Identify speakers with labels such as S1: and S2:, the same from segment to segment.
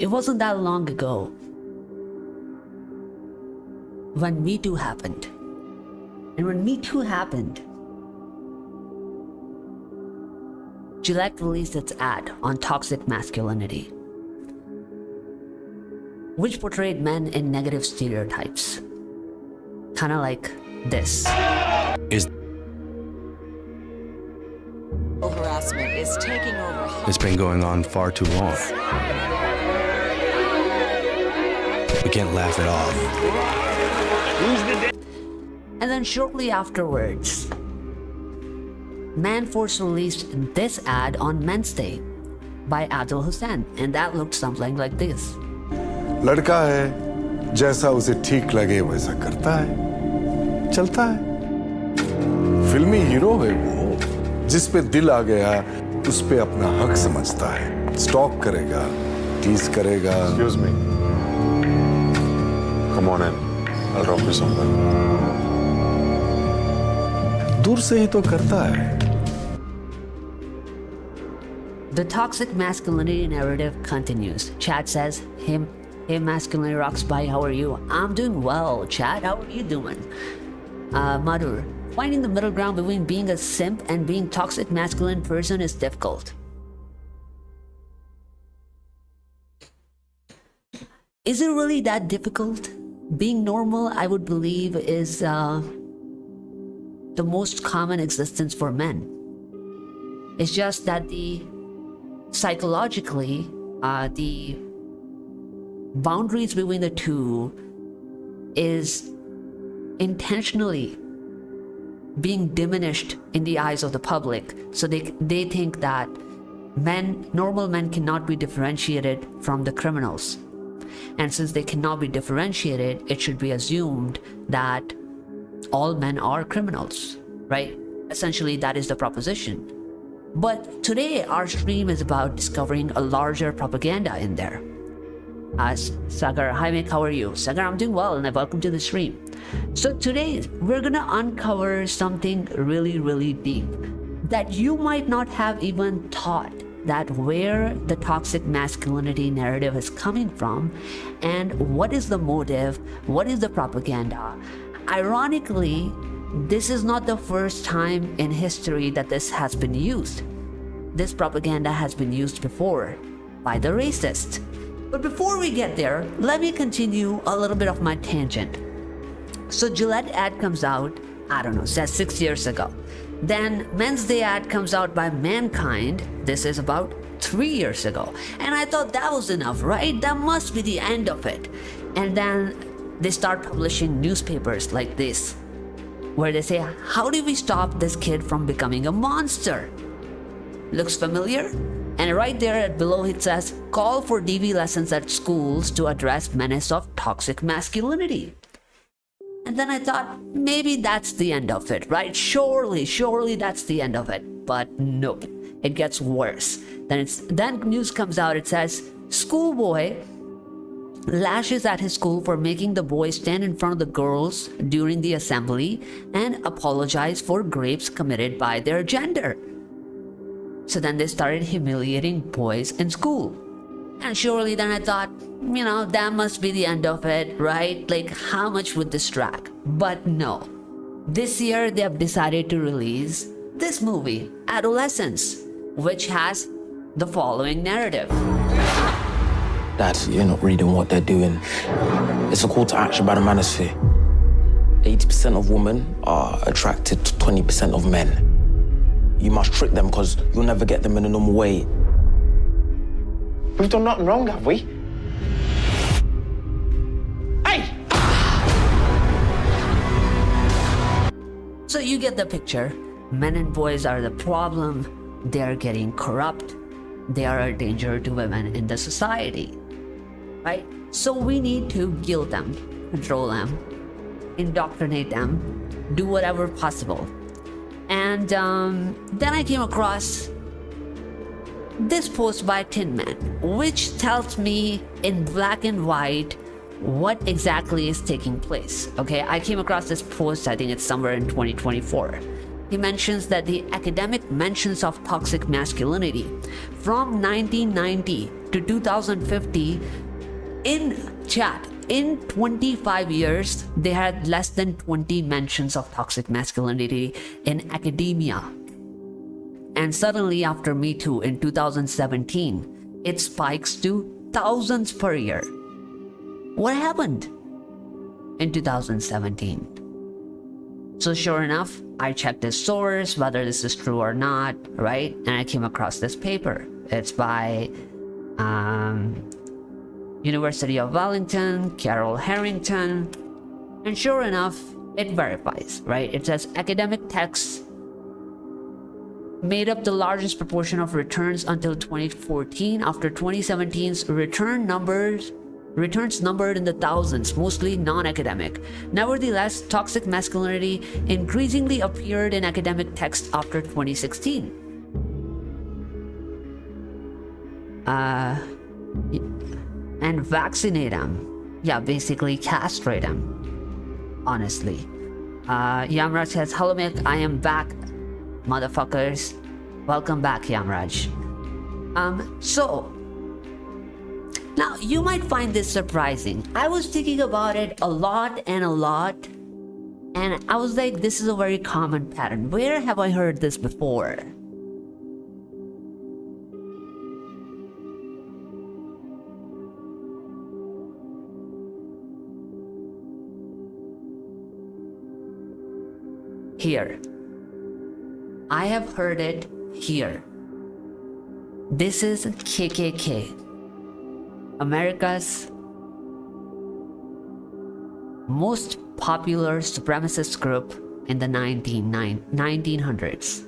S1: It wasn't that long ago when Me Too happened. And when Me Too happened, Gillette released its ad on toxic masculinity, which portrayed men in negative stereotypes. Kind of like this.
S2: Harassment is taking over.
S3: It's been going on far too long. We can't laugh it off.
S1: And then shortly afterwards, Manforce released this ad on Men's Day by Adil Hussain, and that looked something like this.
S4: लड़का है, जैसा उसे ठीक लगे वैसा करता है, चलता है। फिल्मी हीरो है वो, जिस पे दिल आ गया, उस पे अपना हक समझता है। स्टॉक करेगा, टीज करेगा।
S5: Excuse me. Come on in. I'll drop you somewhere.
S4: दूर से ही तो करता है।
S1: The toxic masculinity narrative continues. Chad says, Hey masculinity rocks, bye, how are you? I'm doing well. Chad, how are you doing? Madhur, finding the middle ground between being a simp and being toxic masculine person is difficult. Is it really that difficult? Being normal, I would believe, is the most common existence for men. It's just that psychologically, the boundaries between the two is intentionally being diminished in the eyes of the public. So they think that normal men cannot be differentiated from the criminals. And since they cannot be differentiated, it should be assumed that all men are criminals, right? Essentially, that is the proposition. But today, our stream is about discovering a larger propaganda in there. Sagar, hi Mick, how are you? Sagar, I'm doing well, and welcome to the stream. So today, we're gonna uncover something really, really deep that you might not have even thought, that where the toxic masculinity narrative is coming from, and what is the motive, what is the propaganda. Ironically, this is not the first time in history that this has been used. This propaganda has been used before by the racists. But before we get there, let me continue a little bit of my tangent. So Gillette ad comes out, I don't know, says 6 years ago. Then Men's Day ad comes out by Mankind. This is about 3 years ago. And I thought that was enough, right? That must be the end of it. And then they start publishing newspapers like this, where they say, how do we stop this kid from becoming a monster? Looks familiar? And right there below it says, call for DV lessons at schools to address menace of toxic masculinity. And then I thought, maybe that's the end of it, right? Surely that's the end of it. But nope, it gets worse. Then news comes out, it says, schoolboy lashes at his school for making the boys stand in front of the girls during the assembly and apologize for rapes committed by their gender. So then they started humiliating boys in school. And surely then I thought, that must be the end of it, right? Like, how much would this drag? But no. This year they have decided to release this movie, Adolescence, which has the following narrative.
S6: Dad, you're not reading what they're doing. It's a call to action by the manosphere. 80% of women are attracted to 20% of men. You must trick them because you'll never get them in a normal way.
S7: We've done nothing wrong, have we? Hey!
S1: So you get the picture. Men and boys are the problem. They are getting corrupt. They are a danger to women in the society, right? So we need to guilt them, control them, indoctrinate them, do whatever possible. And then I came across this post by Tin Man, which tells me in black and white what exactly is taking place. Okay, I came across this post, I think it's somewhere in 2024. he mentions that the academic mentions of toxic masculinity from 1990 to 2050 in 25 years, they had less than 20 mentions of toxic masculinity in academia. And suddenly after Me Too in 2017, it spikes to thousands per year. What happened in 2017? So sure enough, I checked this source, whether this is true or not, right? And I came across this paper. It's by University of Wellington, Carol Harrington. And sure enough, it verifies, right? It says academic texts made up the largest proportion of returns until 2014 after 2017's returns numbered in the thousands, mostly non-academic. Nevertheless, toxic masculinity increasingly appeared in academic texts after 2016. And vaccinate them. Yeah, basically castrate them. Honestly. Yamraj says, hello Mick, I am back, motherfuckers. Welcome back, Yamraj. So now you might find this surprising. I was thinking about it a lot, and I was like, this is a very common pattern. Where have I heard this before? Here. I have heard it here. This is KKK, America's most popular supremacist group in the 1900s.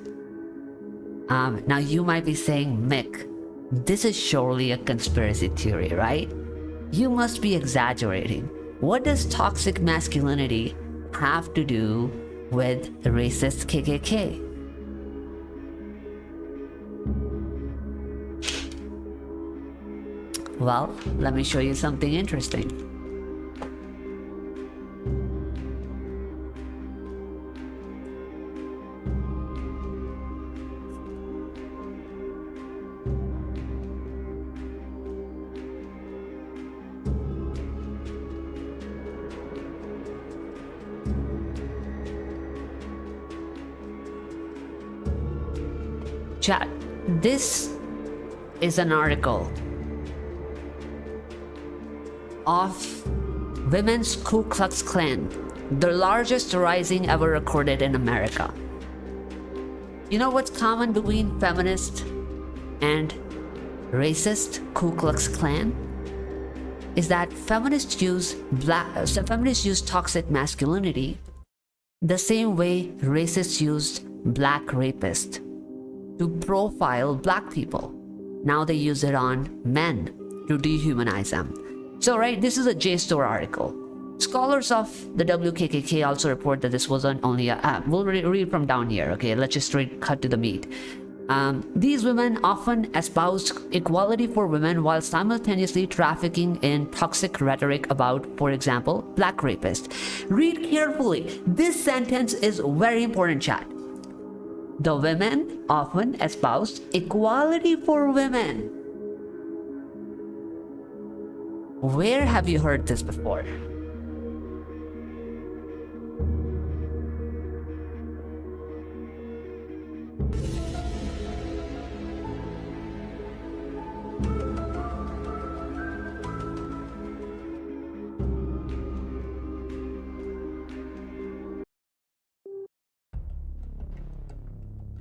S1: Now you might be saying, Mick, this is surely a conspiracy theory, right? You must be exaggerating. What does toxic masculinity have to do with the racist KKK? Well, let me show you something interesting. Chat, this is an article of Women's Ku Klux Klan, the largest rising ever recorded in America. You know what's common between feminist and racist Ku Klux Klan? Is that feminists use toxic masculinity the same way racists used black rapist to profile black people. Now they use it on men to dehumanize them. So, right, this is a JSTOR article. Scholars of the WKKK also report that this wasn't only we'll read from down here, okay? Let's just straight cut to the meat. These women often espoused equality for women while simultaneously trafficking in toxic rhetoric about, for example, black rapists. Read carefully. This sentence is very important, chat. The women often espoused equality for women. Where have you heard this before?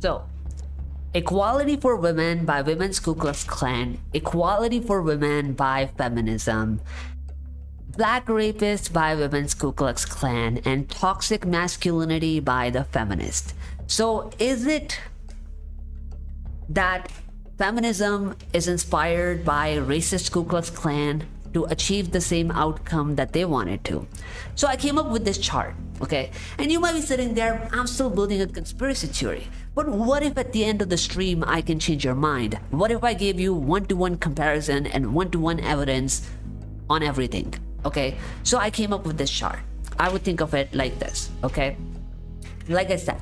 S1: So, equality for women by Women's Ku Klux Klan, equality for women by feminism, black rapists by Women's Ku Klux Klan, and toxic masculinity by the feminist. So is it that feminism is inspired by racist Ku Klux Klan to achieve the same outcome that they wanted to? So I came up with this chart, okay? And you might be sitting there, I'm still building a conspiracy theory. But what if at the end of the stream I can change your mind? What if I gave you one-to-one comparison and one-to-one evidence on everything? Okay, so I came up with this chart. I would think of it like this, okay? Like I said,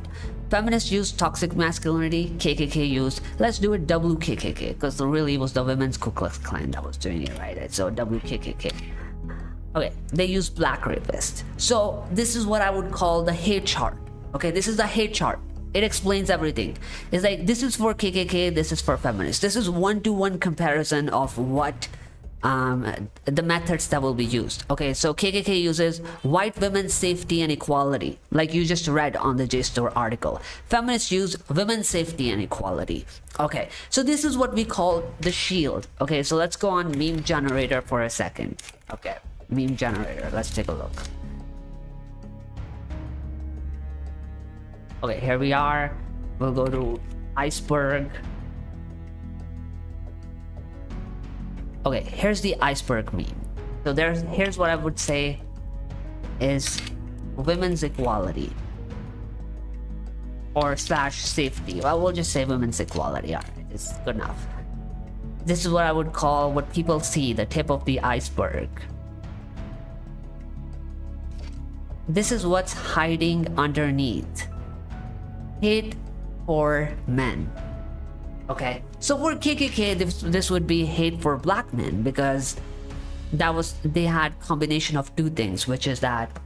S1: Feminists use toxic masculinity, KKK used, let's do it WKKK, because really it was the Women's Ku Klux Klan that was doing it, right? So WKKK. Okay, they use black rapist. So this is what I would call the hate chart. Okay, this is the hate chart. It explains everything. It's like, this is for KKK, this is for feminists. This is one-to-one comparison of what the methods that will be used. Okay, so KKK uses white women's safety and equality, like you just read on the JSTOR article. Feminists use women's safety and equality. Okay, so this is what we call the shield. Okay, so let's go on meme generator for a second. Okay, meme generator, let's take a look. Okay, here we are. We'll go to iceberg. Okay, here's the iceberg meme. So here's what I would say is women's equality or slash safety. Well, we'll just say women's equality. All right, it's good enough. This is what I would call what people see, the tip of the iceberg. This is what's hiding underneath. Hate for men. Okay, so for KKK, this would be hate for black men, because they had combination of two things, which is that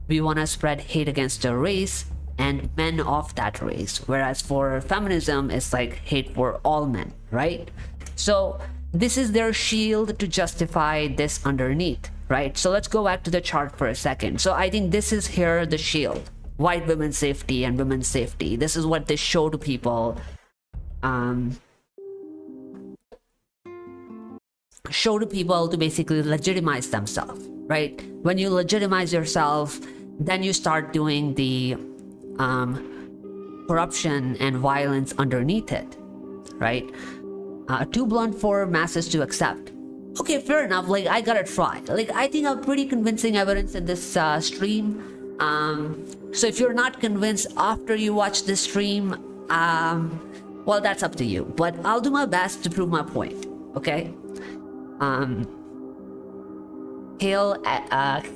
S1: we want to spread hate against a race and men of that race, whereas for feminism, it's like hate for all men, right? So this is their shield to justify this underneath, right? So let's go back to the chart for a second. So I think this is here the shield, white women's safety and women's safety. This is what they show to people. Show to people to basically legitimize themselves, right? When you legitimize yourself, then you start doing the corruption and violence underneath it, right? Too blunt for masses to accept. Okay, fair enough. Like, I gotta try. Like, I think I have pretty convincing evidence in this stream. So if you're not convinced after you watch this stream, well, that's up to you. But I'll do my best to prove my point. Okay. Hail at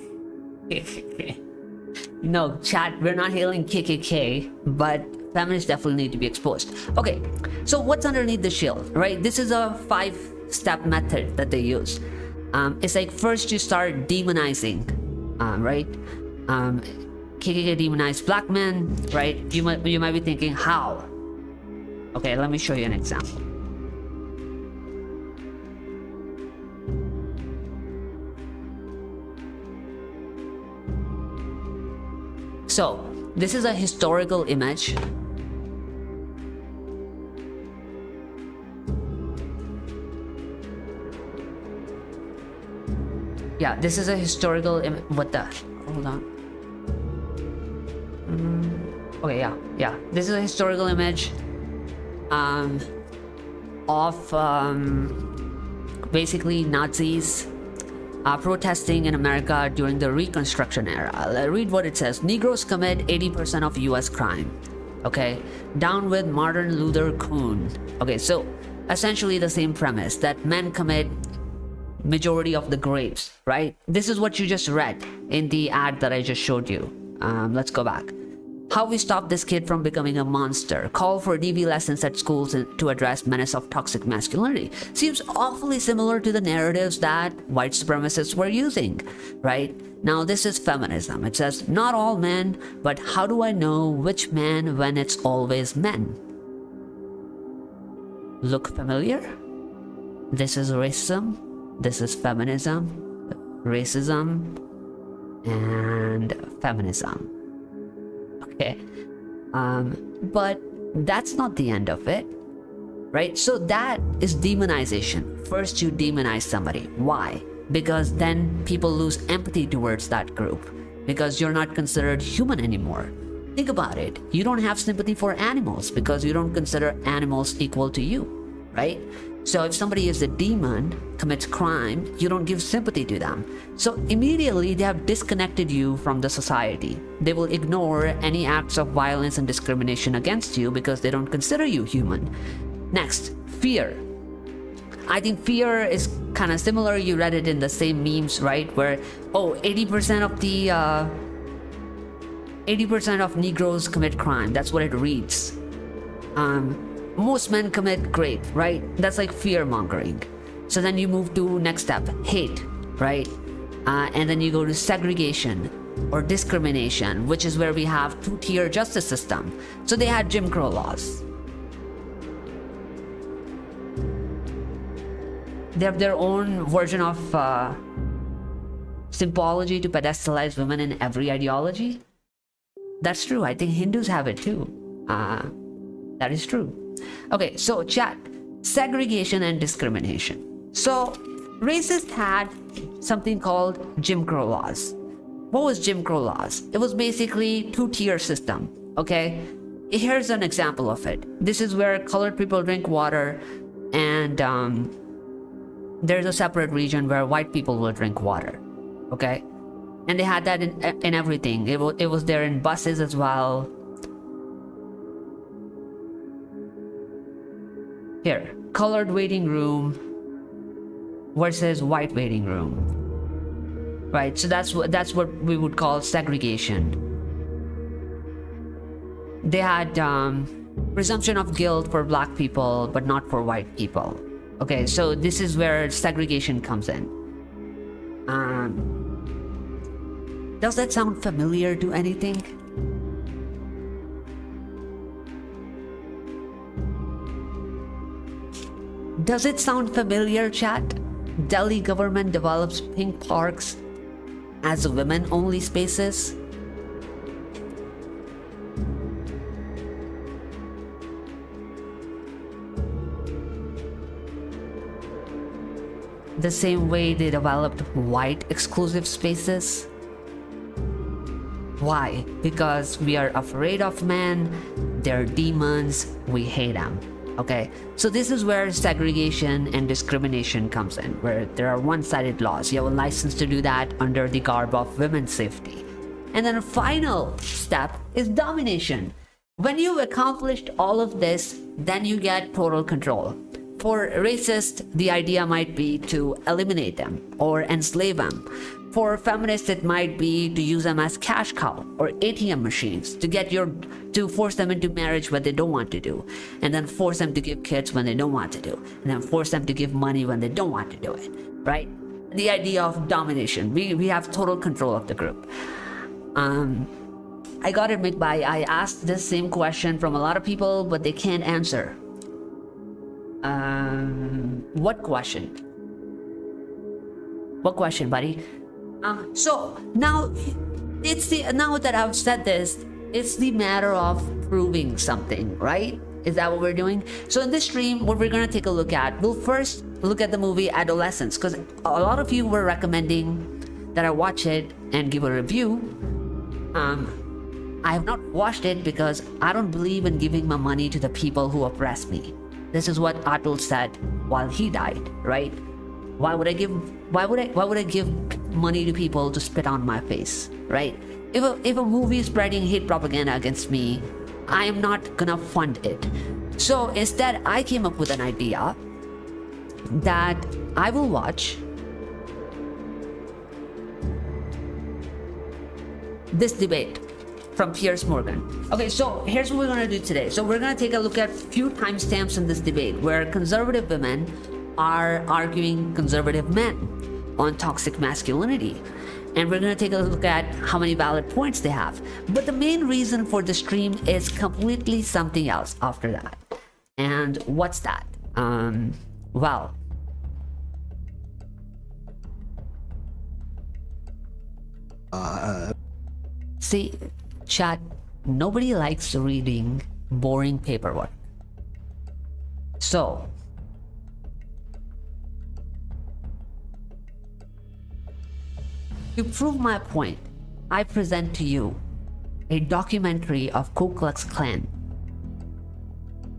S1: no, chat, we're not hailing KKK, but feminists definitely need to be exposed. Okay, so what's underneath the shield, right? This is a 5-step method that they use. It's like, first you start demonizing, right? KKK demonized black men, right? You might be thinking, how? Okay, let me show you an example. So, this is a historical image. Yeah, this is a historical image. What the? Hold on. Okay, yeah. This is a historical image of basically Nazis protesting in America during the Reconstruction era. I'll read what it says. Negroes commit 80% of US crime. Okay, down with Martin Luther King. Okay, so essentially the same premise, that men commit majority of the graves, right? This is what you just read in the ad that I just showed you. Let's go back. How we stop this kid from becoming a monster. Call for DV lessons at schools to address menace of toxic masculinity. Seems awfully similar to the narratives that white supremacists were using, right? Now this is feminism. It says, not all men, but how do I know which man when it's always men? Look familiar? This is racism. This is feminism, racism, and feminism. Okay, but that's not the end of it, right? So that is demonization. First you demonize somebody. Why? Because then people lose empathy towards that group, because you're not considered human anymore. Think about it. You don't have sympathy for animals because you don't consider animals equal to you, right? So if somebody is a demon, commits crime, you don't give sympathy to them. So immediately they have disconnected you from the society. They will ignore any acts of violence and discrimination against you because they don't consider you human. Next, fear. I think fear is kind of similar. You read it in the same memes, right? Where, 80% of the 80% of Negroes commit crime. That's what it reads. Most men commit rape, right? That's like fear mongering. So then you move to next step, hate, right? And then you go to segregation or discrimination, which is where we have two-tier justice system. So they had Jim Crow laws. They have their own version of symbology to pedestalize women in every ideology. That's true. I think Hindus have it too. That is true. Okay, so chat, segregation and discrimination. So racists had something called Jim Crow laws. What was Jim Crow laws? It was basically two-tier system, okay? Here's an example of it. This is where colored people drink water, and there's a separate region where white people will drink water, okay? And they had that in everything. It was there in buses as well. Here, colored waiting room versus white waiting room. Right, so that's what we would call segregation. They had presumption of guilt for black people, but not for white people. Okay, so this is where segregation comes in. Does that sound familiar to anything? Does it sound familiar, chat? Delhi government develops pink parks as women-only spaces. The same way they developed white exclusive spaces. Why? Because we are afraid of men, they're demons, we hate them. Okay, so this is where segregation and discrimination comes in, where there are one-sided laws. You have a license to do that under the garb of women's safety. And then a final step is domination. When you've accomplished all of this, then you get total control. For racists, the idea might be to eliminate them or enslave them. For feminists, it might be to use them as cash cow or ATM machines to force them into marriage when they don't want to do, and then force them to give kids when they don't want to do, and then force them to give money when they don't want to do it, right? The idea of domination. We have total control of the group. I got to admit, I asked this same question from a lot of people, but they can't answer. What question? What question, buddy? So now now that I've said this, it's the matter of proving something, right? Is that what we're doing? So in this stream, what we're gonna take a look at, we'll first look at the movie Adolescence, because a lot of you were recommending that I watch it and give a review. I have not watched it because I don't believe in giving my money to the people who oppress me. This is what Atul said while he died, right? Why would I give money to people to spit on my face, right? If a movie is spreading hate propaganda against me, I am not gonna fund it. So instead, I came up with an idea that I will watch this debate from Piers Morgan. Okay, so here's what we're gonna do today. So we're gonna take a look at a few timestamps in this debate where conservative women are arguing conservative men on toxic masculinity. And we're going to take a look at how many valid points they have. But the main reason for the stream is completely something else after that. And what's that? Well, see, chat, nobody likes reading boring paperwork. So, to prove my point, I present to you a documentary of Ku Klux Klan.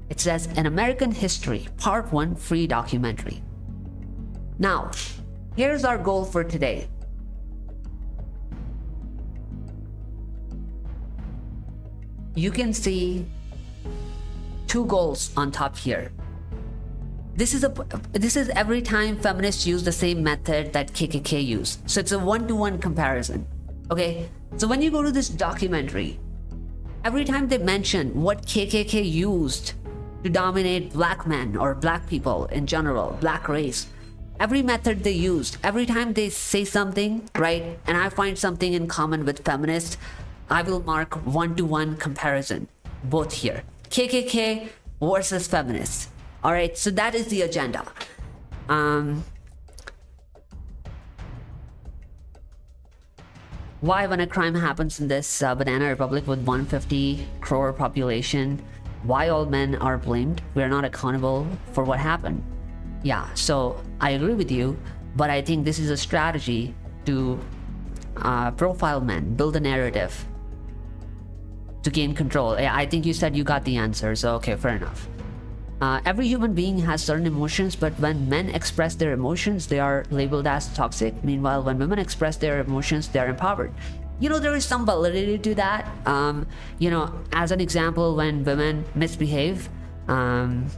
S1: It says An American History, Part 1 free documentary. Now, here's our goal for today. You can see two goals on top here. This is every time feminists use the same method that KKK used. So it's a one-to-one comparison. Okay, so when you go to this documentary, every time they mention what KKK used to dominate black men or black people in general, black race, every method they used, every time they say something, right, and I find something in common with feminists, I will mark 1-to-1 comparison, both here. KKK versus feminists. All right, so that is the agenda. Why, when a crime happens in this banana republic with 150 crore population, why all men are blamed? We're not accountable for what happened. Yeah, so I agree with you, but I think this is a strategy to profile men, build a narrative to gain control. I think you said you got the answer, so okay, fair enough. Every human being has certain emotions, but when men express their emotions, they are labeled as toxic. Meanwhile, when women express their emotions, they're empowered. You know, there is some validity to that. You know, as an example, when women misbehave, so I'm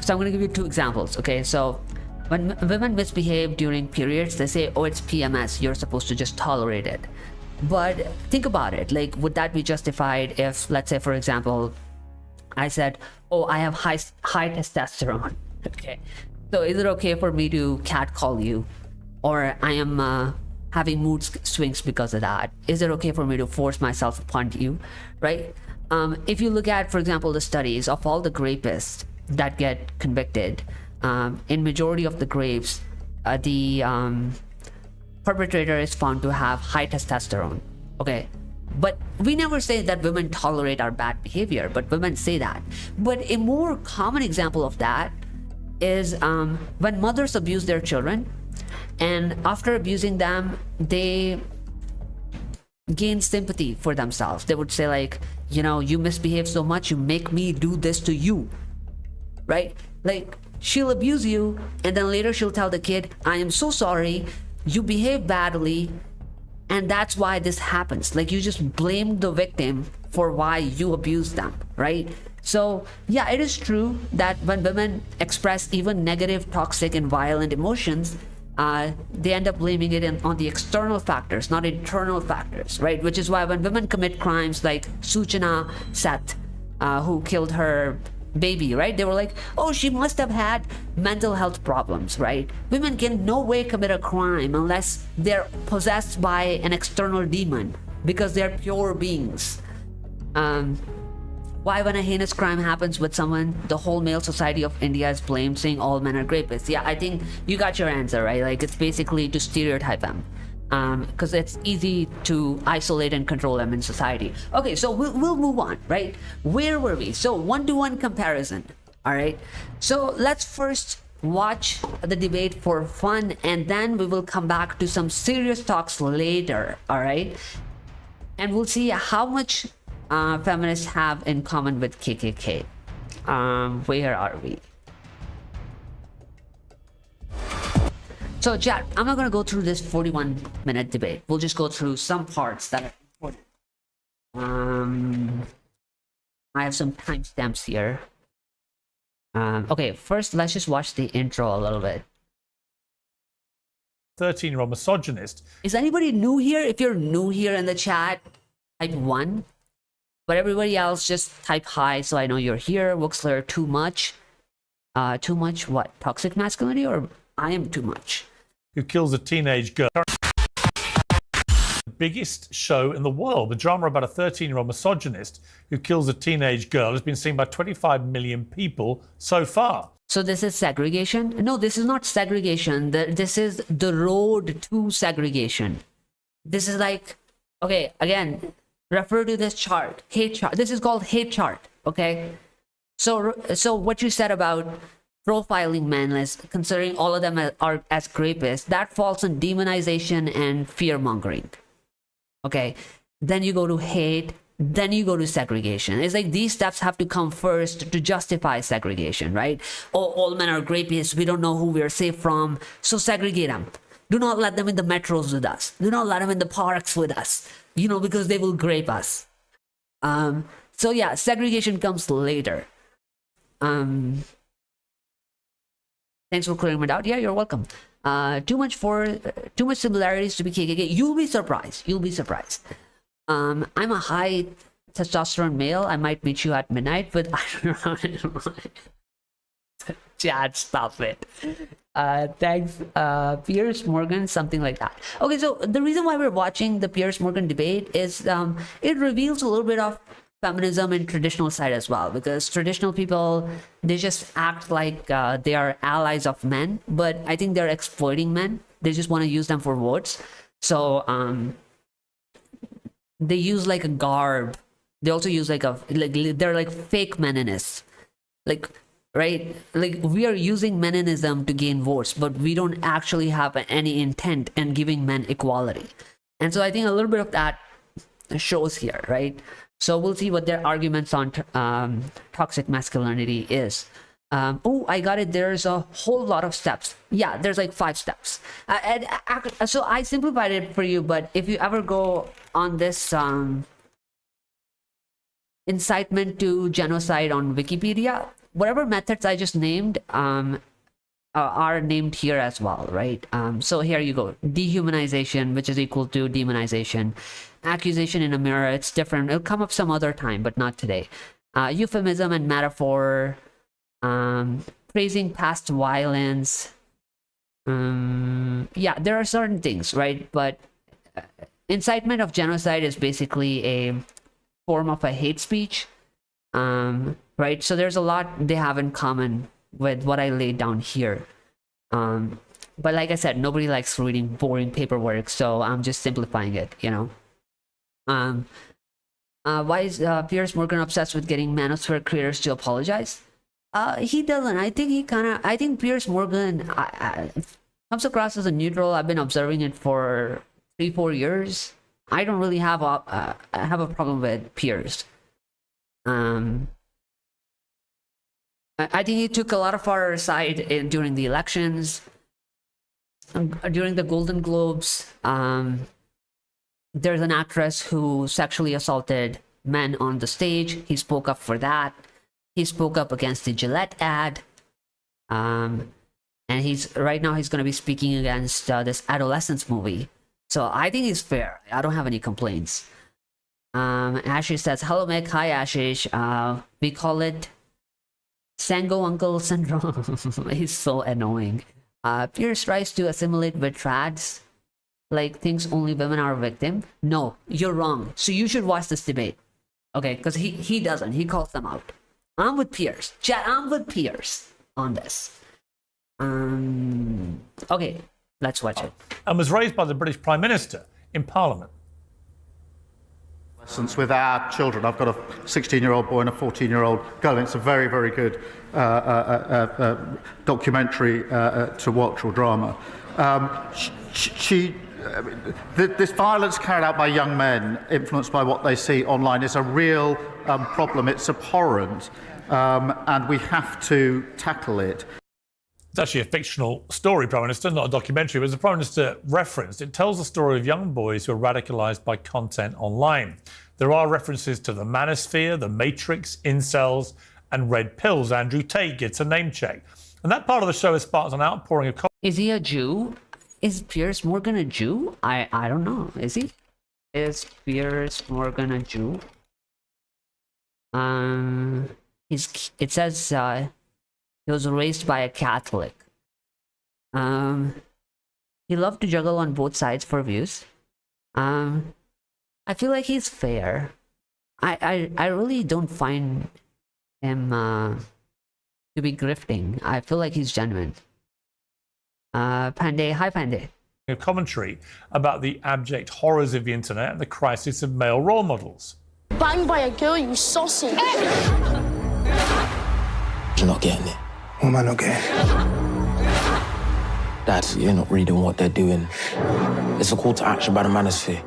S1: going to give you 2 examples. Okay, so when women misbehave during periods, they say, oh, it's PMS, you're supposed to just tolerate it. But think about it, like, would that be justified if, let's say, for example, I said, oh, I have high testosterone. Okay, so is it okay for me to catcall you? Or I am having mood swings because of that. Is it okay for me to force myself upon you, right? If you look at, for example, the studies of all the rapists that get convicted, in majority of the rapes, the perpetrator is found to have high testosterone. Okay, but we never say that women tolerate our bad behavior, but women say that. But a more common example of that is when mothers abuse their children, and after abusing them, they gain sympathy for themselves. They would say, like, you know, you misbehave so much, you make me do this to you, right? Like, she'll abuse you, and then later she'll tell the kid, I am so sorry, you behave badly, and that's why this happens. Like, you just blame the victim for why you abused them, right? So yeah, it is true that when women express even negative, toxic, and violent emotions, they end up blaming it on the external factors, not internal factors, right? Which is why when women commit crimes like Suchana Seth, who killed her baby, right? They were like, oh, she must have had mental health problems, right? Women can no way commit a crime unless they're possessed by an external demon, because they're pure beings. Why, when a heinous crime happens with someone, the whole male society of India is blamed, saying all men are rapists? Yeah, I think you got your answer, right? Like, it's basically to stereotype them, because it's easy to isolate and control them in society. Okay, so we'll move on, right? Where were we? So 1-to-1 comparison. All right, so let's first watch the debate for fun, and then we will come back to some serious talks later. All right, and we'll see how much feminists have in common with KKK. Where are we? So chat, I'm not going to go through this 41-minute debate. We'll just go through some parts that are important. I have some timestamps here. Okay, first let's just watch the intro a little bit.
S8: 13-year-old misogynist.
S1: Is anybody new here? If you're new here in the chat, type 1. But everybody else, just type hi so I know you're here. Wooksler, too much. Too much what? Toxic masculinity, or I am too much?
S8: Who kills a teenage girl. The biggest show in the world. The drama about a 13-year-old misogynist who kills a teenage girl has been seen by 25 million people so far.
S1: So this is segregation? No, this is not segregation. This is the road to segregation. This is like, okay, again, refer to this chart, hate chart. This is called hate chart, okay? So what you said about profiling men as considering all of them as rapists, that falls on demonization and fear mongering, okay? Then you go to hate, then you go to segregation. It's like these steps have to come first to justify segregation, right? Oh, all men are rapists, we don't know who we're safe from, so segregate them. Do not let them in the metros with us. Do not let them in the parks with us, you know, because they will grape us. So yeah, segregation comes later. Thanks for clearing it out. Yeah, you're welcome. Too much similarities to be KKK. You'll be surprised. I'm a high testosterone male. I might meet you at midnight, but I don't know. Chad, stop it. Thanks, Piers Morgan, something like that. Okay, so the reason why we're watching the Piers Morgan debate is it reveals a little bit of feminism and traditional side as well, because traditional people, they just act like they are allies of men, but I think they're exploiting men. They just want to use them for votes. So they use like a garb. They also use they're like fake meninists, like, right? Like, we are using meninism to gain votes, but we don't actually have any intent in giving men equality. And so I think a little bit of that shows here, right? So we'll see what their arguments on toxic masculinity is. Oh, I got it. There's a whole lot of steps. Yeah, there's like 5 steps. So I simplified it for you, but if you ever go on this incitement to genocide on Wikipedia, whatever methods I just named are named here as well, right? So here you go. Dehumanization, which is equal to demonization. Accusation in a mirror, it's different. It'll come up some other time, but not today. Euphemism and metaphor. Praising past violence. Yeah, there are certain things, right? But incitement of genocide is basically a form of a hate speech. Right? So there's a lot they have in common with what I laid down here. But like I said, nobody likes reading boring paperwork, so I'm just simplifying it, you know. Why is Piers Morgan obsessed with getting manosphere creators to apologize? He doesn't. I think Piers Morgan comes across as a neutral. I've been observing it for 3-4 years. I don't really have a problem with Piers. I think he took a lot of our side during the elections, during the Golden Globes. There's an actress who sexually assaulted men on the stage. He spoke up for that. He spoke up against the Gillette ad. And right now he's going to be speaking against this Adolescence movie. So I think he's fair. I don't have any complaints. Ashish says, hello, Mick. Hi, Ashish. We call it Sango Uncle Syndrome. He's so annoying. Piers tries to assimilate with trads, like thinks only women are a victim. No, you're wrong. So you should watch this debate. Okay, because he doesn't. He calls them out. I'm with Piers. Chat, I'm with Piers on this. Okay, let's watch it.
S8: And was raised by the British Prime Minister in Parliament.
S9: With our children. I've got a 16-year-old boy and a 14-year-old girl. It's a very, very good documentary to watch, or drama. This violence carried out by young men, influenced by what they see online, is a real problem. It's abhorrent, and we have to tackle it.
S8: It's actually a fictional story, Prime Minister, not a documentary, but as the Prime Minister referenced, it tells the story of young boys who are radicalised by content online. There are references to the manosphere, the Matrix, incels, and red pills. Andrew Tate gets a name check. And that part of the show has sparked an outpouring of...
S1: Is he a Jew? Is Piers Morgan a Jew? I don't know. Is he? Is Piers Morgan a Jew? It says he was raised by a Catholic. He loved to juggle on both sides for views. I feel like he's fair. I really don't find him to be grifting. I feel like he's genuine. Pandey, hi Pandey.
S8: A commentary about the abject horrors of the internet and the crisis of male role models.
S10: Banged by a girl, you sausage.
S6: You're not getting it.
S3: What am I not getting?
S6: Dad, you're not reading what they're doing. It's a call to action by the manosphere.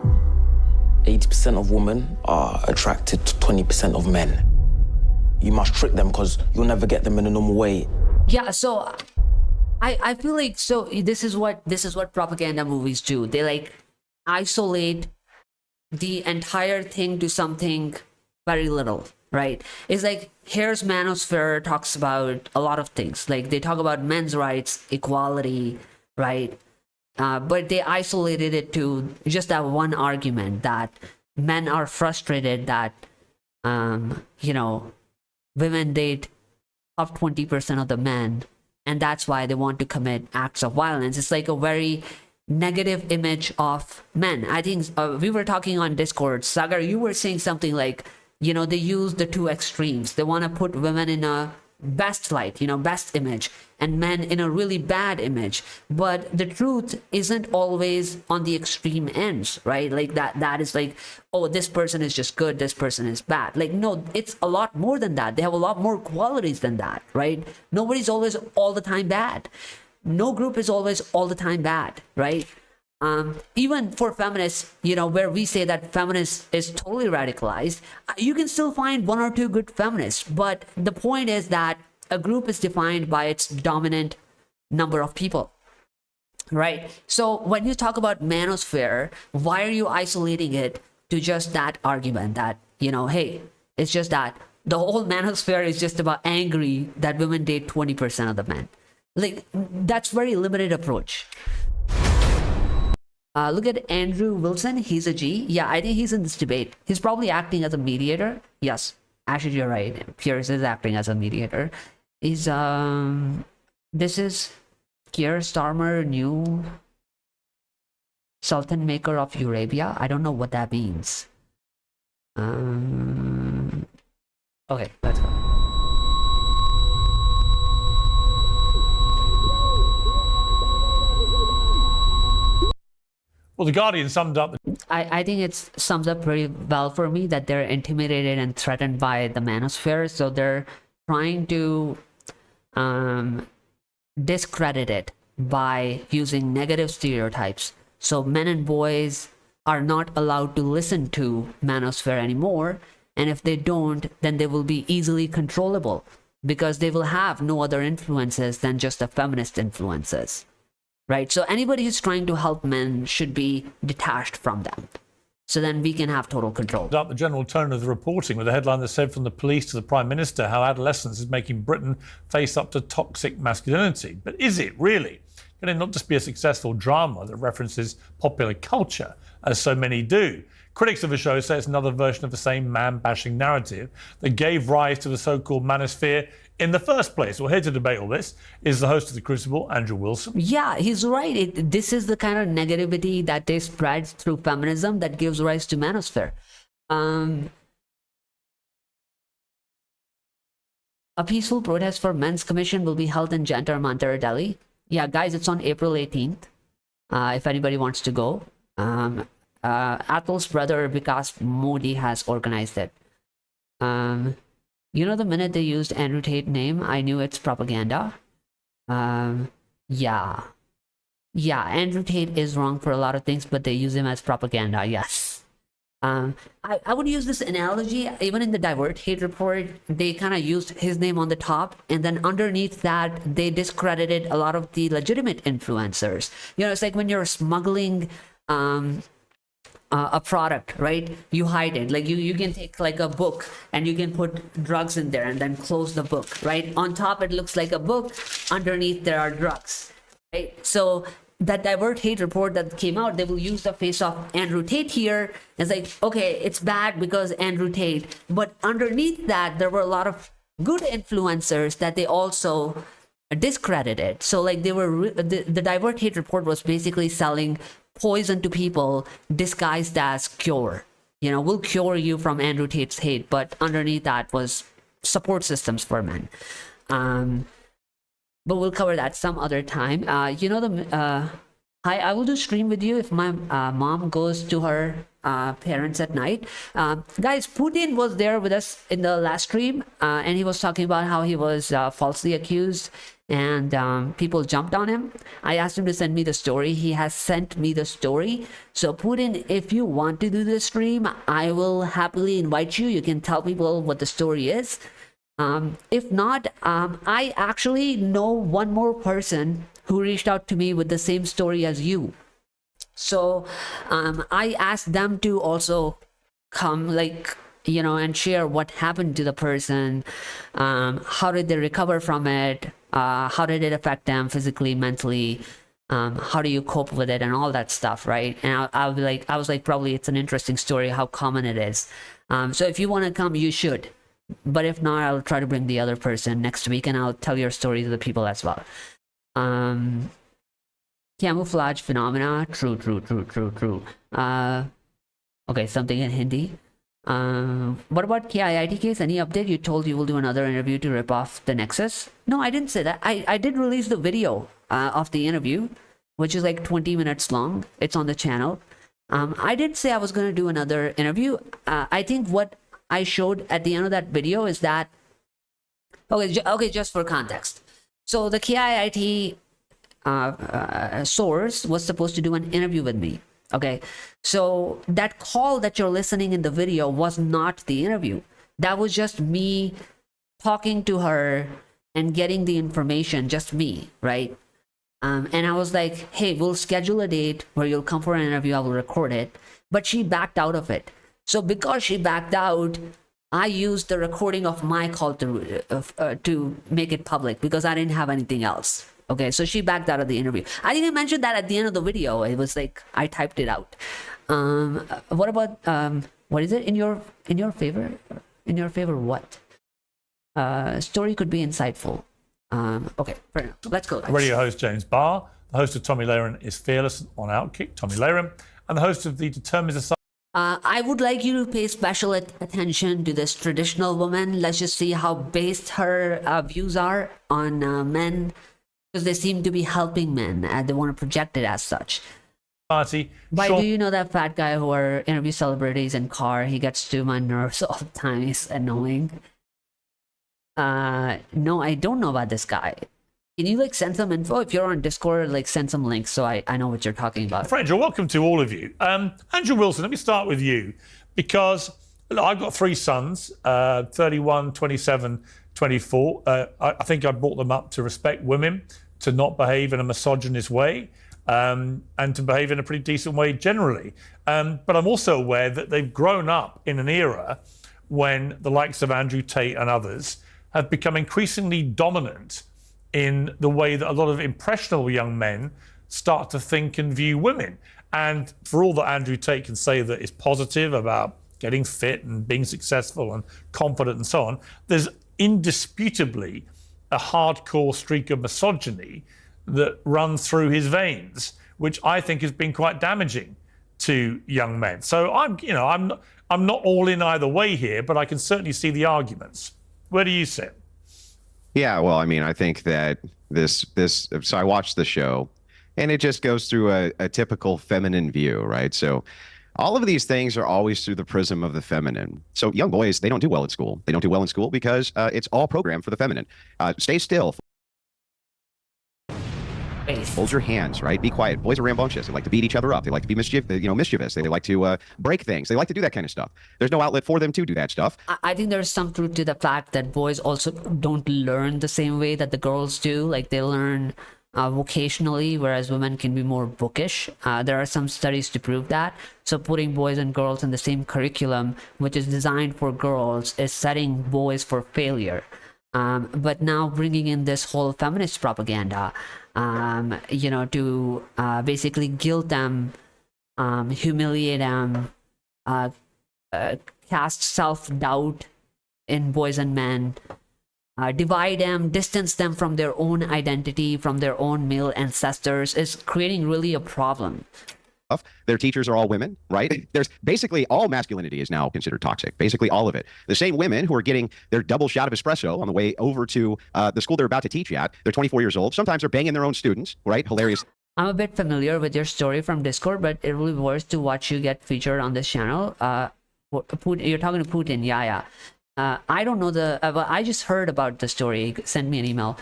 S6: 80% of women are attracted to 20% of men. You must trick them because you'll never get them in a normal way.
S1: Yeah, so I feel like this is what propaganda movies do. They like isolate the entire thing to something very little, right? It's like Hare's Manosphere talks about a lot of things. Like they talk about men's rights, equality, right? But they isolated it to just that one argument that men are frustrated that, women date up 20% of the men, and that's why they want to commit acts of violence. It's like a very negative image of men. I think we were talking on Discord, Sagar, you were saying something like, they use the two extremes. They want to put women in a best light, best image, and men in a really bad image. But the truth isn't always on the extreme ends, right? Like that is like, oh, this person is just good, this person is bad. Like, no, it's a lot more than that. They have a lot more qualities than that, right? Nobody's always all the time bad. No group is always all the time bad, right? Even for feminists, where we say that feminists is totally radicalized, you can still find one or two good feminists. But the point is that a group is defined by its dominant number of people, right? So when you talk about manosphere, why are you isolating it to just that argument that, hey, it's just that the whole manosphere is just about angry that women date 20% of the men. Like, that's very limited approach. Look at Andrew Wilson. He's a G. Yeah, I think he's in this debate. He's probably acting as a mediator. Yes, actually, you're right. Piers is acting as a mediator. This is Keir Starmer, new Sultan maker of Eurabia. I don't know what that means. Okay, let's go.
S8: Well, The Guardian summed up.
S1: I think it sums up pretty well for me that they're intimidated and threatened by the manosphere. So they're trying to discredit it by using negative stereotypes. So men and boys are not allowed to listen to manosphere anymore. And if they don't, then they will be easily controllable because they will have no other influences than just the feminist influences. Right? So anybody who's trying to help men should be detached from them. So then we can have total control.
S8: Up the general tone of the reporting with a headline that said from the police to the Prime Minister how adolescence is making Britain face up to toxic masculinity. But is it really? Can it not just be a successful drama that references popular culture, as so many do? Critics of the show say it's another version of the same man-bashing narrative that gave rise to the so-called manosphere in the first place. Well, here to debate all this is the host of The Crucible, Andrew Wilson.
S1: Yeah, he's right. This is the kind of negativity that they spread through feminism that gives rise to manosphere. A peaceful protest for Men's Commission will be held in Jantar Mantar, Delhi. Yeah, guys, it's on April 18th. If anybody wants to go. Atul's brother Vikas Modi has organized it. The minute they used Andrew Tate name, I knew it's propaganda. Yeah, Andrew Tate is wrong for a lot of things, but they use him as propaganda, yes. I would use this analogy, even in the Divert Hate report, they kind of used his name on the top, and then underneath that, they discredited a lot of the legitimate influencers. It's like when you're smuggling a product, right? You hide it. Like you can take like a book and you can put drugs in there and then close the book, right? On top it looks like a book, underneath there are drugs, right? So that Divert Hate report that came out, they will use the face of Andrew Tate here. It's like, okay, it's bad because Andrew Tate, but underneath that there were a lot of good influencers that they also discredited. So like they were the Divert Hate report was basically selling poison to people disguised as cure. We'll cure you from Andrew Tate's hate, but underneath that was support systems for men. But we'll cover that some other time. I will do stream with you if my mom goes to her parents at night. Guys, Putin was there with us in the last stream, and he was talking about how he was falsely accused and people jumped on him. I asked him to send me the story. He has sent me the story. So Putin, if you want to do the stream, I will happily invite you. You can tell people what the story is. If not, I actually know one more person who reached out to me with the same story as you. So I asked them to also come, and share what happened to the person. How did they recover from it? How did it affect them physically, mentally? how do you cope with it and all that stuff, right? And I was like, probably it's an interesting story how common it is. So if you want to come, you should. But if not, I'll try to bring the other person next week and I'll tell your story to the people as well. Camouflage phenomena. True. Okay, something in Hindi. What about KIIT case? Any update? You told you will do another interview to rip off the Nexus. No, I didn't say that. I did release the video of the interview, which is like 20 minutes long. It's on the channel. I did say I was going to do another interview. I think what I showed at the end of that video is that, okay, just for context. So the KIIT source was supposed to do an interview with me. Okay, so that call that you're listening in the video was not the interview. That was just me talking to her and getting the information, just me, right? And I was like, hey, we'll schedule a date where you'll come for an interview, I will record it. But she backed out of it. So because she backed out, I used the recording of my call to make it public because I didn't have anything else. Okay, so she backed out of the interview. I think I mentioned that at the end of the video. It was like I typed it out. What about what is it in your favor? In your favor, what? Story could be insightful. Okay, fair enough. Let's go.
S8: Radio host James Barr, the host of Tommy Lahren is Fearless on Outkick, Tommy Lahren, and the host of the Determined Society.
S1: I would like you to pay special attention to this traditional woman. Let's just see how based her views are on men. Because they seem to be helping men and they want to project it as such. Why do you know that fat guy who are interview celebrities in car? He gets to my nerves all the time. He's annoying. No, I don't know about this guy. Can you like send some info? If you're on Discord, like send some links so I know what you're talking about.
S8: Fredra, welcome to all of you. Andrew Wilson, let me start with you because look, I've got 3 sons, 31, 27, 24. I think I brought them up to respect women, to not behave in a misogynist way, and to behave in a pretty decent way generally. But I'm also aware that they've grown up in an era when the likes of Andrew Tate and others have become increasingly dominant in the way that a lot of impressionable young men start to think and view women. And for all that Andrew Tate can say that is positive about getting fit and being successful and confident and so on, there's indisputably a hardcore streak of misogyny that runs through his veins, which I think has been quite damaging to young men. So I'm not all in either way here, but I can certainly see the arguments. Where do you sit?
S11: Yeah, well, I mean, I think that so I watched the show and it just goes through a typical feminine view, right? So all of these things are always through the prism of the feminine. So young boys, they don't do well at school. They don't do well in school because it's all programmed for the feminine. Stay still. Hold your hands, right? Be quiet. Boys are rambunctious. They like to beat each other up. They like to be mischievous. They like to break things. They like to do that kind of stuff. There's no outlet for them to do that stuff.
S1: I think there's some truth to the fact that boys also don't learn the same way that the girls do. Like they learn vocationally, whereas women can be more bookish. There are some studies to prove that. So putting boys and girls in the same curriculum, which is designed for girls, is setting boys for failure. But now bringing in this whole feminist propaganda, to basically guilt them, humiliate them, cast self-doubt in boys and men, divide them, distance them from their own identity, from their own male ancestors, is creating really a problem.
S11: Their teachers are all women, right? There's basically all masculinity is now considered toxic, basically all of it. The same women who are getting their double shot of espresso on the way over to the school they're about to teach at, they're 24 years old. Sometimes they're banging their own students, right? Hilarious.
S1: I'm a bit familiar with your story from Discord, but it will be worth to watch you get featured on this channel. You're talking to Putin, yeah. I don't know I just heard about the story. Send me an email.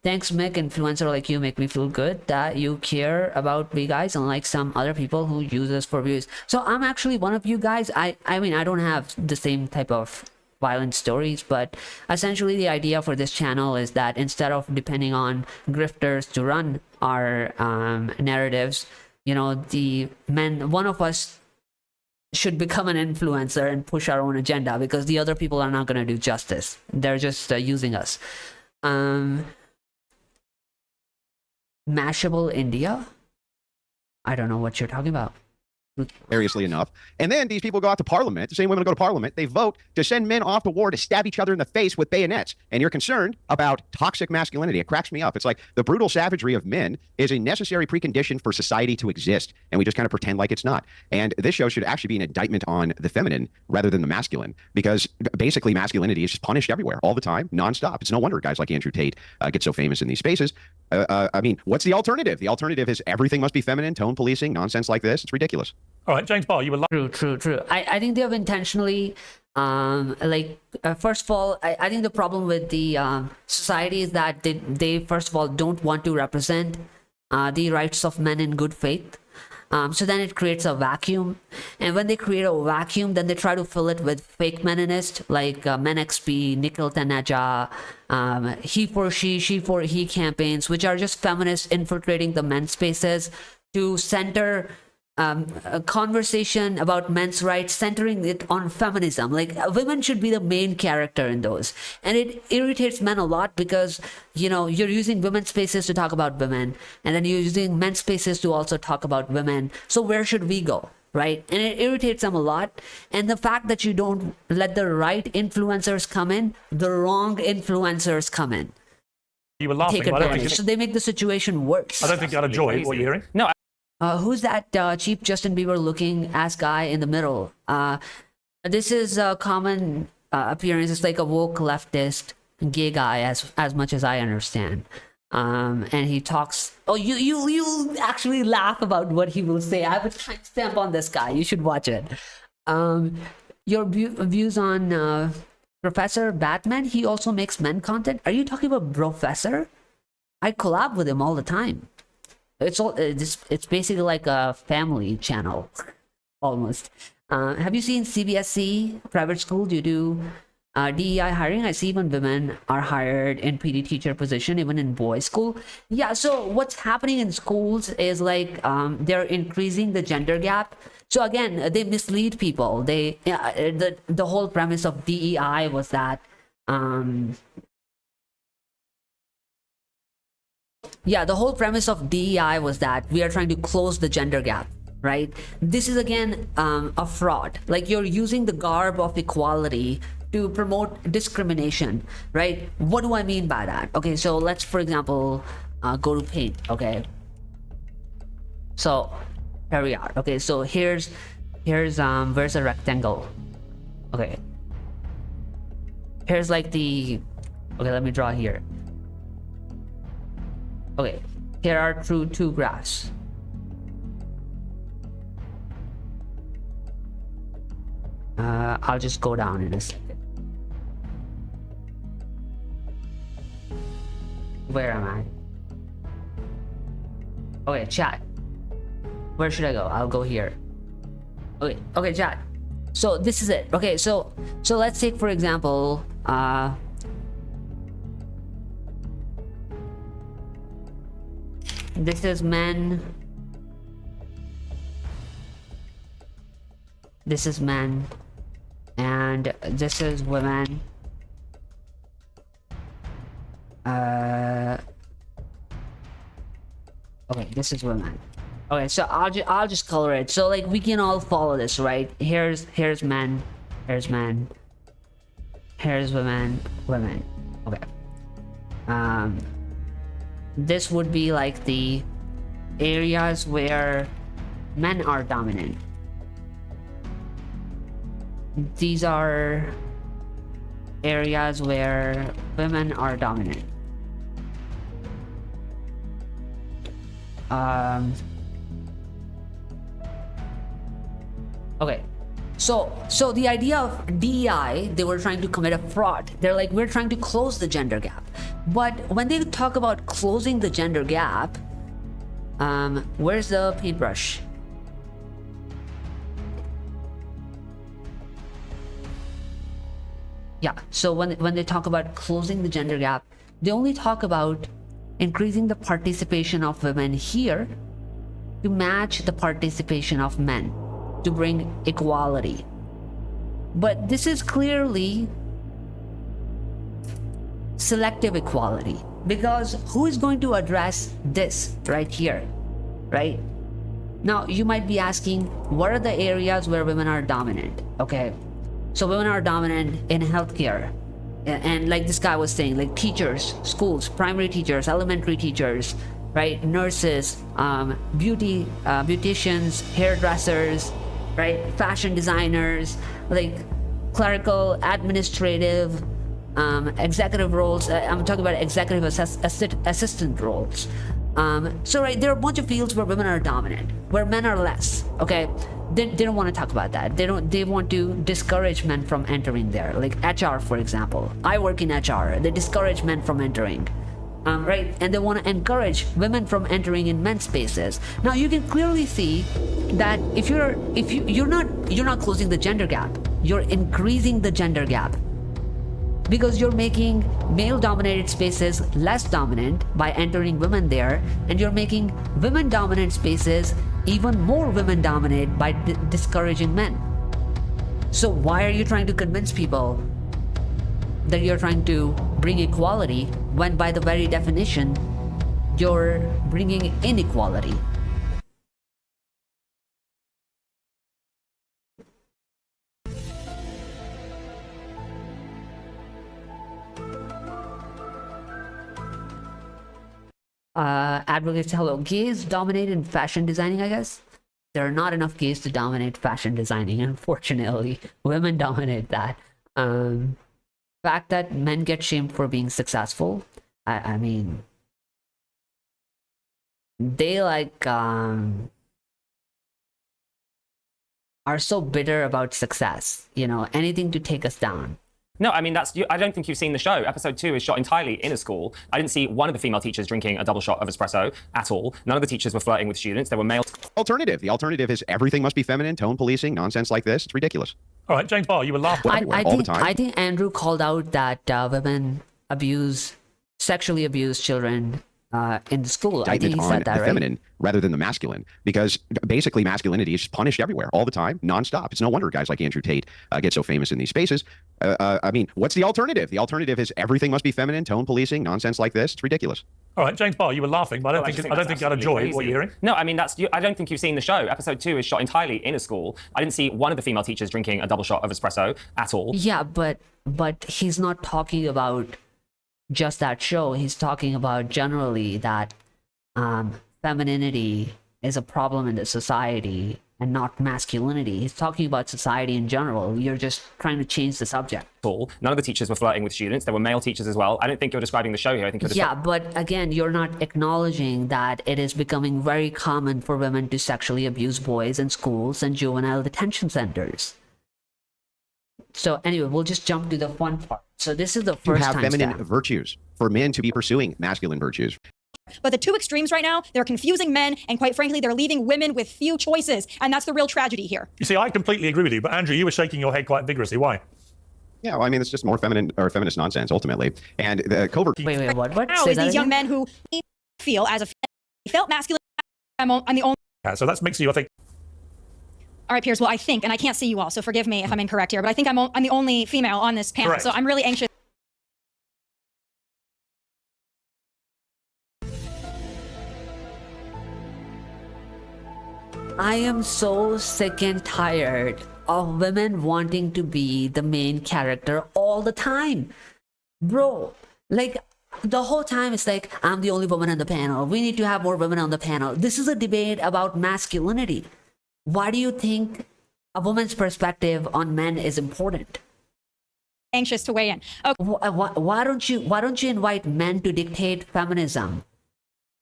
S1: Thanks, Mick. Influencer like you make me feel good that you care about me guys, unlike some other people who use us for views. So I'm actually one of you guys. I mean, I don't have the same type of violent stories, but essentially the idea for this channel is that instead of depending on grifters to run our narratives, the men, one of us should become an influencer and push our own agenda, because the other people are not going to do justice. They're just using us. Mashable India? I don't know what you're talking about.
S11: Seriously enough. And then these people go out to parliament, the same women go to parliament, they vote to send men off to war to stab each other in the face with bayonets. And you're concerned about toxic masculinity. It cracks me up. It's like the brutal savagery of men is a necessary precondition for society to exist. And we just kind of pretend like it's not. And this show should actually be an indictment on the feminine rather than the masculine, because basically masculinity is just punished everywhere, all the time, nonstop. It's no wonder guys like Andrew Tate get so famous in these spaces. I mean, what's the alternative? The alternative is everything must be feminine, tone policing, nonsense like this. It's ridiculous.
S8: All right, James Barr, you were
S1: True. I think they have intentionally, first of all, I think the problem with the society is that they first of all don't want to represent the rights of men in good faith. So then it creates a vacuum, and when they create a vacuum, then they try to fill it with fake meninists like Men XP, Nikhil Taneja, he for he campaigns, which are just feminists infiltrating the men's spaces to center a conversation about men's rights, centering it on feminism. Like women should be the main character in those, and it irritates men a lot because you're using women's spaces to talk about women, and then you're using men's spaces to also talk about women. So where should we go, right? And it irritates them a lot. And the fact that you don't let the right influencers come in, the wrong influencers come in.
S8: You were laughing.
S1: Take advantage. So they make the situation worse.
S8: I don't think you'll enjoy what you're hearing.
S6: No.
S1: Who's that cheap Justin Bieber looking ass guy in the middle? This is a common appearance. It's like a woke leftist gay guy, as much as I understand. And he talks. Oh, you actually laugh about what he will say. I have a timestamp on this guy. You should watch it. Your views on Professor Batman? He also makes men content. Are you talking about Professor? I collab with him all the time. It's basically like a family channel, almost. Have you seen CBSC private school? Do you do DEI hiring? I see even women are hired in PD teacher position, even in boys' school. Yeah. So what's happening in schools is like they're increasing the gender gap. So again, they mislead people. The whole premise of DEI was that. Yeah, the whole premise of DEI was that we are trying to close the gender gap, right? This is again a fraud. Like you're using the garb of equality to promote discrimination, right? What do I mean by that? Okay, so let's, for example, go to paint. Okay, so here we are. Okay, so here's where's a rectangle. Okay, here's like the. Okay, let me draw here. Okay, here are two graphs. I'll just go down in a second. Where am I? Okay, chat. Where should I go? I'll go here. Okay, chat. So this is it. Okay, so let's take for example, this is men. This is men. And this is women. Okay, this is women. Okay, so I'll just color it. So like we can all follow this, right? Here's men. Here's men. Here's women. Okay. This would be like the areas where men are dominant. These are areas where women are dominant. Okay, so the idea of DEI, they were trying to commit a fraud. They're like, we're trying to close the gender gap. But when they talk about closing the gender gap, where's the paintbrush? Yeah, so when they talk about closing the gender gap, they only talk about increasing the participation of women here to match the participation of men, to bring equality. But this is clearly selective equality. Because who is going to address this right here, right? Now, you might be asking, what are the areas where women are dominant? Okay, so women are dominant in healthcare. And like this guy was saying, like teachers, schools, primary teachers, elementary teachers, right? Nurses, beauticians, hairdressers, right? Fashion designers, like clerical, administrative, executive roles. I'm talking about executive assistant roles. So right, there are a bunch of fields where women are dominant, where men are less. Okay, they don't want to talk about that. They want to discourage men from entering there. Like HR, for example. I work in HR. They discourage men from entering. Right, and they want to encourage women from entering in men's spaces. Now you can clearly see that if you're not closing the gender gap, you're increasing the gender gap. Because you're making male-dominated spaces less dominant by entering women there, and you're making women-dominant spaces even more women-dominated by discouraging men. So why are you trying to convince people that you're trying to bring equality when by the very definition, you're bringing inequality? Advocates, hello. Gays dominate in fashion designing, I guess. There are not enough gays to dominate fashion designing, unfortunately. Women dominate that. Fact that men get shamed for being successful. I mean, they like are so bitter about success. You know, anything to take us down.
S12: No, I mean, I don't think you've seen the show. Episode 2 is shot entirely in a school. I didn't see one of the female teachers drinking a double shot of espresso at all. None of the teachers were flirting with students. There were male...
S11: Alternative. The alternative is everything must be feminine, tone policing, nonsense like this. It's ridiculous.
S8: All right, James Barr, you were laughing
S11: all the time.
S1: I think Andrew called out that women sexually abuse children in the school. I think he said that,
S11: the feminine rather than the masculine, because basically masculinity is punished everywhere, all the time, nonstop. It's no wonder guys like Andrew Tate get so famous in these spaces. I mean, what's the alternative? The alternative is everything must be feminine, tone policing, nonsense like this. It's ridiculous.
S8: All right, James Barr, you were laughing, but I don't think you had a joy what you're hearing.
S12: No, I mean, I don't think you've seen the show. Episode 2 is shot entirely in a school. I didn't see one of the female teachers drinking a double shot of espresso at all.
S1: Yeah, but he's not talking about just that show. He's talking about generally that femininity is a problem in the society and not masculinity. He's talking about society in general. You're just trying to change the subject.
S12: None of the teachers were flirting with students. There were male teachers as well. I don't think you're describing the show here. I think you're
S1: Yeah, but again, you're not acknowledging that it is becoming very common for women to sexually abuse boys in schools and juvenile detention centers. So anyway, we'll just jump to the fun part. So this is the first time.
S11: You have feminine virtues for men to be pursuing masculine virtues.
S13: But the two extremes right now, they're confusing men, and quite frankly, they're leaving women with few choices. And that's the real tragedy here.
S8: You see, I completely agree with you, but Andrew, you were shaking your head quite vigorously. Why?
S11: Yeah, well, I mean, it's just more feminine or feminist nonsense, ultimately. And the covert...
S1: Wait, what?
S13: Now is these young men who feel as a felt masculine. I'm the only...
S8: Yeah, so that's mixing you, I think.
S13: All right, Piers, well, I think, and I can't see you all, so forgive me if I'm incorrect here, but I think I'm the only female on this panel,
S8: Correct.
S13: So I'm really anxious.
S1: I am so sick and tired of women wanting to be the main character all the time. Bro, like the whole time it's like, I'm the only woman on the panel. We need to have more women on the panel. This is a debate about masculinity. Why do you think a woman's perspective on men is important?
S13: Anxious to weigh in. Okay.
S1: Why don't you invite men to dictate feminism?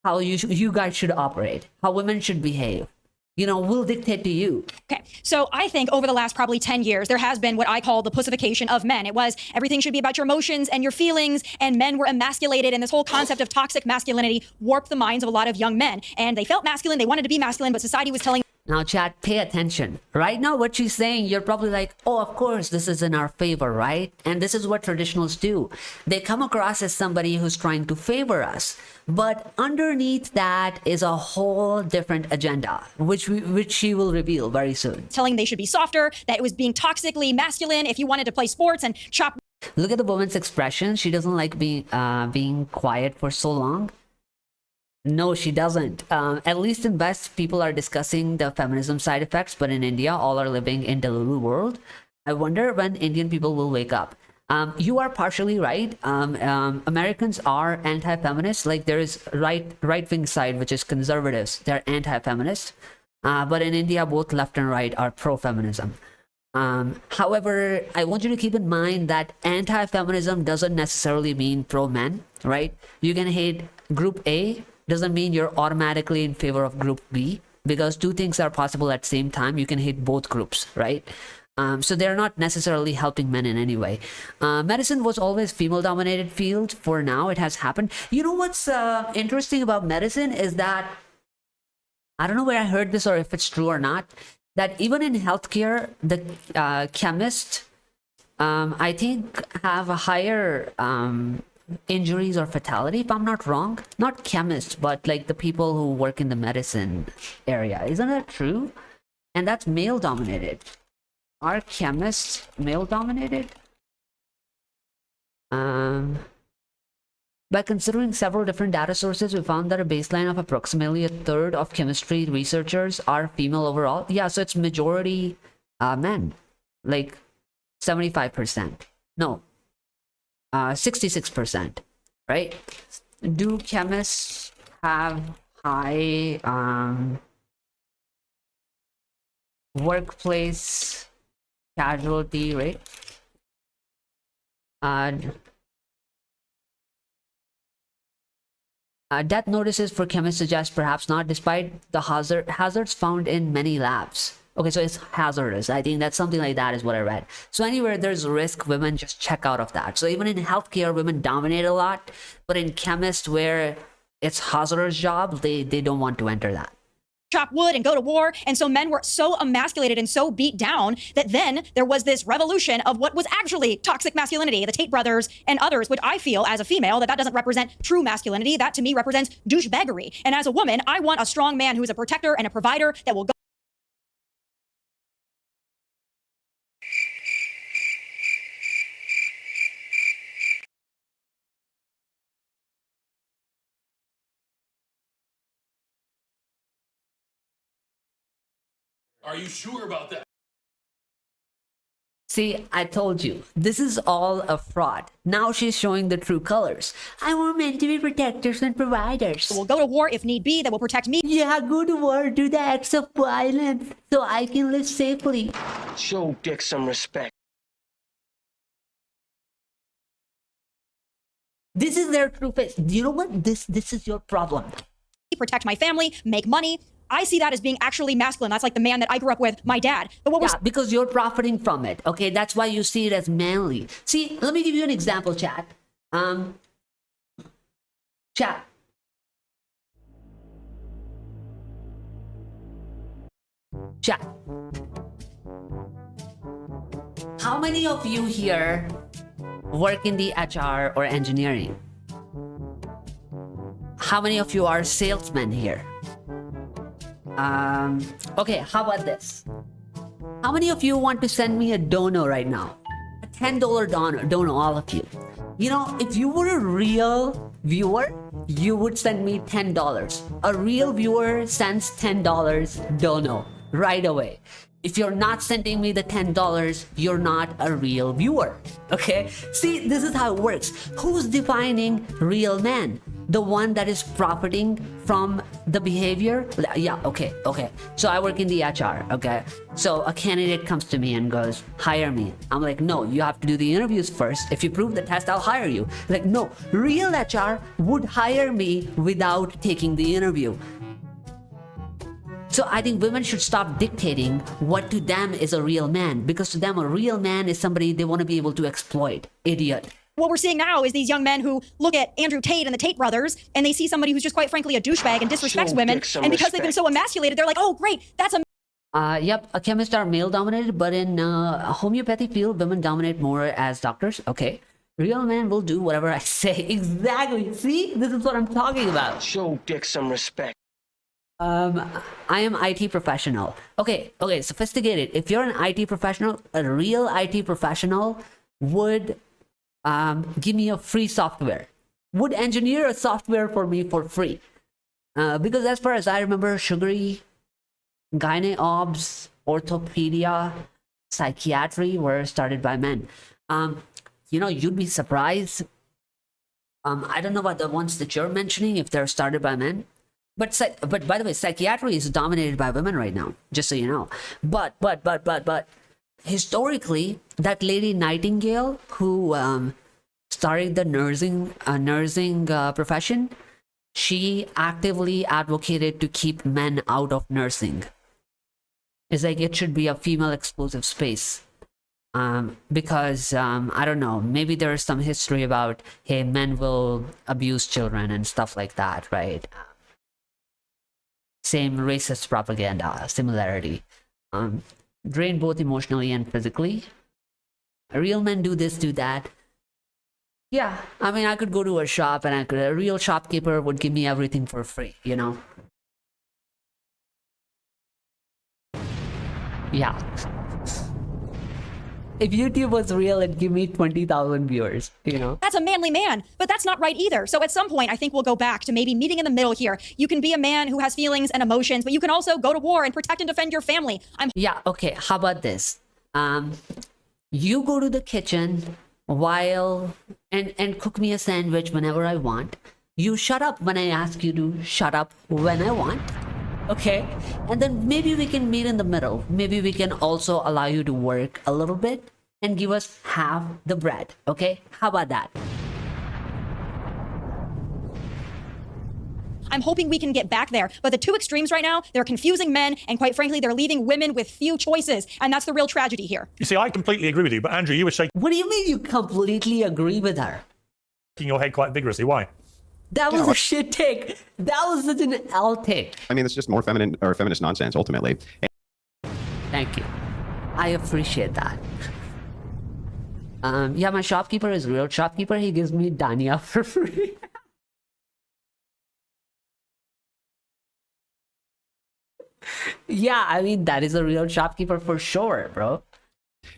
S1: How you guys should operate, how women should behave. You know, we'll dictate to you.
S13: Okay, so I think over the last probably 10 years, there has been what I call the pussification of men. It was everything should be about your emotions and your feelings, and men were emasculated, and this whole concept of toxic masculinity warped the minds of a lot of young men. And they felt masculine, they wanted to be masculine, but society was telling.
S1: Now, chat, pay attention. Right now, what she's saying, you're probably like, oh, of course, this is in our favor, right? And this is what traditionalists do. They come across as somebody who's trying to favor us. But underneath that is a whole different agenda, which she will reveal very soon.
S13: Telling they should be softer, that it was being toxically masculine if you wanted to play sports and chop
S1: Look at the woman's expression. She doesn't like being quiet for so long. No, she doesn't. At least in West, people are discussing the feminism side effects, but in India, all are living in the Lulu world. I wonder when Indian people will wake up. You are partially right. Americans are anti-feminist. Like there is right-wing side, which is conservatives. They're anti-feminist. But in India, both left and right are pro-feminism. However, I want you to keep in mind that anti-feminism doesn't necessarily mean pro-men, right? You can hate group A, doesn't mean you're automatically in favor of group B, because two things are possible at the same time. You can hate both groups, right? So they're not necessarily helping men in any way. Medicine was always female-dominated field. For now, it has happened. You know what's interesting about medicine is that, I don't know where I heard this or if it's true or not, that even in healthcare, the chemists, I think, have a higher injuries or fatality, if I'm not wrong. Not chemists, but like the people who work in the medicine area. Isn't that true? And that's male-dominated. Are chemists male-dominated? By considering several different data sources, we found that a baseline of approximately a third of chemistry researchers are female overall. Yeah, so it's majority men, like 75%. No, 66%, right? Do chemists have high workplace casualty rate? Death notices for chemists suggest perhaps not, despite the hazards found in many labs. Okay, so it's hazardous. I think that's something like that is what I read. So anywhere there's risk, women just check out of that. So even in healthcare, women dominate a lot, but in chemists where it's hazardous job, they don't want to enter that.
S13: Chop wood and go to war. And so men were so emasculated and so beat down that then there was this revolution of what was actually toxic masculinity, the Tate brothers and others, which I feel as a female that doesn't represent true masculinity. That to me represents douchebaggery. And as a woman, I want a strong man who is a protector and a provider that will go.
S14: Are you sure about that?
S1: See, I told you, this is all a fraud. Now she's showing the true colors. I want men to be protectors and providers.
S13: We'll go to war if need be, that will protect me.
S1: Yeah, go to war, do the acts of violence, so I can live safely.
S7: Show Dick some respect.
S1: This is their true face. You know what? This is your problem.
S13: Protect my family, make money. I see that as being actually masculine. That's like the man that I grew up with, my dad. But what
S1: because you're profiting from it. Okay, that's why you see it as manly. See, let me give you an example, chat. Chat. Chat. How many of you here work in the HR or engineering? How many of you are salesmen here? Okay, how about this? How many of you want to send me a dono right now? A $10 dono, all of you. You know, if you were a real viewer, you would send me $10. A real viewer sends $10 dono right away. If you're not sending me the $10, you're not a real viewer. Okay? See, this is how it works. Who's defining real man? The one that is profiting from the behavior? Yeah, okay. So I work in the HR, okay? So a candidate comes to me and goes, hire me. I'm like, no, you have to do the interviews first. If you prove the test, I'll hire you. Like, no, real HR would hire me without taking the interview. So I think women should stop dictating what to them is a real man, because to them a real man is somebody they want to be able to exploit. Idiot.
S13: What we're seeing now is these young men who look at Andrew Tate and the Tate brothers, and they see somebody who's just quite frankly a douchebag and disrespects women, and because they've been so emasculated, they're like, oh great, that's a
S1: yep, chemists are male dominated, but in a homeopathy field, women dominate more as doctors. Okay. Real man will do whatever I say. Exactly. See? This is what I'm talking about.
S7: Show Dick some respect.
S1: I am IT professional. Okay, sophisticated. If you're an IT professional, a real IT professional would give me a free software, would engineer a software for me for free. Because as far as I remember, sugary, gyne-obs, orthopedia, psychiatry were started by men. You'd be surprised. I don't know about the ones that you're mentioning, if they're started by men. But by the way, psychiatry is dominated by women right now, just so you know. But historically, that lady Nightingale who started the nursing profession, she actively advocated to keep men out of nursing. It's like it should be a female exclusive space. Because I don't know, maybe there's some history about, hey, men will abuse children and stuff like that, right? Same racist propaganda, similarity. Drain both emotionally and physically. Real men do this, do that. Yeah, I mean, I could go to a shop and a real shopkeeper would give me everything for free, you know? Yeah. If YouTube was real, it'd give me 20,000 viewers, you know?
S13: That's a manly man, but that's not right either. So at some point, I think we'll go back to maybe meeting in the middle here. You can be a man who has feelings and emotions, but you can also go to war and protect and defend your family.
S1: Yeah, okay, how about this? You go to the kitchen and cook me a sandwich whenever I want. You shut up when I ask you to shut up when I want. Okay, and then maybe we can meet in the middle. Maybe we can also allow you to work a little bit and give us half the bread. Okay, how about that?
S13: I'm hoping we can get back there. But the two extremes right now, they're confusing men, and quite frankly, they're leaving women with few choices. And that's the real tragedy here.
S8: You see, I completely agree with you, but Andrew, you were shaking
S1: What do you mean you completely agree with her?
S8: your head quite vigorously. Why?
S1: That was a shit take. That was such an L take.
S11: I mean, it's just more feminine or feminist nonsense, ultimately.
S1: Thank you. I appreciate that. Yeah, my shopkeeper is a real shopkeeper. He gives me Dania for free. Yeah, I mean, that is a real shopkeeper for sure, bro.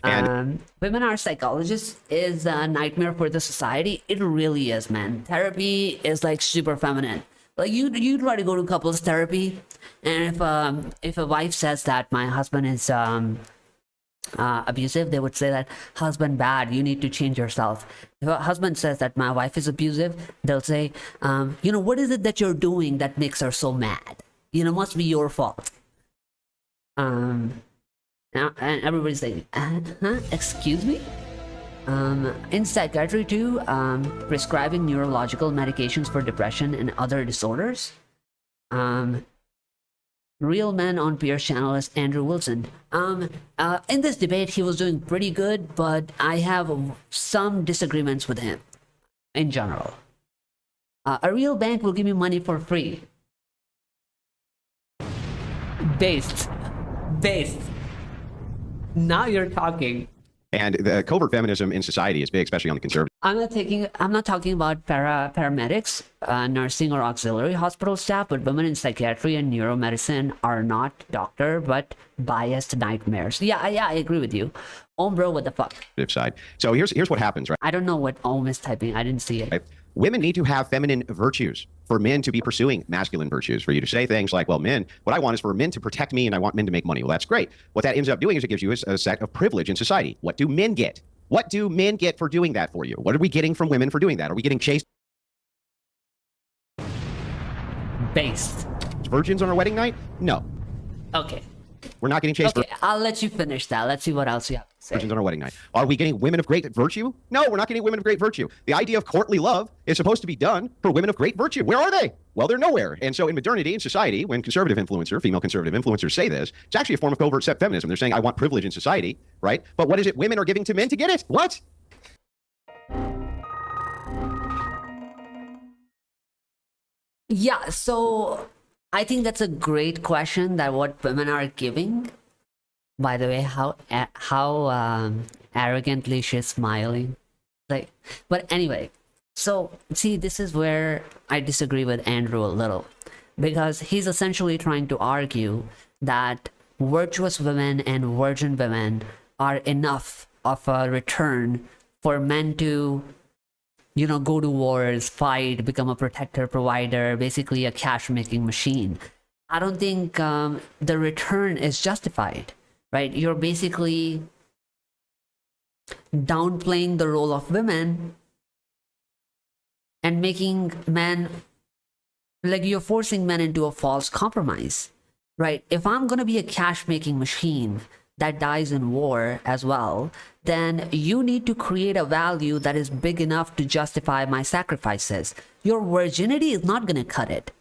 S1: Women are psychologists is a nightmare for the society. It really is, man. Therapy is like super feminine. Like you try to go to couples therapy, and if a wife says that my husband is abusive, they would say that husband bad, you need to change yourself. If a husband says that my wife is abusive, they'll say, what is it that you're doing that makes her so mad? Must be your fault. And everybody's like, excuse me? In psychiatry too, prescribing neurological medications for depression and other disorders. Real Men on Piers channel is Andrew Wilson. In this debate, he was doing pretty good, but I have some disagreements with him in general. A real bank will give me money for free. Based. Now you're talking.
S11: And the covert feminism in society is big, especially on the conservative.
S1: I'm not talking about paramedics, nursing or auxiliary hospital staff, but women in psychiatry and neuromedicine are not doctor, but biased nightmares. Yeah, I agree with you. Bro, what the fuck?
S11: Side. So here's what happens, right?
S1: I don't know what is typing. I didn't see it.
S11: Right? Women need to have feminine virtues for men to be pursuing masculine virtues, for you to say things like, well, men, what I want is for men to protect me and I want men to make money. Well, that's great. What that ends up doing is it gives you a set of privilege in society. What do men get? What do men get for doing that for you? What are we getting from women for doing that? Are we getting chased?
S1: Based.
S11: Virgins on our wedding night? No.
S1: Okay.
S11: We're not getting chased.
S1: Okay, I'll let you finish that. Let's see what else you have to say.
S11: Virgins on our wedding night. Are we getting women of great virtue? No, we're not getting women of great virtue. The idea of courtly love is supposed to be done for women of great virtue. Where are they? Well, they're nowhere. And so in modernity, in society, when female conservative influencers say this, it's actually a form of covert feminism. They're saying, I want privilege in society, right? But what is it women are giving to men to get it? What?
S1: Yeah, so I think that's a great question, that what women are giving. By the way, how arrogantly she's smiling. But anyway, so see, this is where I disagree with Andrew a little, because he's essentially trying to argue that virtuous women and virgin women are enough of a return for men to, go to wars, fight, become a protector, provider, basically a cash-making machine. I don't think the return is justified, right? You're basically downplaying the role of women and making men, like you're forcing men into a false compromise, right? If I'm going to be a cash-making machine that dies in war as well, then you need to create a value that is big enough to justify my sacrifices. Your virginity is not going to cut it.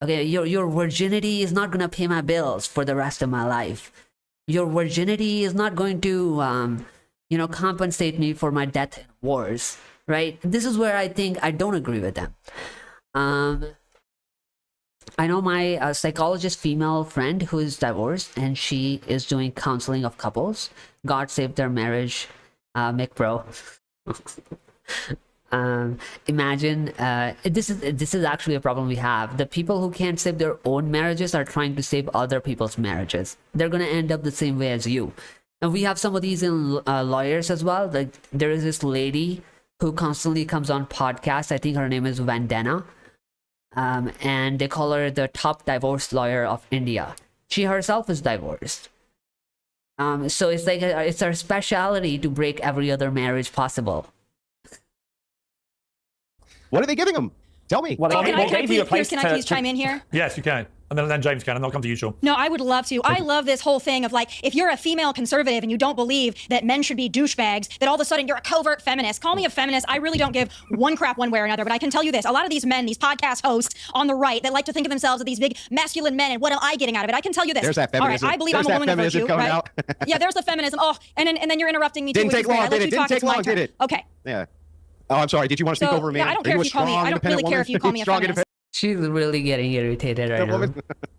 S1: Okay, your virginity is not going to pay my bills for the rest of my life. Your virginity is not going to, compensate me for my death in wars, right? This is where I think I don't agree with them. I know my psychologist female friend who is divorced, and she is doing counseling of couples. God save their marriage, Mick Bro. Imagine this is actually a problem we have. The people who can't save their own marriages are trying to save other people's marriages. They're gonna end up the same way as you. And we have some of these in lawyers as well. Like there is this lady who constantly comes on podcasts. I think her name is Vandana. And they call her the top divorce lawyer of India. She herself is divorced. So it's like it's her specialty to break every other marriage possible.
S11: What are they giving them? Tell me.
S13: Can I please chime in here?
S8: Yes, you can. And then James can, and I'll come to you, Sean.
S13: No, I would love to. I love this whole thing of like, if you're a female conservative and you don't believe that men should be douchebags, that all of a sudden you're a covert feminist. Call me a feminist. I really don't give one crap one way or another. But I can tell you this. A lot of these men, these podcast hosts on the right that like to think of themselves as these big masculine men, and what am I getting out of it? I can tell you this.
S11: There's that feminism.
S13: All right, I believe I'm a woman of virtue, right? Yeah, there's the feminism. Oh, and then you're interrupting me too.
S11: Didn't take long, did it? Didn't take long, did it?
S13: Okay.
S11: Yeah. Oh, I'm sorry. Did you want to speak over me?
S13: Yeah, I don't care if you call me. I don't really care if you call me a feminist.
S1: She's really getting irritated right now.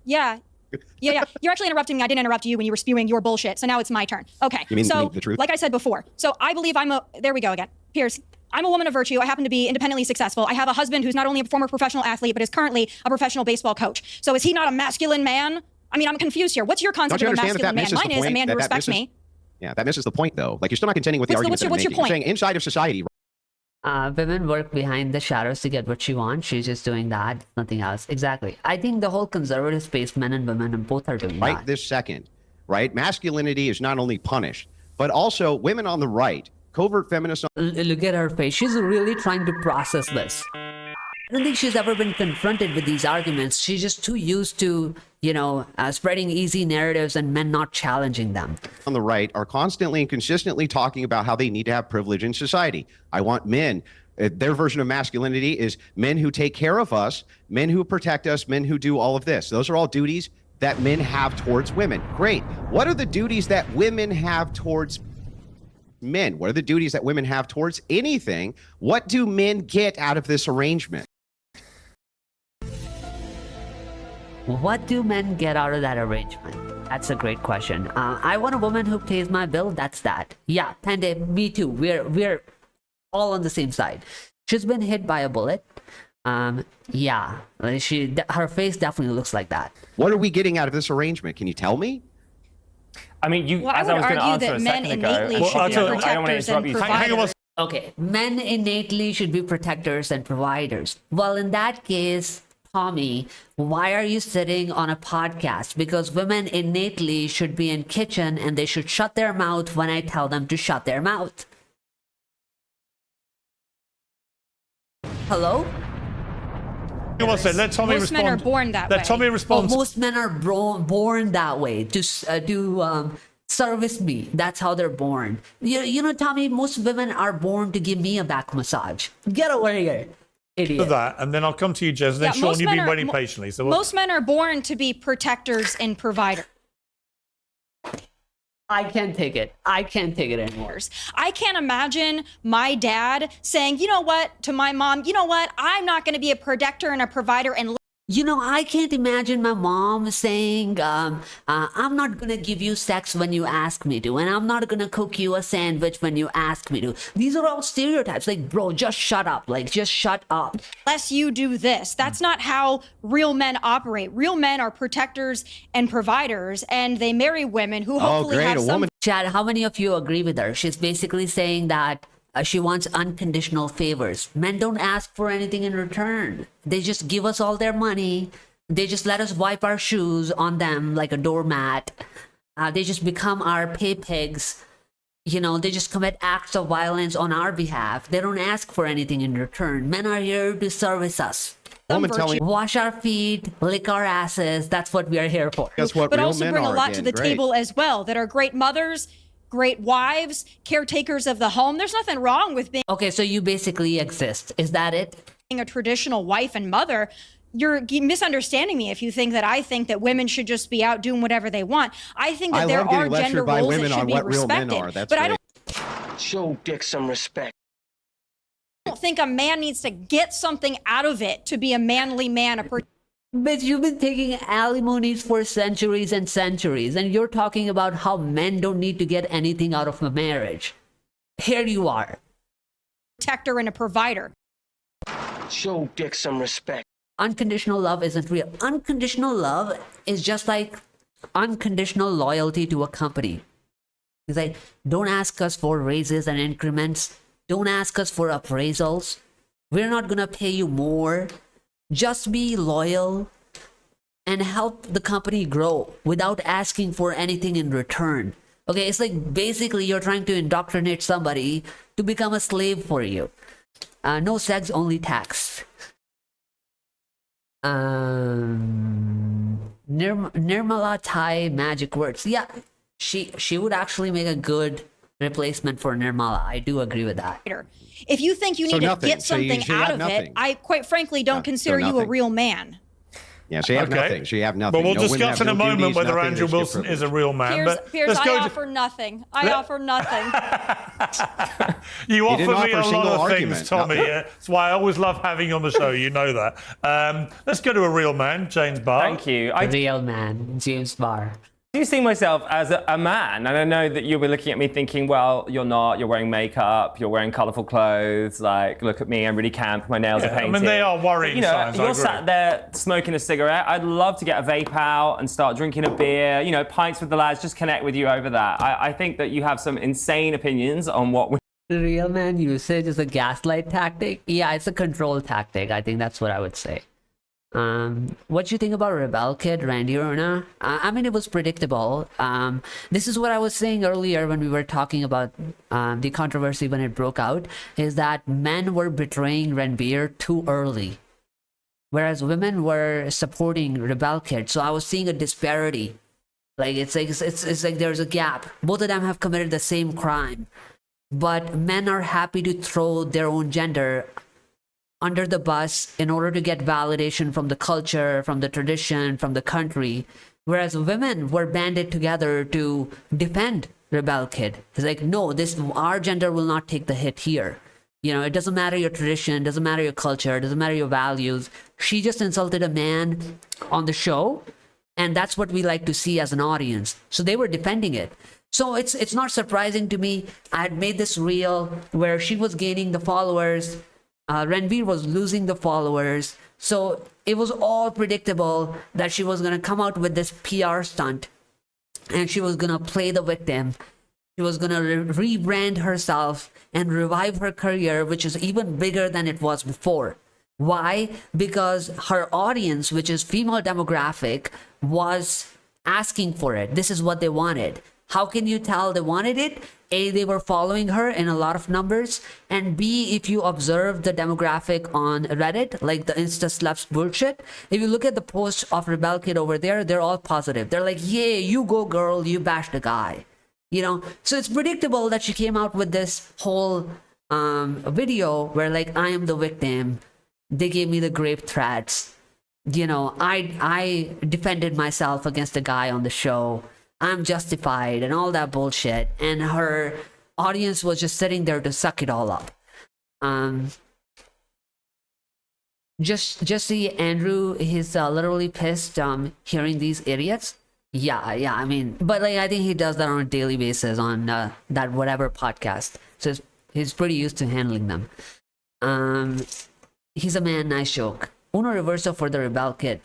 S13: Yeah. You're actually interrupting me. I didn't interrupt you when you were spewing your bullshit. So now it's my turn. Okay.
S11: You mean the truth?
S13: Like I said before, so I believe there we go again. Piers, I'm a woman of virtue. I happen to be independently successful. I have a husband who's not only a former professional athlete, but is currently a professional baseball coach. So is he not a masculine man? I mean, I'm confused here. What's your concept of a masculine man? Mine is a man who respects me.
S11: Yeah, that misses the point, though. Like, you're still not contending with the argument that I'm making. You're saying inside of society.
S1: Women work behind the shadows to get what she wants. She's just doing that, nothing else. Exactly. I think the whole conservative space, men and women, and both are doing that.
S11: Right this second, right? Masculinity is not only punished, but also women on the right, covert feminists.
S1: Look at her face. She's really trying to process this. I don't think she's ever been confronted with these arguments. She's just too used to, spreading easy narratives and men not challenging them.
S11: On the right are constantly and consistently talking about how they need to have privilege in society. I want men. Their version of masculinity is men who take care of us, men who protect us, men who do all of this. Those are all duties that men have towards women. Great. What are the duties that women have towards men? What are the duties that women have towards anything? What do men get out of this arrangement?
S1: What do men get out of that arrangement? That's a great question. I want a woman who pays my bill. That's that. Yeah, Pande, me too. We're all on the same side. She's been hit by a bullet. Yeah, her face definitely looks like that.
S11: What are we getting out of this arrangement? Can you tell me?
S12: I mean,
S13: I would argue that men innately should be protectors and providers.
S1: Okay, men innately should be protectors and providers. Well, in that case, Tommy, why are you sitting on a podcast? Because women innately should be in kitchen and they should shut their mouth when I tell them to shut their mouth. Hello?
S8: Let Tommy
S13: most
S8: respond.
S13: Men are born that way.
S8: Let Tommy respond.
S1: Most men are born that way to service me. That's how they're born. Tommy, most women are born to give me a back massage. Get over here. Idiot.
S8: For that, and then I'll come to you, Jez, and then Sean, you've been waiting patiently. So
S13: most men are born to be protectors and providers.
S1: I can't take it. I can't take it anymore.
S13: I can't imagine my dad saying, you know what, to my mom, you know what, I'm not going to be a protector and a provider and
S1: I can't imagine my mom saying, I'm not going to give you sex when you ask me to, and I'm not going to cook you a sandwich when you ask me to. These are all stereotypes. Like, bro, just shut up. Just shut up.
S13: Unless you do this. That's not how real men operate. Real men are protectors and providers, and they marry women who hopefully have some...
S1: Chad, how many of you agree with her? She's basically saying that She wants unconditional favors. Men don't ask for anything in return. They just give us all their money. They just let us wipe our shoes on them like a doormat. They just become our pay pigs. You know, they just commit acts of violence on our behalf. They don't ask for anything in return. Men are here to service us. Wash our feet, lick our asses. That's what we are here for.
S11: That's what
S13: but
S11: real
S13: also
S11: men
S13: bring a
S11: are
S13: lot
S11: again.
S13: to the
S11: Great.
S13: table as well, that are great mothers, great wives, caretakers of the home. There's nothing wrong with being
S1: Okay, so you basically exist. Is that it?
S13: a traditional wife and mother. You're misunderstanding me if you think that I think that women should just be out doing whatever they want. I think that there are gender roles that should be respected. But I don't
S7: Show Dick some respect.
S13: think a man needs to get something out of it to be a manly man.
S1: But you've been taking alimonies for centuries and centuries, and you're talking about how men don't need to get anything out of a marriage. Here you are.
S13: Protector and a provider.
S7: Show Dick some respect.
S1: Unconditional love isn't real. Unconditional love is just like unconditional loyalty to a company. It's like, don't ask us for raises and increments. Don't ask us for appraisals. We're not going to pay you more. Just be loyal and help the company grow without asking for anything in return. Okay, it's like basically you're trying to indoctrinate somebody to become a slave for you. No sex, only tax. Nirmala Thai magic words. Yeah, she would actually make a good replacement for Nirmala. I do agree with that.
S13: If you think you need to get something out of it, I quite frankly don't consider you a real man.
S11: Yeah, she have nothing. She have nothing.
S8: But we'll
S11: No women
S8: discuss
S11: have
S8: in a
S11: no
S8: moment
S11: duties,
S8: whether
S11: nothing.
S8: Andrew
S11: They just
S8: Wilson
S11: get
S8: is a real man.
S13: Piers,
S8: But
S13: Piers,
S8: let's
S13: I
S8: go
S13: offer nothing. I offer nothing.
S8: You
S11: He didn't
S8: offer me
S11: offer
S8: a
S11: a single
S8: lot of
S11: argument.
S8: things, Tommy.
S11: No.
S8: That's why I always love having you on the show. You know that. Let's go to a real man, James Barr.
S12: Thank you.
S1: A real man, James Barr.
S12: I do see myself as a man, and I know that you'll be looking at me thinking, well, you're not, you're wearing makeup, you're wearing colourful clothes, like, look at me, I'm really camp, my nails are painted.
S8: I mean, they are worrying
S12: But, you know,
S8: signs, I
S12: you're
S8: agree.
S12: sat there smoking a cigarette. I'd love to get a vape out and start drinking a beer, you know, pints with the lads, just connect with you over that. I think that you have some insane opinions on what we...
S1: The real man usage is a gaslight tactic. Yeah, it's a control tactic. I think that's what I would say. What do you think about Rebel Kid, Randy Orna? I mean, it was predictable. This is what I was saying earlier when we were talking about the controversy when it broke out, is that men were betraying Ranbir too early, whereas women were supporting Rebel Kid. So I was seeing a disparity. Like it's like there's a gap. Both of them have committed the same crime, but men are happy to throw their own gender under the bus in order to get validation from the culture, from the tradition, from the country, whereas women were banded together to defend Rebel Kid. It's like, no, our gender will not take the hit here. You know, it doesn't matter your tradition, doesn't matter your culture, doesn't matter your values. She just insulted a man on the show, and that's what we like to see as an audience. So they were defending it. So it's not surprising to me. I had made this reel where she was gaining the followers, Ranbir was losing the followers. So it was all predictable that she was going to come out with this PR stunt and she was going to play the victim. She was going to rebrand herself and revive her career, which is even bigger than it was before. Why? Because her audience, which is female demographic, was asking for it. This is what they wanted. How can you tell they wanted it? A, they were following her in a lot of numbers. And B, if you observe the demographic on Reddit, like the Insta Sluts bullshit, if you look at the posts of Rebel Kid over there, they're all positive. They're like, yeah, you go girl, you bash the guy. You know, so it's predictable that she came out with this whole video where like, I am the victim. They gave me the grape threats. You know, I defended myself against a guy on the show. I'm justified and all that bullshit. And her audience was just sitting there to suck it all up. Just see Andrew, he's literally pissed hearing these idiots. Yeah, I mean, but like I think he does that on a daily basis on that whatever podcast. So he's pretty used to handling them. He's a man, nice joke. Uno reverso for the Rebel Kid.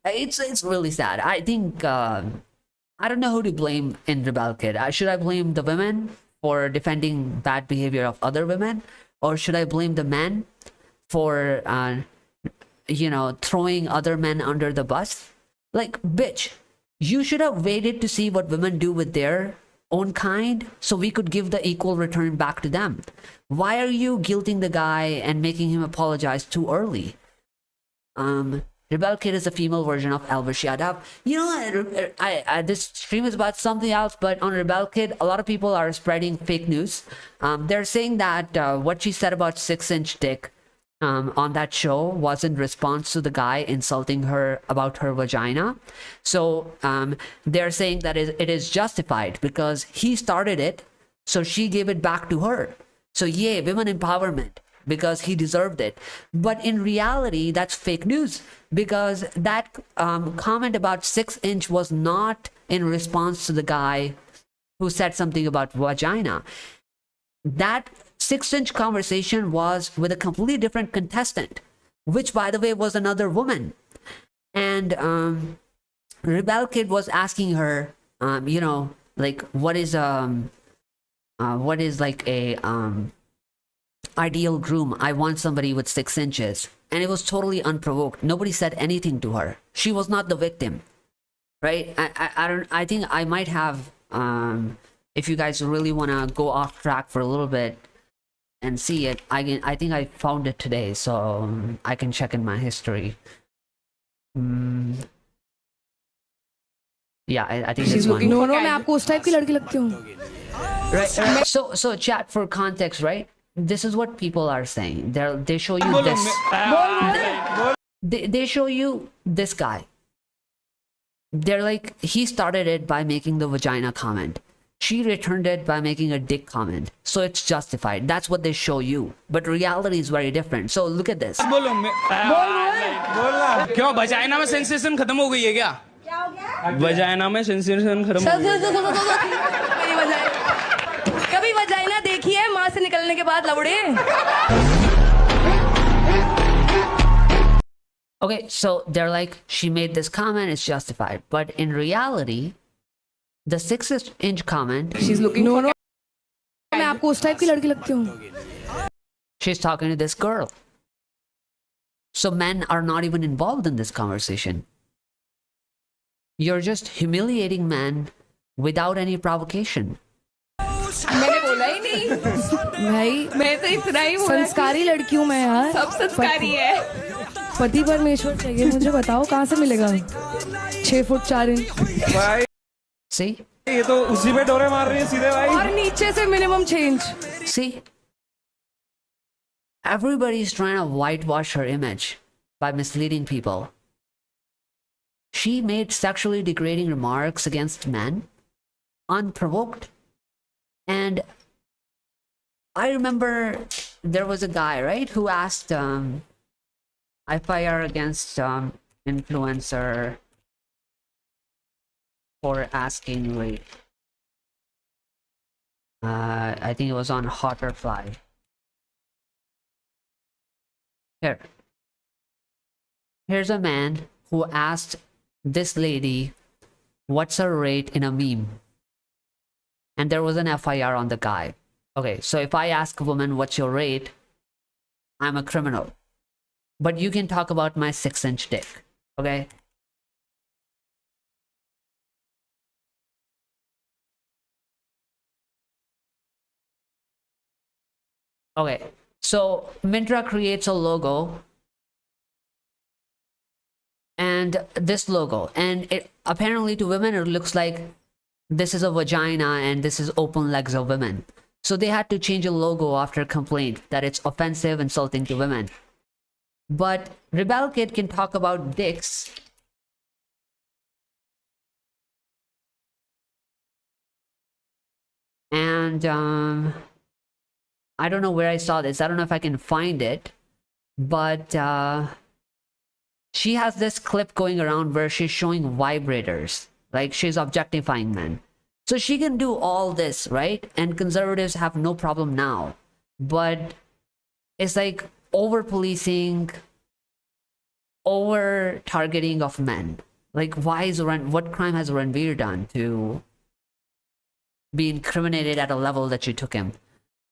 S1: It's really sad. I think I don't know who to blame in Rebel Kid. Should I blame the women for defending bad behavior of other women, or should I blame the men for throwing other men under the bus? Like, bitch, you should have waited to see what women do with their own kind so we could give the equal return back to them. Why are you guilting the guy and making him apologize too early? Rebel Kid is a female version of Elvis Shadab. This stream is about something else, but on Rebel Kid, a lot of people are spreading fake news. They're saying that what she said about 6-inch dick on that show was in response to the guy insulting her about her vagina. So they're saying that it is justified because he started it, so she gave it back to her. So yay, women empowerment, because he deserved it. But in reality, that's fake news, because that comment about 6-inch was not in response to the guy who said something about vagina. That 6-inch conversation was with a completely different contestant, which, by the way, was another woman. And Rebel Kid was asking her, what is like a ideal groom? I want somebody with 6 inches. And it was totally unprovoked. Nobody said anything to her. She was not the victim, right? I think I might have, if you guys really want to go off track for a little bit and see it, I think I found it today, so I can check in my history. Yeah, I think it's one.
S15: No, मैं आपको उस type की लड़की लगती हूँ.
S1: Right. So chat, for context, right? This is what people are saying. They show you this. They show you this guy. They're like, he started it by making the vagina comment. She returned it by making a dick comment. So it's justified. That's what they show you. But reality is very different. So look at this.
S16: क्यों vagina में sensation खत्म हो गई है क्या? Vagina में sensation खत्म हो गई है.
S15: कभी वजाइना देखी है माँ से निकलने के बाद लवड़े?
S1: Okay, so they're like, she made this comment, it's justified. But in reality, the 6-inch comment,
S15: she's looking for. मैं आपको उस टाइप की लड़की लगती हूँ.
S1: She's talking to this girl. So men are not even involved in this conversation. You're just humiliating men without any provocation.
S15: मैंने बोला ही नहीं. भाई मैं तो इतना ही बोला. संस्कारी लड़की हूँ मैं यार. सब संस्कारी है. पति परमेश्वर चाहिए मुझे, बताओ कहाँ से मिलेगा? 6 फुट 4 इंच.
S16: भाई.
S1: See?
S16: ये तो उसी पे डोरे मार रही है सीधे भाई.
S15: और नीचे से minimum 6 inch.
S1: See? Everybody is trying to whitewash her image by misleading people. She made sexually degrading remarks against men unprovoked. And I remember there was a guy, right, who asked FIR against influencer for asking, wait, I think it was on Hotterfly. Here's a man who asked this lady, what's her rate in a meme? And there was an FIR on the guy. Okay, so if I ask a woman, what's your rate? I'm a criminal. But you can talk about my 6-inch dick. Okay? Okay, so Myntra creates a logo. And this logo. And it apparently to women, it looks like this is a vagina and this is open legs of women. So they had to change a logo after complaint that it's offensive, insulting to women. But Rebel Kid can talk about dicks. And I don't know where I saw this. I don't know if I can find it. But she has this clip going around where she's showing vibrators. Like she's objectifying men. So she can do all this, right? And conservatives have no problem now. But it's like over-policing, over-targeting of men. Like what crime has Ranveer done to be incriminated at a level that you took him.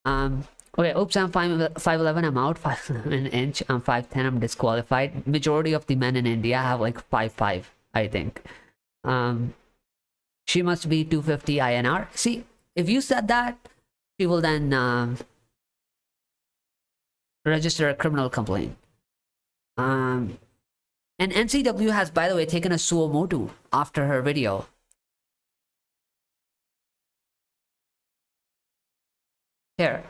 S1: Okay, oops, I'm 5'11", I'm out. 5'11" inch, I'm 5'10", I'm disqualified. Majority of the men in India have like 5'5", I think. She must be 250 INR. See, if you said that, she will then register a criminal complaint. And NCW has, by the way, taken a suo motu after her video. Here.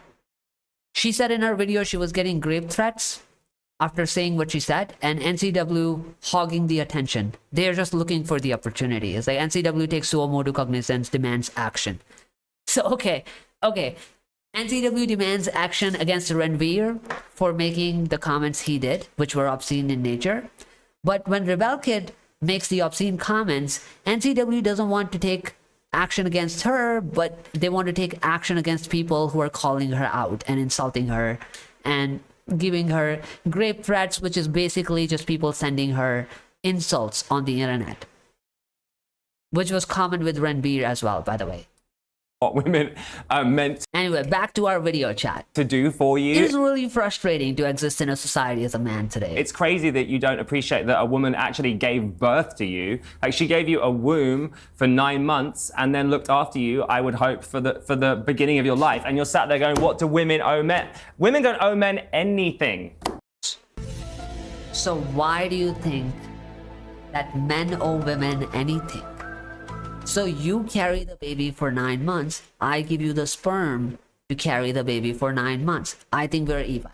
S1: She said in her video she was getting grave threats after saying what she said, and NCW hogging the attention. They are just looking for the opportunity. It's like NCW takes suo motu cognizance, demands action. So, okay. NCW demands action against Ranveer for making the comments he did, which were obscene in nature. But when Rebel Kid makes the obscene comments, NCW doesn't want to take action against her, but they want to take action against people who are calling her out and insulting her and giving her grave threats, which is basically just people sending her insults on the internet, which was common with Ranveer as well, by the way.
S12: What women are meant
S1: Anyway, back to our video chat.
S12: to do for you.
S1: It is really frustrating to exist in a society as a man today.
S12: It's crazy that you don't appreciate that a woman actually gave birth to you. Like, she gave you a womb for 9 months and then looked after you, I would hope, for the beginning of your life. And you're sat there going, what do women owe men? Women don't owe men anything.
S1: So why do you think that men owe women anything? So you carry the baby for 9 months. I give you the sperm to carry the baby for 9 months. I think we're even.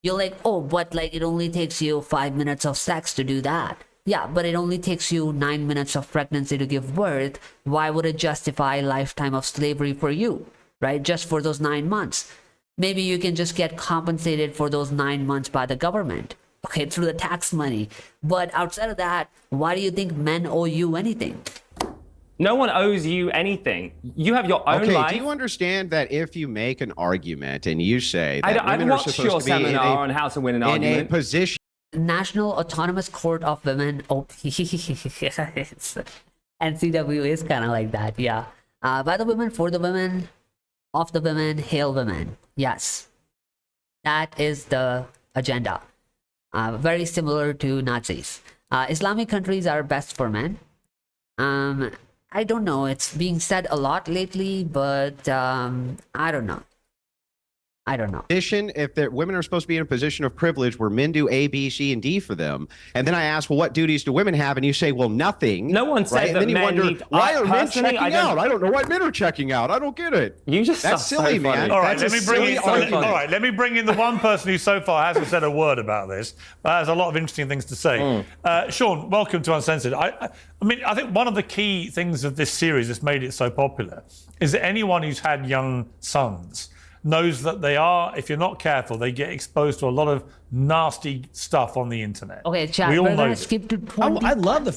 S1: You're like, oh, but like it only takes you 5 minutes of sex to do that. Yeah, but it only takes you 9 minutes of pregnancy to give birth. Why would it justify a lifetime of slavery for you, right? Just for those 9 months. Maybe you can just get compensated for those 9 months by the government. Okay, through the tax money. But outside of that, why do you think men owe you anything?
S12: No one owes you anything. You have your own life.
S11: Do you understand that if you make an argument and you say that
S12: I've
S11: women are
S12: watched
S11: supposed
S12: your
S11: to be
S12: seminar on how to win an
S11: in
S12: argument.
S11: a position
S1: National Autonomous Court of Women. Oh, NCW is kind of like that, yeah. By the women, for the women, of the women, hail women. Yes, that is the agenda. Very similar to Nazis. Islamic countries are best for men. I don't know. It's being said a lot lately, but I don't know.
S11: if that women are supposed to be in a position of privilege where men do A, B, C, and D for them, and then I ask, well, what duties do women have? And you say, well, nothing.
S12: No one said
S11: right?
S12: that
S11: And then you
S12: men
S11: wonder,
S12: need-
S11: why are men
S12: personally,
S11: checking out? I don't know why men are checking out. I don't get it.
S12: That's
S11: silly, man.
S8: All right,
S11: That's
S8: let
S11: a
S8: me bring
S11: silly
S8: in.
S11: argument.
S8: All right, let me bring in the one person who so far hasn't said a word about this, but has a lot of interesting things to say. Sean, welcome to Uncensored. I mean, I think one of the key things of this series that's made it so popular is that anyone who's had young sons knows that they are, if you're not careful, they get exposed to a lot of nasty stuff on the internet.
S1: Okay, chat.
S8: We all
S1: We're
S8: know
S1: gonna
S8: this.
S1: skip to 20.
S17: I love the.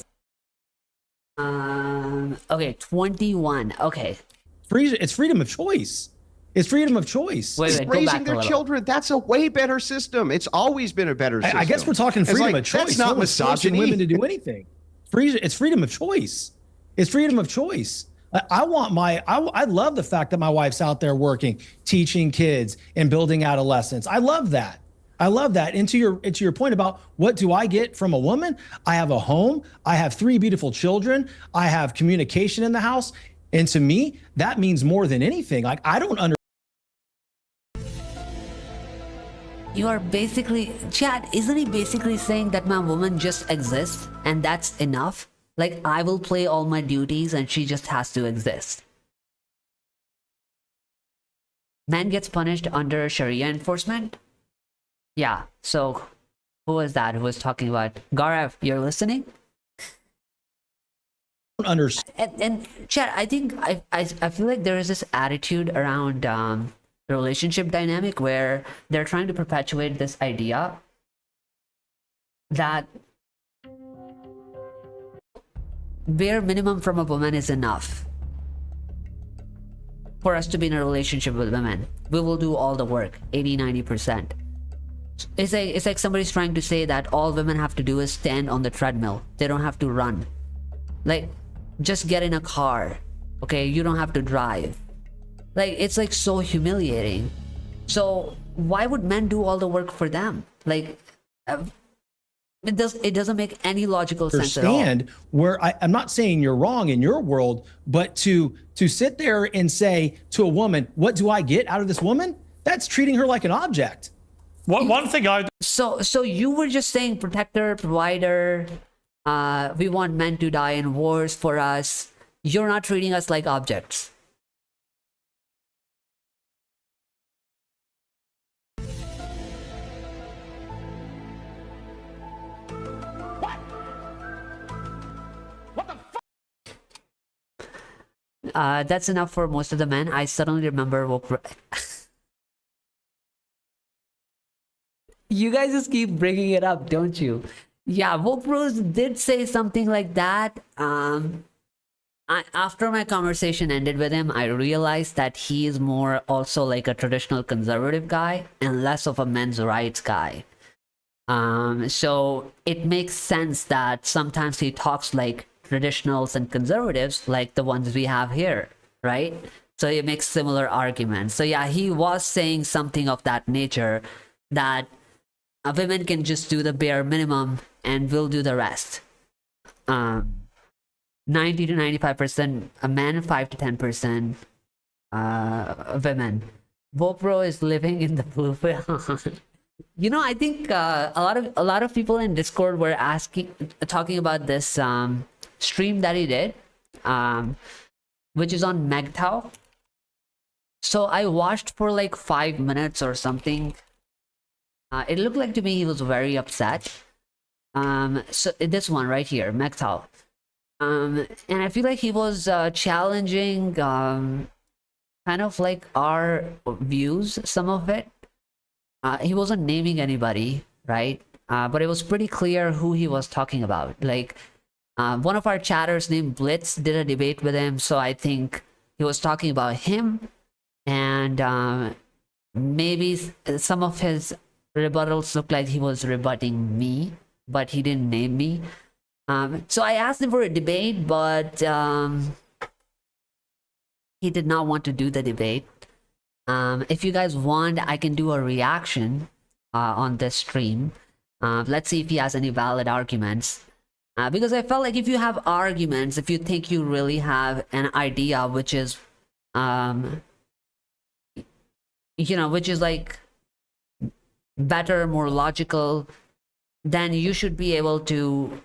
S1: Okay, 21. Okay.
S17: It's freedom of choice. It's freedom of choice.
S1: Wait, go
S11: Raising
S1: back a
S11: their
S1: little.
S11: children, that's a way better system. It's always been a better system.
S17: I guess we're talking
S11: It's
S17: freedom
S11: like,
S17: of choice.
S11: That's not
S17: No one's forcing
S11: misogyny.
S17: women to do anything. It's freedom of choice. It's freedom of choice. I love the fact that my wife's out there working, teaching kids and building adolescents. I love that. And to your point about what do I get from a woman? I have a home. I have 3 beautiful children. I have communication in the house. And to me, that means more than anything. Like, I don't understand.
S1: You are basically, Chad, isn't he basically saying that my woman just exists and that's enough? Like, I will play all my duties and she just has to exist. Man gets punished under Sharia enforcement? Yeah, so who was that who was talking about? Gaurav, you're listening? And Chad, I think I feel like there is this attitude around the relationship dynamic where they're trying to perpetuate this idea that bare minimum from a woman is enough for us to be in a relationship with women. We will do all the work, 80-90%. It's like somebody's trying to say that all women have to do is stand on the treadmill. They don't have to run. Like, just get in a car, okay? You don't have to drive. Like, it's like so humiliating. So why would men do all the work for them? Like, it doesn't make any logical sense at all.
S17: Understand where I'm not saying you're wrong in your world, but to sit there and say to a woman, what do I get out of this woman? That's treating her like an object.
S8: One thing
S1: So you were just saying protector, provider, we want men to die in wars for us. You're not treating us like objects. That's enough for most of the men. I suddenly remember you guys just keep bringing it up, don't you? Yeah, Woke Bros did say something like that. After my conversation ended with him, I realized that he is more also like a traditional conservative guy and less of a men's rights guy. So it makes sense that sometimes he talks like traditionals and conservatives, like the ones we have here, right? So he makes similar arguments. So yeah, he was saying something of that nature, that women can just do the bare minimum and we'll do the rest. 90 to 95% men, 5 to 10% women. Vopro is living in the blue film. You know, I think a lot of people in Discord were talking about this stream that he did, which is on MGTOW. So I watched for like 5 minutes or something. It looked like to me he was very upset. So this one right here, MGTOW. And I feel like he was challenging kind of like our views, some of it. He wasn't naming anybody, right? But it was pretty clear who he was talking about. Like, one of our chatters named Blitz did a debate with him, so I think he was talking about him, and maybe some of his rebuttals looked like he was rebutting me, but he didn't name me. So I asked him for a debate, but he did not want to do the debate. If you guys want, I can do a reaction on this stream. Let's see if he has any valid arguments. Because I felt like if you have arguments, if you think you really have an idea which is, which is like better, more logical, then you should be able to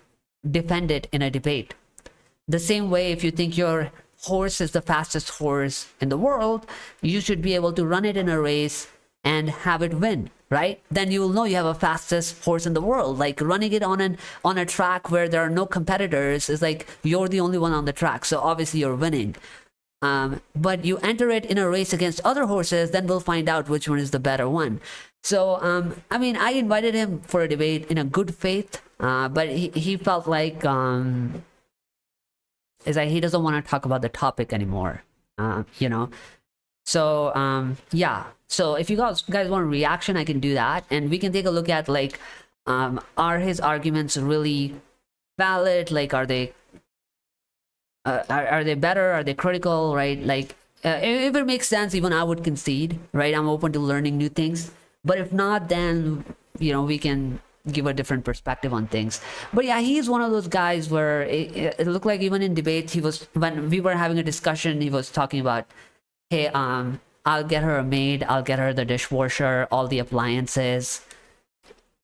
S1: defend it in a debate. The same way, if you think your horse is the fastest horse in the world, you should be able to run it in a race and have it win, right? Then you will know you have a fastest horse in the world. Like running it on a track where there are no competitors is like you're the only one on the track, so obviously you're winning. But you enter it in a race against other horses, then we'll find out which one is the better one. So I mean, I invited him for a debate in a good faith, but he felt like is that he doesn't want to talk about the topic anymore, So yeah, so if you guys want a reaction, I can do that, and we can take a look at like, are his arguments really valid? Like, are they better? Are they critical? Right? Like, if it makes sense, even I would concede. Right? I'm open to learning new things. But if not, then we can give a different perspective on things. But yeah, he's one of those guys where it looked like even in debate, when we were having a discussion, he was talking about, hey, I'll get her a maid, I'll get her the dishwasher, all the appliances.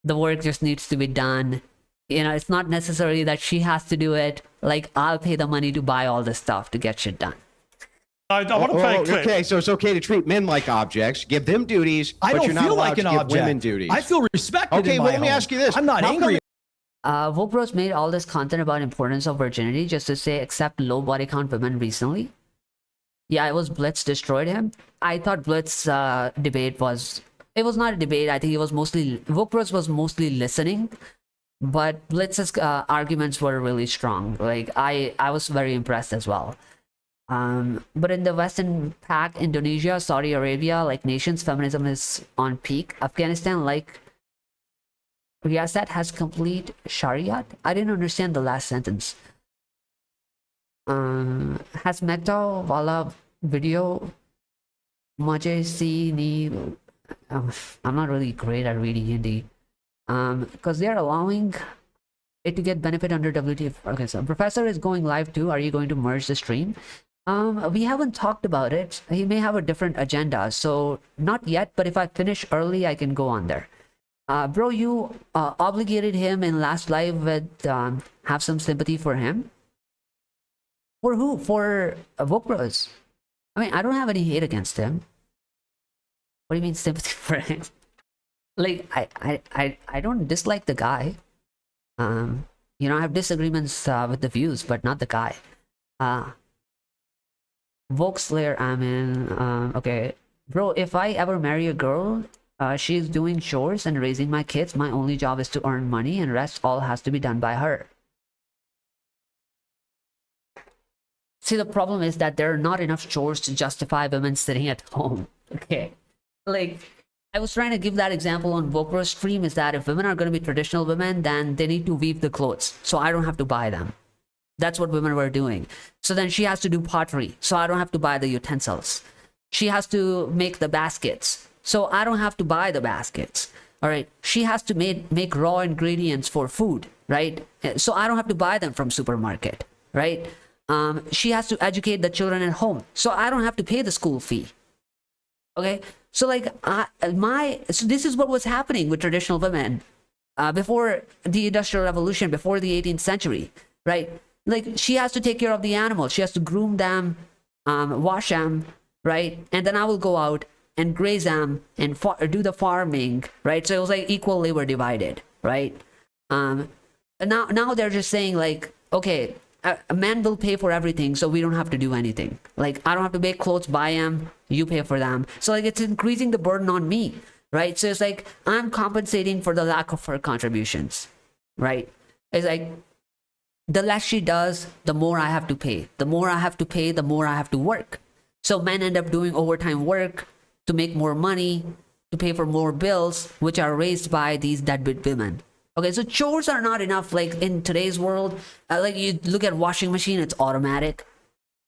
S1: The work just needs to be done. It's not necessarily that she has to do it. Like, I'll pay the money to buy all this stuff to get shit done.
S8: I want to play a clip.
S11: Okay, so it's okay to treat men like objects, give them duties,
S17: I
S11: but
S17: don't
S11: you're not
S17: feel
S11: allowed
S17: like
S11: to
S17: an
S11: give
S17: object.
S11: women duties.
S17: I feel respected.
S11: Okay,
S17: in
S11: well,
S17: my
S11: let me
S17: home.
S11: ask you this.
S17: I'm not angry.
S1: Vopros made all this content about importance of virginity just to say accept low body count women recently. Yeah, it was Blitz destroyed him. I thought Blitz debate was not a debate. I think Vopros was mostly listening, but Blitz's arguments were really strong. Like, I was very impressed as well. But in the Western Pac, Indonesia, Saudi Arabia, like nations, feminism is on peak. Afghanistan, like Riyasat, has complete Shariat. I didn't understand the last sentence. Has MGTOW Wala video Mujhe si ni. I'm not really great at reading Hindi. Because they're allowing it to get benefit under WTF. Okay, so Professor is going live too. Are you going to merge the stream? We haven't talked about it. He may have a different agenda, so not yet. But if I finish early, I can go on there. Bro, you obligated him in last live with have some sympathy for him. For who? For Book Bros. I mean, I don't have any hate against him. What do you mean sympathy for him? Like, I don't dislike the guy. You know, I have disagreements with the views, but not the guy. Vogue Slayer, I'm in. Okay. Bro, if I ever marry a girl, she's doing chores and raising my kids. My only job is to earn money, and rest all has to be done by her. See, the problem is that there are not enough chores to justify women sitting at home. Okay. Like, I was trying to give that example on Vokro's stream, is that if women are going to be traditional women, then they need to weave the clothes, so I don't have to buy them. That's what women were doing. So then she has to do pottery, so I don't have to buy the utensils. She has to make the baskets, so I don't have to buy the baskets. All right. She has to make raw ingredients for food, right? So I don't have to buy them from supermarket, right? She has to educate the children at home, so I don't have to pay the school fee. Okay. So like so this is what was happening with traditional women before the Industrial Revolution, before the 18th century, right? Like, she has to take care of the animals. She has to groom them, wash them, right? And then I will go out and graze them and do the farming, right? So it was like equal labor divided, right? And now they're just saying like, okay, a man will pay for everything, so we don't have to do anything. Like, I don't have to make clothes, buy them, you pay for them. So like, it's increasing the burden on me, right? So it's like, I'm compensating for the lack of her contributions, right? It's like, the less she does, the more I have to pay. The more I have to pay, the more I have to work. So men end up doing overtime work to make more money, to pay for more bills, which are raised by these deadbeat women. Okay, so chores are not enough. Like, in today's world, like, you look at washing machine, it's automatic.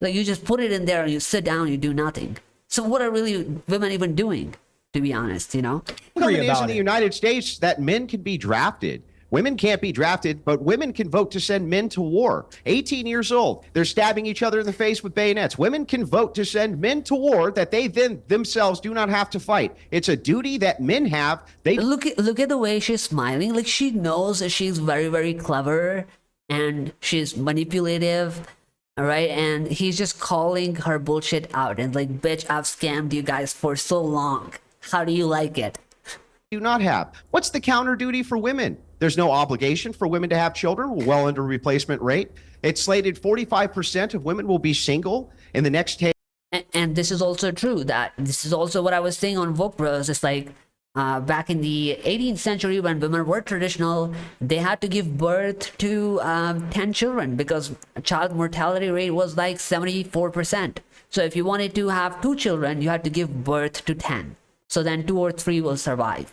S1: Like, you just put it in there and you sit down, you do nothing. So what are really women even doing, to be honest, you know?
S11: Well, it is in the United States that men can be drafted. Women can't be drafted, but women can vote to send men to war. 18 years old, they're stabbing each other in the face with bayonets. Women can vote to send men to war that they then themselves do not have to fight. It's a duty that men have. They
S1: look at the way she's smiling. Like, she knows that she's very, very clever and she's manipulative, all right? And he's just calling her bullshit out and like, bitch, I've scammed you guys for so long. How do you like it?
S11: do not have. What's the counter duty for women? There's no obligation for women to have children. We're well under replacement rate. It's slated 45% of women will be single in the next 10.
S1: And this is also true. That this is also what I was saying on Vogue Bros. It's like back in the 18th century when women were traditional, they had to give birth to 10 children because child mortality rate was like 74%. So if you wanted to have 2 children, you had to give birth to 10. So then 2 or 3 will survive.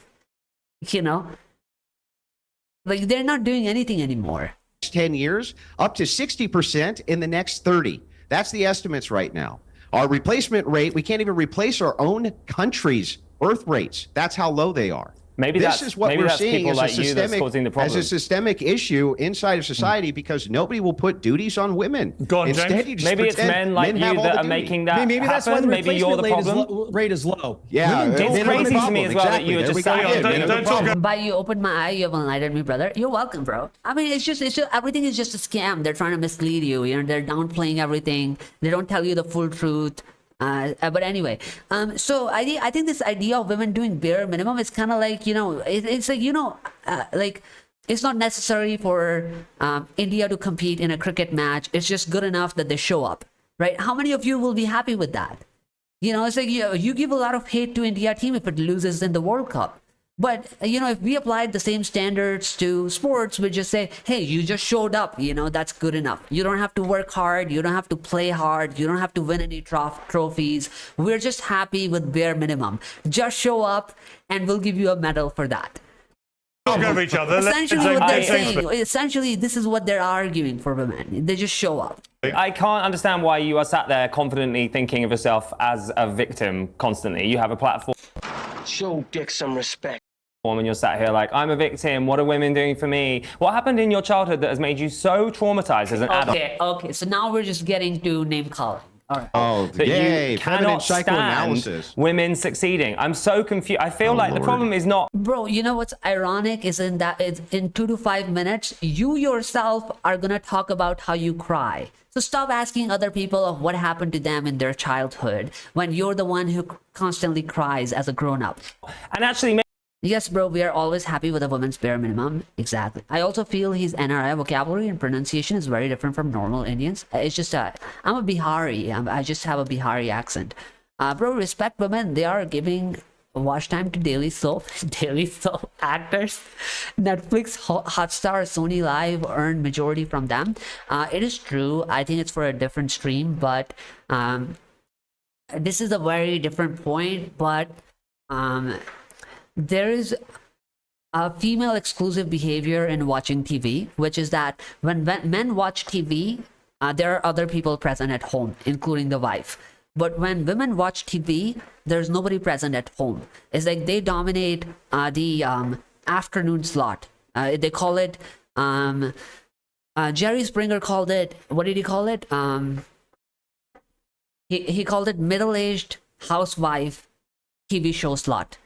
S1: You know? Like, they're not doing anything anymore.
S11: 10 years, up to 60% in the next 30. That's the estimates right now. Our replacement rate, we can't even replace our own country's birth rates. That's how low they are.
S12: Maybe
S11: this is what we're seeing as a systemic issue inside of society because nobody will put duties on women.
S8: Go on,
S11: Instead,
S8: James.
S11: you just
S12: Maybe it's men like you that are making that
S17: maybe that's why
S12: happen.
S17: the
S12: Maybe you're the
S17: replacement rate is low.
S11: Yeah,
S12: it's crazy to me as well that you were just saying.
S1: By you opened my eye, you have enlightened me, brother. You're welcome, bro. I mean, it's just everything is just a scam. They're trying to mislead you. You know, they're downplaying everything. They don't tell you the full truth. But anyway, so I think this idea of women doing bare minimum is kind of like, you know, it's like, you know, like it's not necessary for India to compete in a cricket match. It's just good enough that they show up, right? How many of you will be happy with that? You know, it's like you give a lot of hate to India team if it loses in the World Cup. But, you know, if we applied the same standards to sports, we just say, hey, you just showed up, you know, that's good enough. You don't have to work hard. You don't have to play hard. You don't have to win any trophies. We're just happy with bare minimum. Just show up and we'll give you a medal for that.
S8: talk over each other.
S1: Essentially, what they're saying, essentially, this is what they're arguing for women. They just show up.
S12: I can't understand why you are sat there confidently thinking of yourself as a victim constantly. You have a platform.
S7: Show Dick some respect.
S12: And you're sat here like, I'm a victim. What are women doing for me? What happened in your childhood that has made you so traumatized as an adult?
S1: Okay. So now we're just getting to name calling. All right.
S11: Oh,
S12: That
S11: yay!
S12: you
S11: Feminine
S12: cannot stand
S11: psychoanalysis.
S12: women succeeding. I'm so confused. I feel like the problem is not.
S1: Bro, you know what's ironic is in 2 to 5 minutes, you yourself are gonna talk about how you cry. So stop asking other people of what happened to them in their childhood when you're the one who constantly cries as a grown-up.
S12: And actually,
S1: yes, bro, we are always happy with a woman's bare minimum. Exactly. I also feel his NRI vocabulary and pronunciation is very different from normal Indians. It's just I'm a Bihari. I just have a Bihari accent. Bro, respect women. They are giving watch time to daily soap actors. Netflix, Hotstar, Sony Live earn majority from them. It is true. I think it's for a different stream, but this is a very different point. But there is a female exclusive behavior in watching TV, which is that when men watch TV, there are other people present at home, including the wife. But when women watch TV, there's nobody present at home. It's like they dominate the afternoon slot. They call it, Jerry Springer called it, what did he call it? He called it middle-aged housewife TV show slot.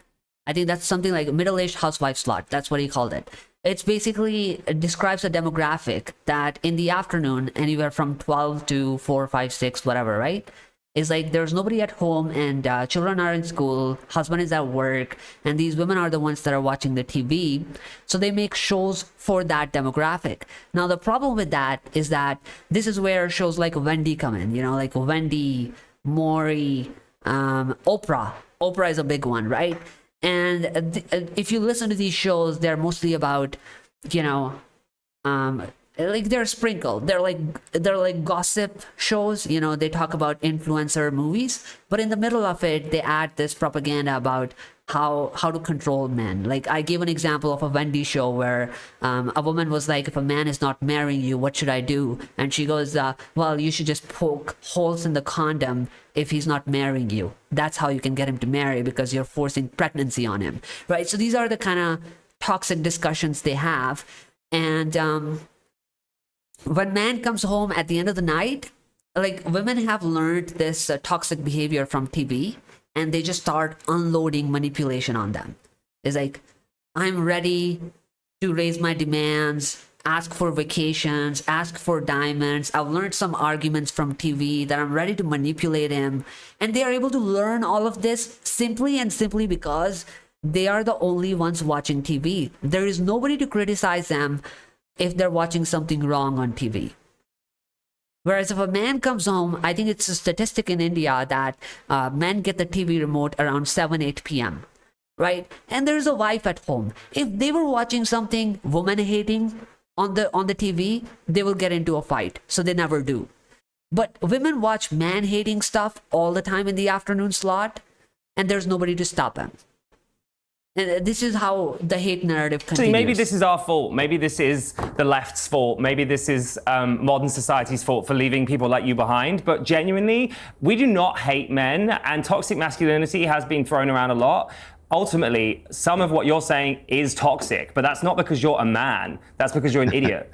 S1: I think that's something like middle-aged housewife slot. That's what he called it. It's basically, it describes a demographic that in the afternoon, anywhere from 12 to 4, 5, 6, whatever, right? It's like there's nobody at home and children are in school, husband is at work, and these women are the ones that are watching the TV. So they make shows for that demographic. Now, the problem with that is that this is where shows like Wendy come in, you know, like Wendy, Maury, Oprah. Oprah is a big one, right? And if you listen to these shows, they're mostly about, you know, like they're sprinkled. They're like gossip shows. You know, they talk about influencer movies, but in the middle of it, they add this propaganda about how to control men. Like I gave an example of a Wendy show where a woman was like, if a man is not marrying you, what should I do? And she goes, well, you should just poke holes in the condom if he's not marrying you. That's how you can get him to marry, because you're forcing pregnancy on him, right? So these are the kind of toxic discussions they have. And when man comes home at the end of the night, like women have learned this toxic behavior from TV, and they just start unloading manipulation on them. It's like, I'm ready to raise my demands, ask for vacations, ask for diamonds. I've learned some arguments from TV that I'm ready to manipulate him. And they are able to learn all of this simply because they are the only ones watching TV. There is nobody to criticize them if they're watching something wrong on TV. Whereas if a man comes home, I think it's a statistic in India that men get the TV remote around 7, 8 p.m., right? And there's a wife at home. If they were watching something woman-hating on the TV, they will get into a fight. So they never do. But women watch man-hating stuff all the time in the afternoon slot, and there's nobody to stop them. And this is how the hate narrative continues.
S12: See, maybe this is our fault. Maybe this is the left's fault. Maybe this is modern society's fault for leaving people like you behind. But genuinely, we do not hate men, and toxic masculinity has been thrown around a lot. Ultimately, some of what you're saying is toxic, but that's not because you're a man. That's because you're an idiot.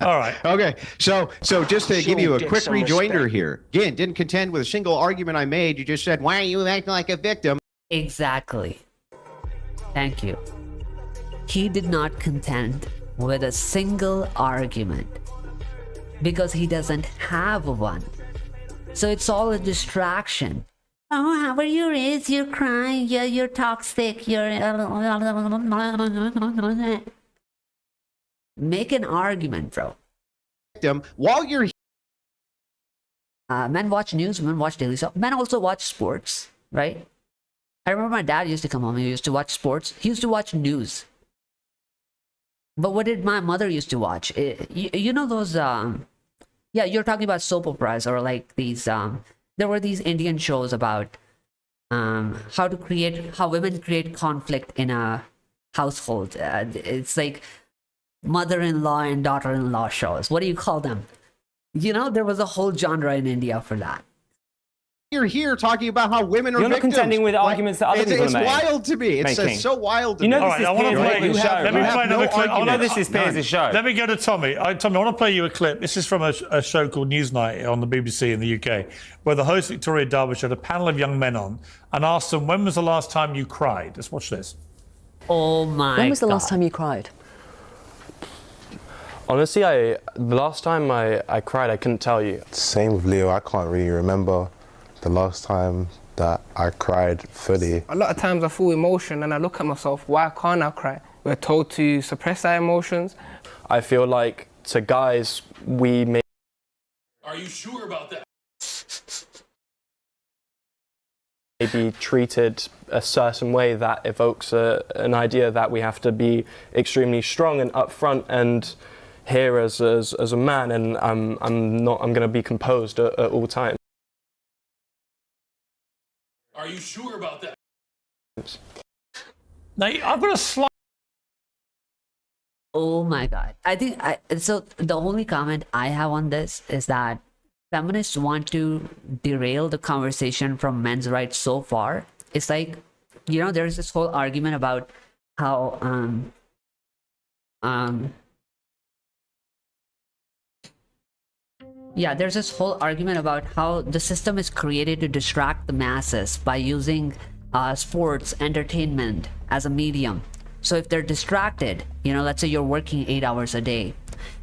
S8: All right.
S11: Okay. So just to give you a quick rejoinder here. Again, didn't contend with a single argument I made. You just said, why are you acting like a victim?
S1: Exactly. Thank you. He did not contend with a single argument because he doesn't have one. So it's all a distraction. Oh, how are you raised? You're crying. Yeah, you're toxic. You're... Make an argument, bro.
S11: While you're...
S1: Men watch news, women watch daily soap. Men also watch sports, right? I remember my dad used to come home. He used to watch sports. He used to watch news. But what did my mother used to watch? You know those... yeah, you're talking about soap operas or like these... there were these Indian shows about how women create conflict in a household. It's like mother-in-law and daughter-in-law shows. What do you call them? You know, there was a whole genre in India for that.
S11: You're here talking about how women are
S12: You're not
S11: victims.
S12: contending with arguments that other people
S11: it's
S12: are
S11: wild to me. It's so wild to me.
S12: You know, this is Piers' show.
S8: Let me play another clip.
S12: I know this is Piers' show.
S8: Let me go to Tommy. Tommy, I want to play you a clip. This is from a show called Newsnight on the BBC in the UK, where the host Victoria Derbyshire had a panel of young men on and asked them, when was the last time you cried? Let's watch this.
S1: Oh my
S2: When was the last time you cried?
S18: Honestly, the last time I cried, I couldn't tell you.
S5: Same with Leo. I can't really remember the last time that I cried fully.
S19: A lot of times I feel emotion and I look at myself, why can't I cry? We're told to suppress our emotions.
S18: I feel like to guys, we may
S14: Are you sure about that?
S18: be treated a certain way that evokes an idea that we have to be extremely strong and upfront and here as a man, and I'm going to be composed at all times.
S14: Are you sure about that?
S8: Now, I've got a slight...
S1: Oh my God. I think, so the only comment I have on this is that feminists want to derail the conversation from men's rights so far. It's like, you know, there's this whole argument about how, there's this whole argument about how the system is created to distract the masses by using sports, entertainment as a medium. So if they're distracted, you know, let's say you're working 8 hours a day,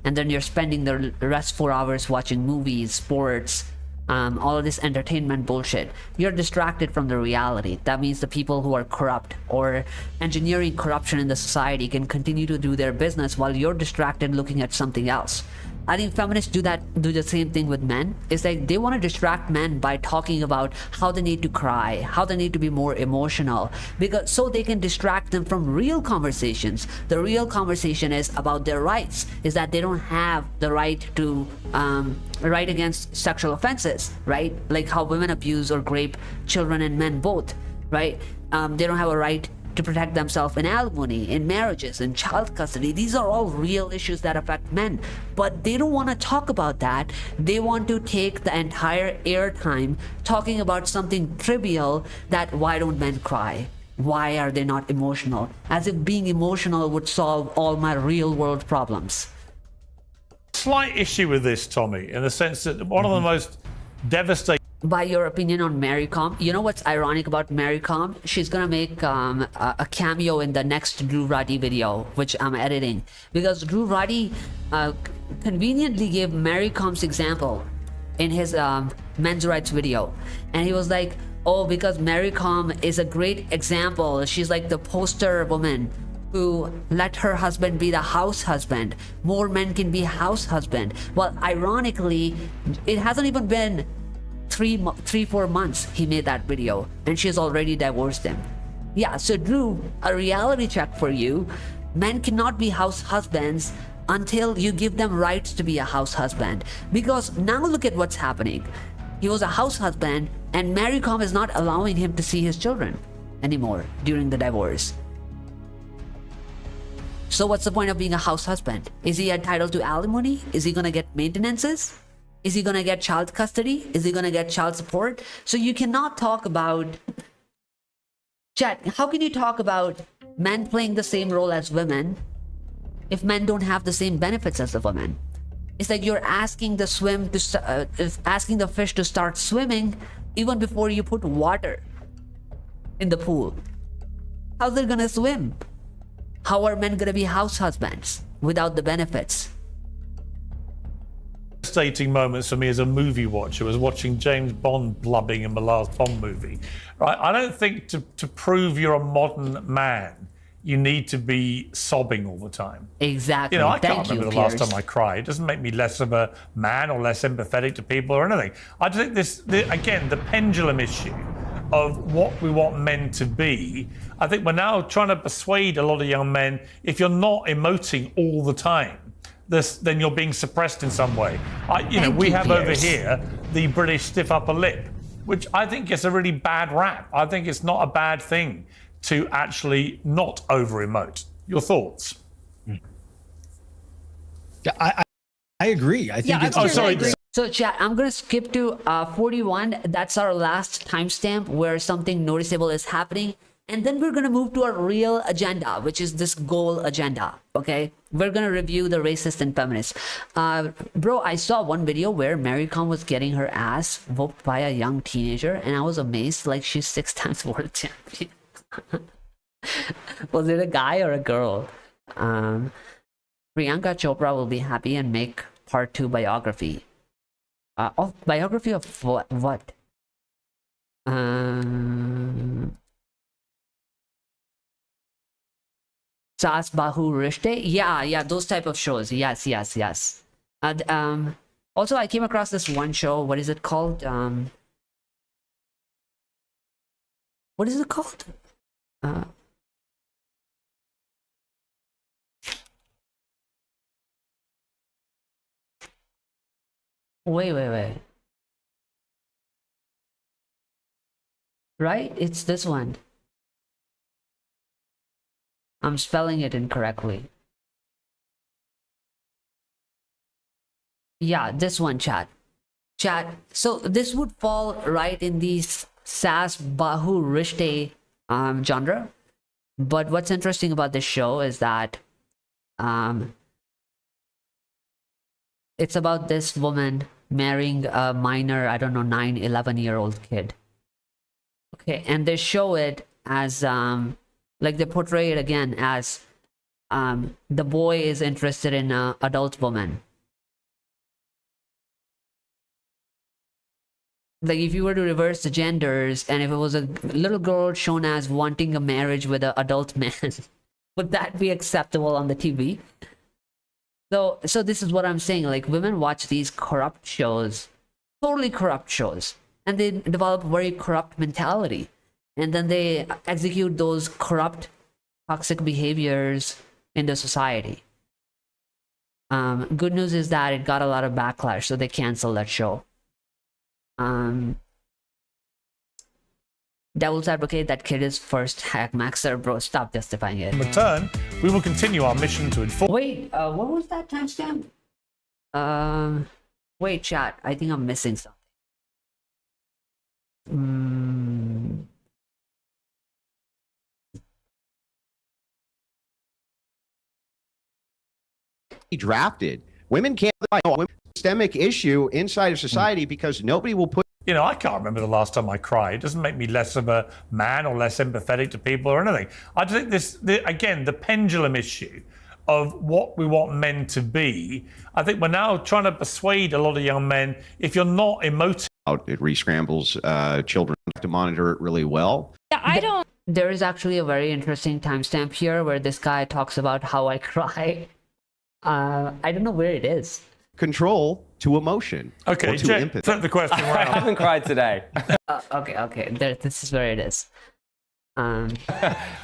S1: and then you're spending the rest 4 hours watching movies, sports, all of this entertainment bullshit, you're distracted from the reality. That means the people who are corrupt or engineering corruption in the society can continue to do their business while you're distracted looking at something else. I think feminists do the same thing with men. It's like they want to distract men by talking about how they need to cry, how they need to be more emotional, because so they can distract them from real conversations. The real conversation is about their rights, is that they don't have the right to right against sexual offenses, right? Like how women abuse or rape children and men both, right? They don't have a right to protect themselves in alimony, in marriages, in child custody. These are all real issues that affect men, but they don't want to talk about that. They want to take the entire airtime talking about something trivial, that why don't men cry? Why are they not emotional? As if being emotional would solve all my real world problems.
S8: Slight issue with this, Tommy, in the sense that one of the most devastating...
S1: By your opinion on Mary Com, you know what's ironic about Mary Com? She's gonna make a cameo in the next Drew Roddy video, which I'm editing, because Drew Roddy conveniently gave Mary Com's example in his men's rights video, and he was like, oh, because Mary Com is a great example, she's like the poster woman who let her husband be the house husband. More men can be house husband. Well, ironically, it hasn't even been 3-4 months he made that video and she's already divorced him. Yeah, so Drew, a reality check for you. Men cannot be house husbands until you give them rights to be a house husband, because now look at what's happening. He was a house husband and Mary Com is not allowing him to see his children anymore during the divorce. So what's the point of being a house husband? Is he entitled to alimony? Is he gonna get maintenances? Is he going to get child custody? Is he going to get child support? So you cannot talk about... Chat, how can you talk about men playing the same role as women if men don't have the same benefits as the women? It's like you're asking the fish to start swimming even before you put water in the pool. How's it going to swim? How are men going to be house husbands without the benefits?
S8: Devastating moments for me as a movie watcher was watching James Bond blubbing in the last Bond movie. Right? I don't think to prove you're a modern man, you need to be sobbing all the time.
S1: Exactly.
S8: You know, I can't remember the last time I cried. It doesn't make me less of a man or less empathetic to people or anything. I just think again, the pendulum issue of what we want men to be. I think we're now trying to persuade a lot of young men, if you're not emoting all the time, then you're being suppressed in some way. We have
S1: Piers.
S8: over here the British stiff upper lip, which I think is a really bad rap. I think it's not a bad thing to actually not over-emote. Your thoughts?
S17: Yeah, I agree. I think it's...
S8: Oh, sorry.
S1: So, chat, I'm going to skip to 41. That's our last timestamp where something noticeable is happening. And then we're going to move to our real agenda, which is this goal agenda. Okay? We're going to review the racist and feminist. Bro, I saw one video where Mary Kom was getting her ass whooped by a young teenager. And I was amazed. Like, she's 6 times world champion. Was it a guy or a girl? Priyanka Chopra will be happy and make part 2 biography. Biography of what? Saas Bahu Rishte? Yeah, those type of shows. Yes. And also I came across this one show. What is it called? What is it called? Wait. Right? It's this one. I'm spelling it incorrectly. Yeah, this one, chat. So this would fall right in the Saas Bahu Rishte genre. But what's interesting about this show is that it's about this woman marrying a minor, I don't know, 9, 11-year-old kid. Okay, and they show it as like they portray it again as the boy is interested in an adult woman. Like if you were to reverse the genders, and if it was a little girl shown as wanting a marriage with an adult man, would that be acceptable on the TV? So this is what I'm saying. Like women watch these corrupt shows, totally corrupt shows, and they develop very corrupt mentality. And then they execute those corrupt, toxic behaviors in the society. Good news is that it got a lot of backlash, so they canceled that show. Devil's Advocate, that kid is first hack maxer, bro. Stop justifying it.
S8: In return, we will continue our mission to inform.
S1: Wait, what was that timestamp? Wait, chat. I think I'm missing something.
S11: Drafted. Women can't systemic issue inside of society because nobody will put.
S8: You know, I can't remember the last time I cried. It doesn't make me less of a man or less empathetic to people or anything. I just think again, the pendulum issue of what we want men to be. I think we're now trying to persuade a lot of young men, if you're not emotive.
S11: It re-scrambles children. You have to monitor it really well.
S1: Yeah, There is actually a very interesting timestamp here where this guy talks about how I cry. I don't know where it is.
S11: Control to emotion.
S8: Okay,
S11: to empathy.
S8: Flip the question around.
S12: I haven't cried today.
S1: Okay. This is where it is.
S12: But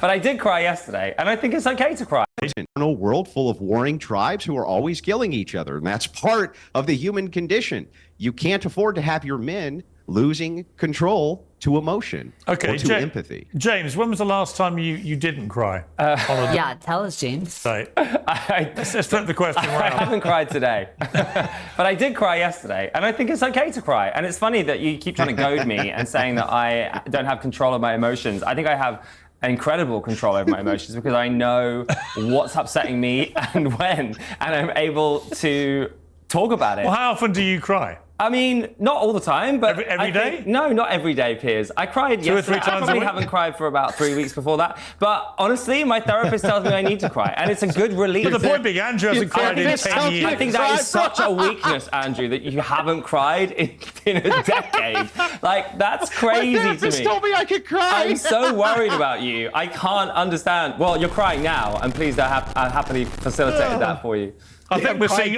S12: I did cry yesterday, and I think it's okay to cry.
S11: In a world full of warring tribes who are always killing each other, and that's part of the human condition. You can't afford to have your men losing control to emotion or to empathy.
S8: James, when was the last time you didn't cry?
S1: Yeah, tell us, James.
S8: Right. Let's flip the question around.
S12: I haven't cried today, but I did cry yesterday, and I think it's okay to cry. And it's funny that you keep trying to goad me and saying that I don't have control of my emotions. I think I have incredible control over my emotions because I know what's upsetting me and when, and I'm able to talk about it.
S8: Well, how often do you cry?
S12: I mean, not all the time, but
S8: every day?
S12: No, not every day, Piers. I cried yesterday.
S8: 2 or 3 times
S12: I probably
S8: a week?
S12: haven't cried for about 3 weeks before that. But honestly, my therapist tells me I need to cry, and it's a good relief.
S8: But the point being, Andrew hasn't cried in 10 years.
S12: I think that is such a weakness, Andrew, that you haven't cried in a decade. Like, that's crazy to me.
S11: My therapist told me I could cry.
S12: I'm so worried about you. I can't understand. Well, you're crying now, and please, I happily facilitated that for you.
S8: I think we're seeing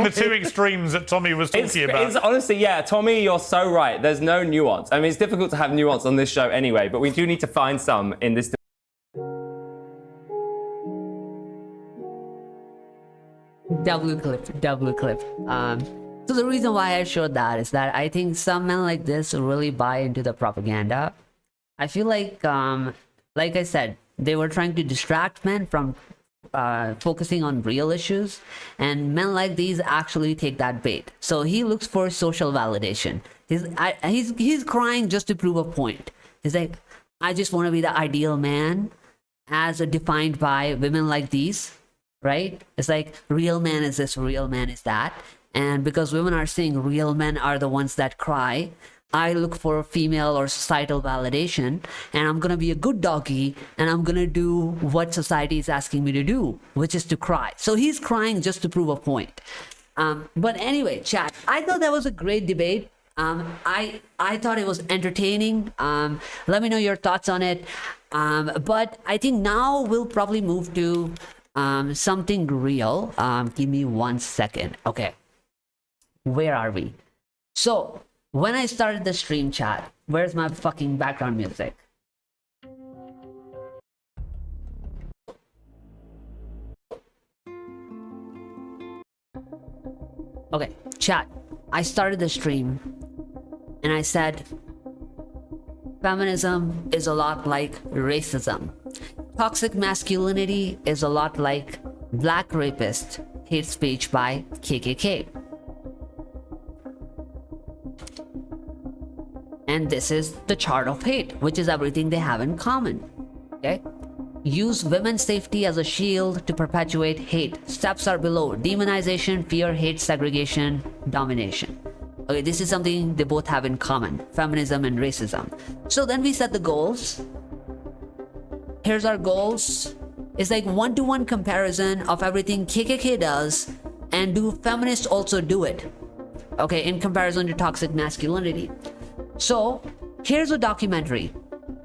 S8: the 2 extremes that Tommy was talking about.
S12: It's honestly, yeah, Tommy, you're so right. There's no nuance. I mean, it's difficult to have nuance on this show anyway, but we do need to find some in this.
S1: Double clip. So the reason why I showed that is that I think some men like this really buy into the propaganda. I feel like Like I said, they were trying to distract men from focusing on real issues, and men like these actually take that bait. So he looks for social validation. He's crying just to prove a point. He's like, I just want to be the ideal man as defined by women like these, right? It's like real man is this, real man is that. And because women are saying real men are the ones that cry, I look for female or societal validation, and I'm going to be a good doggy, and I'm going to do what society is asking me to do, which is to cry. So he's crying just to prove a point. But anyway, chat, I thought that was a great debate. I thought it was entertaining. Let me know your thoughts on it. But I think now we'll probably move to something real. Give me 1 second. Okay. Where are we? So when I started the stream, chat, where's my fucking background music? Okay, chat, I started the stream and I said, feminism is a lot like racism. Toxic masculinity is a lot like black rapist hate speech by KKK. And this is the chart of hate, which is everything they have in common. Okay? Use women's safety as a shield to perpetuate hate. Steps are below: demonization, fear, hate, segregation, domination. Okay, this is something they both have in common: feminism and racism. So then we set the goals. Here's our goals. It's like one-to-one comparison of everything KKK does, and do feminists also do it? Okay, in comparison to toxic masculinity. So here's a documentary.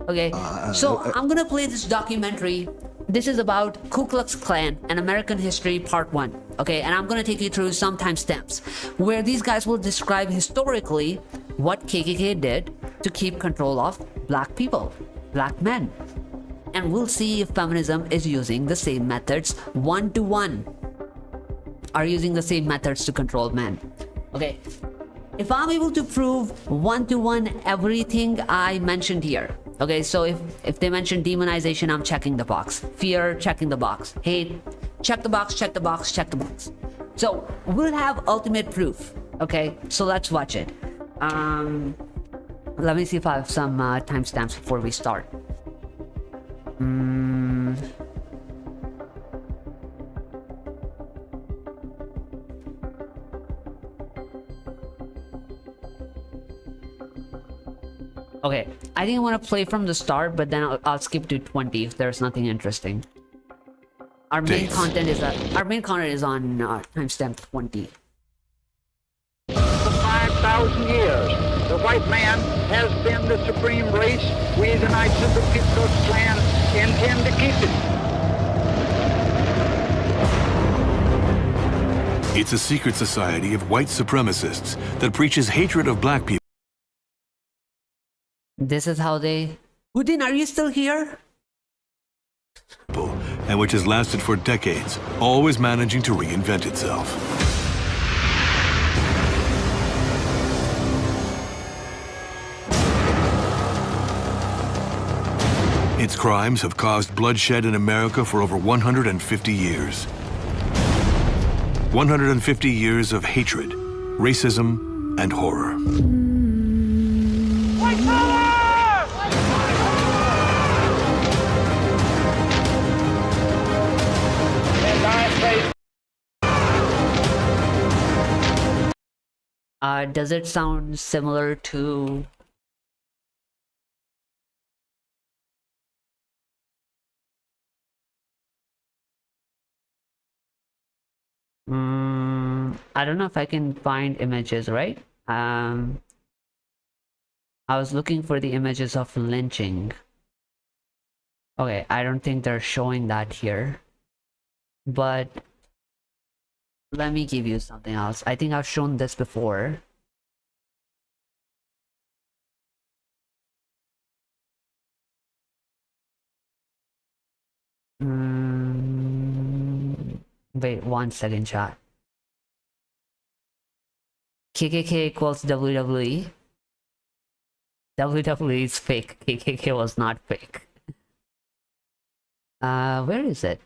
S1: Okay, so I'm gonna play this documentary. This is about Ku Klux Klan and American History Part 1. Okay, and I'm gonna take you through some timestamps where these guys will describe historically what KKK did to keep control of black people, black men. And we'll see if feminism is using the same methods one-to-one, are using the same methods to control men. Okay, if I'm able to prove one-to-one everything I mentioned here, okay, so if they mention demonization, I'm checking the box. Fear, checking the box. Hate, check the box, check the box, check the box. So we'll have ultimate proof. Okay, so let's watch it. Let me see if I have some timestamps before we start. Okay, I think I want to play from the start, but then I'll skip to 20 if there's nothing interesting. Our main content is on timestamp 20.
S20: For 5,000 years, the white man has been the supreme race. We, the Knights of the Ku Klux Klan, intend to keep it.
S21: It's a secret society of white supremacists that preaches hatred of black people.
S1: This is how they... Houdin, are you still here?
S21: And which has lasted for decades, always managing to reinvent itself. Its crimes have caused bloodshed in America for over 150 years. 150 years of hatred, racism, and horror.
S20: White power!
S1: Does it sound similar to... I don't know if I can find images, right? I was looking for the images of lynching. Okay, I don't think they're showing that here. But let me give you something else. I think I've shown this before. Wait 1 second, chat. KKK equals WWE. WWE is fake. KKK was not fake. Where is it?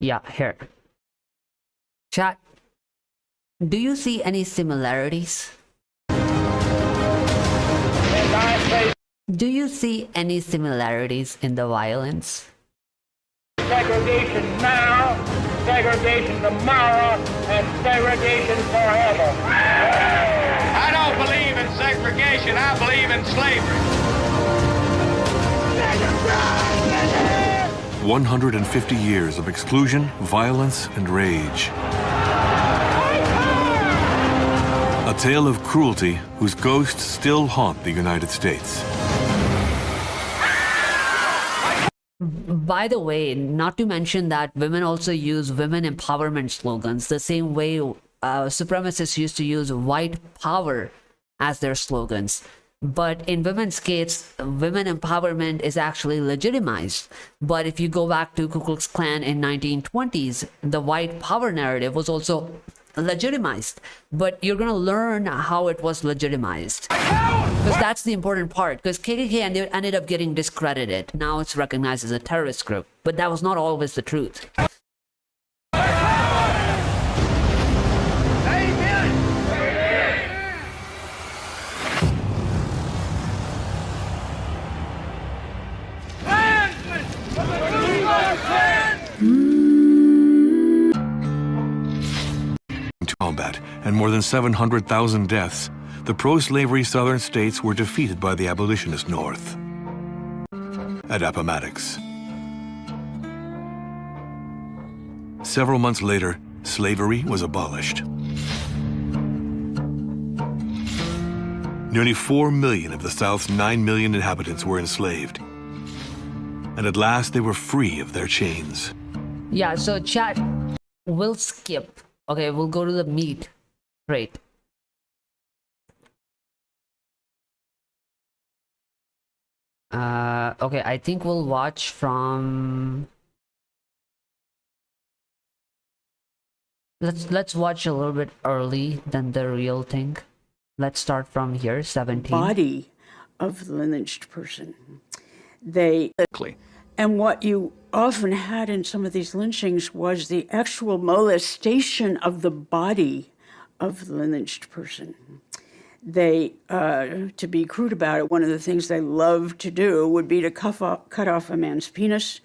S1: Yeah, here. Chat, do you see any similarities? Do you see any similarities in the violence?
S20: Segregation now, segregation tomorrow, and segregation forever. I don't believe in segregation. I believe in slavery.
S21: 150 years of exclusion, violence, and rage. A tale of cruelty whose ghosts still haunt the United States.
S1: By the way, not to mention that women also use women empowerment slogans the same way supremacists used to use white power as their slogans. But in women's case, women empowerment is actually legitimized. But if you go back to Ku Klux Klan in 1920s, the white power narrative was also legitimized. But you're going to learn how it was legitimized. Because that's the important part. Because KKK ended up getting discredited. Now it's recognized as a terrorist group. But that was not always the truth.
S21: Combat and more than 700,000 deaths, the pro-slavery southern states were defeated by the abolitionist North at Appomattox. Several months later, slavery was abolished. Nearly 4 million of the South's 9 million inhabitants were enslaved. And at last they were free of their chains.
S1: Yeah, so chat, we'll skip. Okay, we'll go to the meat. Great. Okay, I think we'll watch from... Let's watch a little bit early than the real thing. Let's start from here, 17.
S4: Body of the lynched person. And what you often had in some of these lynchings was the actual molestation of the body of the lynched person. They, to be crude about it, one of the things they loved to do would be to cut off a man's penis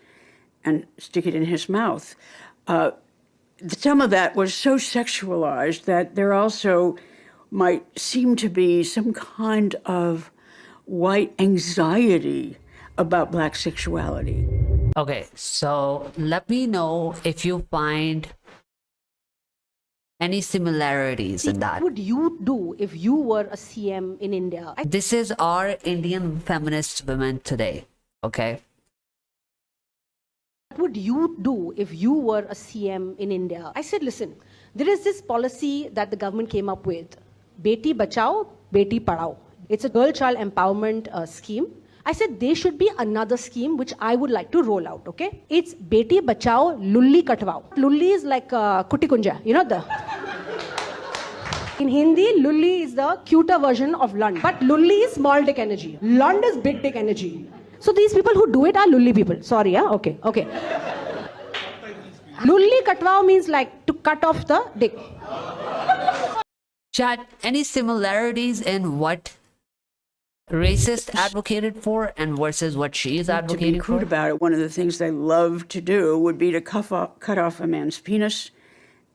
S4: and stick it in his mouth. Some of that was so sexualized that there also might seem to be some kind of white anxiety about Black sexuality.
S1: Okay, so let me know if you find any similarities in that.
S22: What would you do if you were a CM in India?
S1: This is our Indian feminist women today, okay?
S22: What would you do if you were a CM in India? I said, listen, there is this policy that the government came up with, Beti Bachao, Beti Padhao. It's a girl-child empowerment scheme. I said there should be another scheme which I would like to roll out, okay? It's Beti Bachao, Lulli Katwao. Lulli is like Kutti Kunja, you know the... In Hindi, Lulli is the cuter version of Lund. But Lulli is small dick energy. Lund is big dick energy. So these people who do it are Lulli people. Sorry, yeah? Okay. Lulli Katwao means like to cut off the dick.
S1: Chat, any similarities in what racist advocated for and versus what she is advocating for?
S4: To be crude about it, one of the things they loved to do would be to cut off a man's penis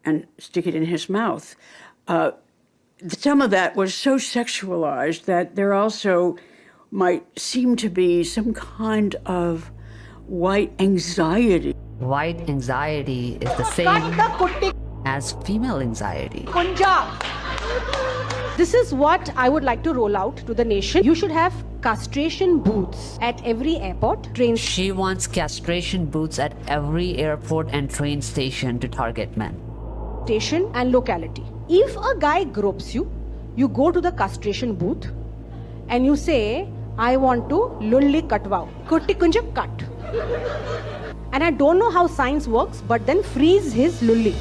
S4: and stick it in his mouth. Some of that was so sexualized that there also might seem to be some kind of white anxiety.
S1: White anxiety is the same as female anxiety.
S22: This is what I would like to roll out to the nation. You should have castration booths at every airport, train.
S1: She wants castration booths at every airport and train station to target men.
S22: expectation and locality. If a guy gropes you, you go to the castration booth and you say, I want to lulli katwao, kutti kunja cut. And I don't know how science works, but then freeze his lulli.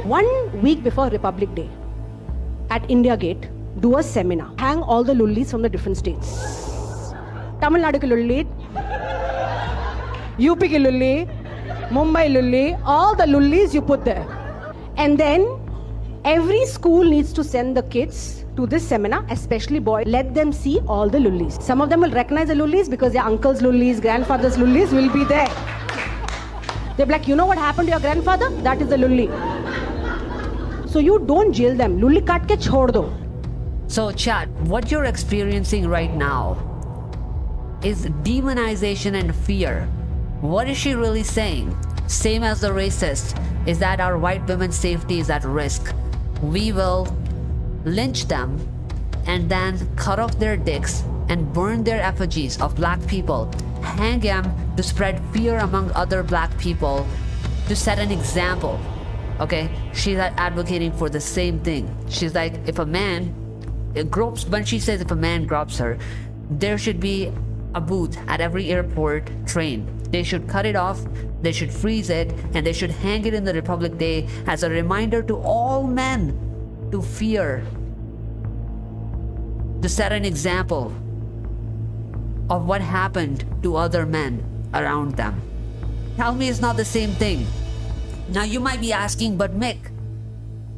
S22: 1 week before Republic Day, at India Gate, do a seminar. Hang all the lullis from the different states. Tamil Nadu ki lulli, UP ki lulli, Mumbai lulli, all the lullis you put there. And then every school needs to send the kids to this seminar, especially boys. Let them see all the lullis. Some of them will recognize the lullis because their uncle's lullis, grandfather's lullis will be there. They'll be like, you know what happened to your grandfather? That is the lulli. So you don't jail them. Lulli kat ke chhod do.
S1: So, chat, what you're experiencing right now is demonization and fear. What is she really saying? Same as the racist, is that our white women's safety is at risk. We will lynch them and then cut off their dicks and burn their effigies of black people, hang them to spread fear among other black people, to set an example. Okay, she's advocating for the same thing. She's like, if a man gropes, when she says if a man gropes her, there should be a booth at every airport train. They should cut it off, they should freeze it, and they should hang it in the Republic Day as a reminder to all men to fear, to set an example of what happened to other men around them. Tell me it's not the same thing. Now you might be asking, but Mick,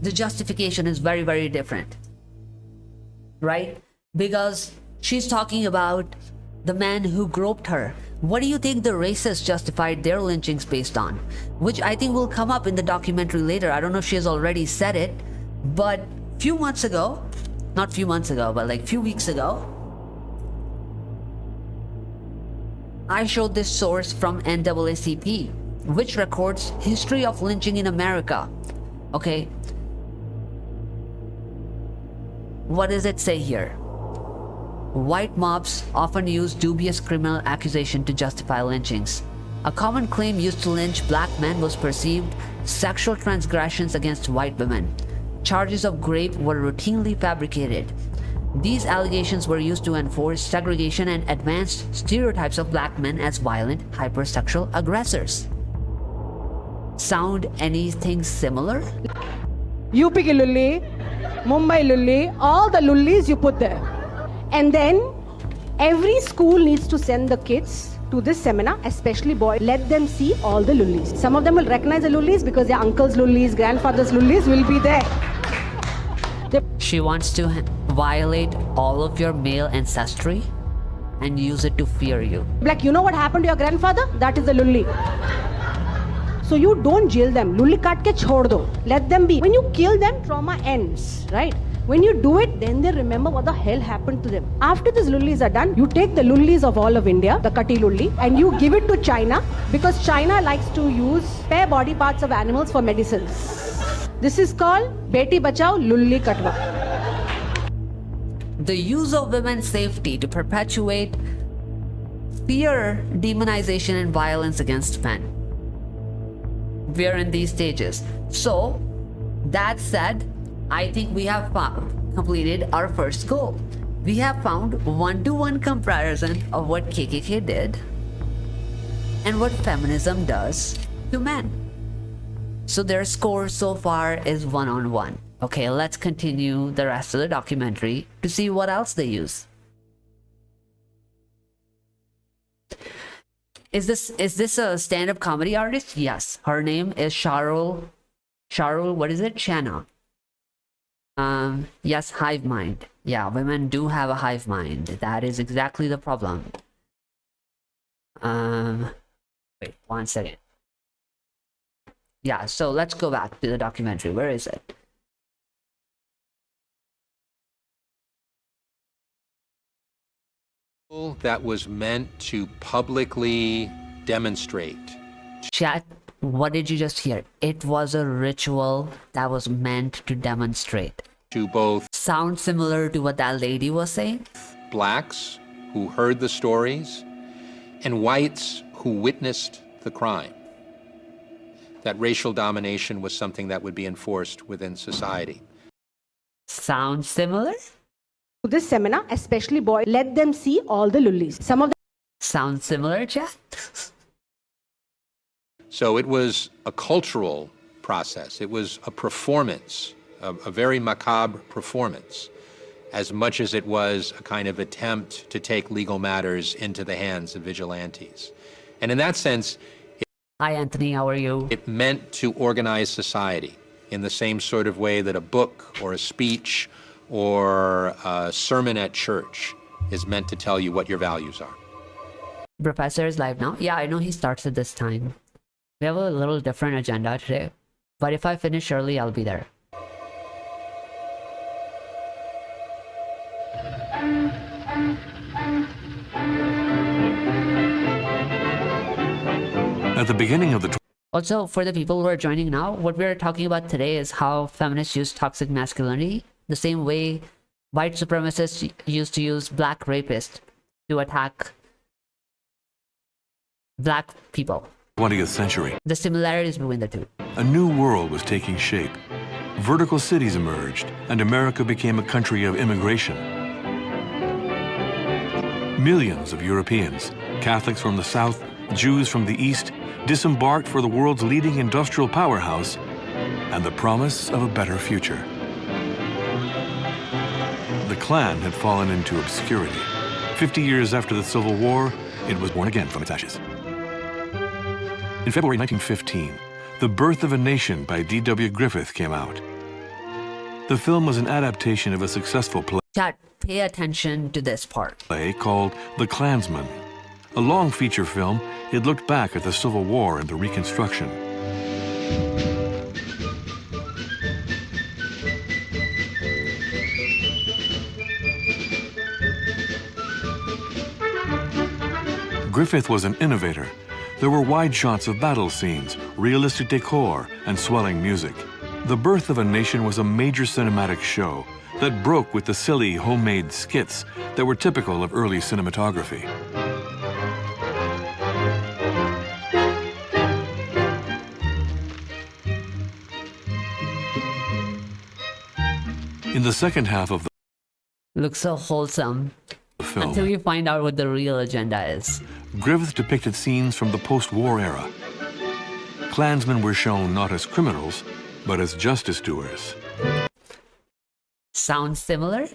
S1: the justification is very, very different, right? Because she's talking about the man who groped her. What do you think the racists justified their lynchings based on? Which I think will come up in the documentary later. I don't know if she has already said it, but few months ago, not few months ago, but like few weeks ago, I showed this source from NAACP, which records history of lynching in America. Okay. What does it say here? White mobs often use dubious criminal accusation to justify lynchings. A common claim used to lynch black men was perceived sexual transgressions against white women. Charges of rape were routinely fabricated. These allegations were used to enforce segregation and advanced stereotypes of black men as violent, hypersexual aggressors. Sound anything similar?
S22: UP ki lulli, Mumbai lulli, all the lullis you put there. And then every school needs to send the kids to this seminar, especially boys. Let them see all the lullis. Some of them will recognize the lullis because their uncle's lullis, grandfather's lullis will be there.
S1: She wants to violate all of your male ancestry and use it to fear you.
S22: Like, you know what happened to your grandfather? That is the lulli. So you don't jail them. Lulli kat ke chhod do. Let them be. When you kill them, trauma ends, right? When you do it, then they remember what the hell happened to them. After these lullis are done, you take the lullis of all of India, the kati lulli, and you give it to China because China likes to use spare body parts of animals for medicines. This is called Beti Bachao Lulli Katwa.
S1: The use of women's safety to perpetuate fear, demonization, and violence against men. We are in these stages. So, that said, I think we have completed our first goal. We have found one-to-one comparison of what KKK did and what feminism does to men. So their score so far is 1-on-1. Okay, let's continue the rest of the documentary to see what else they use. Is this a stand-up comedy artist? Yes. Her name is Charul, what is it? Chana. Yes, hive mind. Yeah, women do have a hive mind. That is exactly the problem. Wait, 1 second. Yeah, so let's go back to the documentary. Where is it?
S9: That was meant to publicly demonstrate.
S1: Chat, what did you just hear? It was a ritual that was meant to demonstrate.
S9: To both
S1: sound similar to what that lady was saying?
S9: Blacks who heard the stories and whites who witnessed the crime. that racial domination was something that would be enforced within society.
S1: Sounds similar?
S22: This seminar, especially boys, let them see all the lullies. Some of them
S1: sounds similar, chat.
S9: So it was a cultural process. It was a performance, a very macabre performance, as much as it was a kind of attempt to take legal matters into the hands of vigilantes. And in that sense,
S1: hi Anthony, how are you?
S9: It meant to organize society in the same sort of way that a book or a speech or a sermon at church is meant to tell you what your values are.
S1: Professor is live now. Yeah, I know he starts at this time. We have a little different agenda today, but if I finish early, I'll be there.
S21: At the beginning of the
S1: Also, for the people who are joining now, what we're talking about today is how feminists use toxic masculinity, the same way white supremacists used to use black rapists to attack black people.
S21: 20th century.
S1: The similarities between the two.
S21: A new world was taking shape. Vertical cities emerged, and America became a country of immigration. Millions of Europeans, Catholics from the South, Jews from the East, disembarked for the world's leading industrial powerhouse and the promise of a better future. The Klan had fallen into obscurity. 50 years after the Civil War, it was born again from its ashes. In February 1915, The Birth of a Nation by D.W. Griffith came out. The film was an adaptation of a successful
S1: Chat, pay attention to this part.
S21: Play called The Klansman. A long feature film, it looked back at the Civil War and the Reconstruction. Griffith was an innovator. There were wide shots of battle scenes, realistic decor, and swelling music. The Birth of a Nation was a major cinematic show that broke with the silly homemade skits that were typical of early cinematography. In the second half of the
S1: looks so wholesome
S21: film,
S1: until you find out what the real agenda is.
S21: Griffith depicted scenes from the post-war era. Klansmen were shown not as criminals, but as justice doers.
S1: Sounds similar?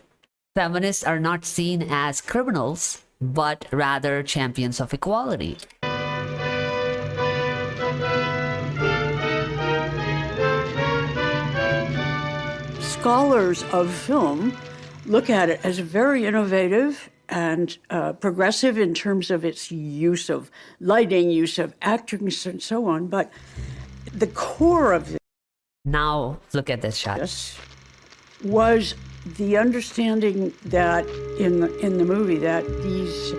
S1: Feminists are not seen as criminals, but rather champions of equality.
S4: Scholars of film look at it as very innovative and progressive in terms of its use of lighting, use of actors, and so on. But the core of it,
S1: now look at this shot,
S4: was the understanding that in the movie that these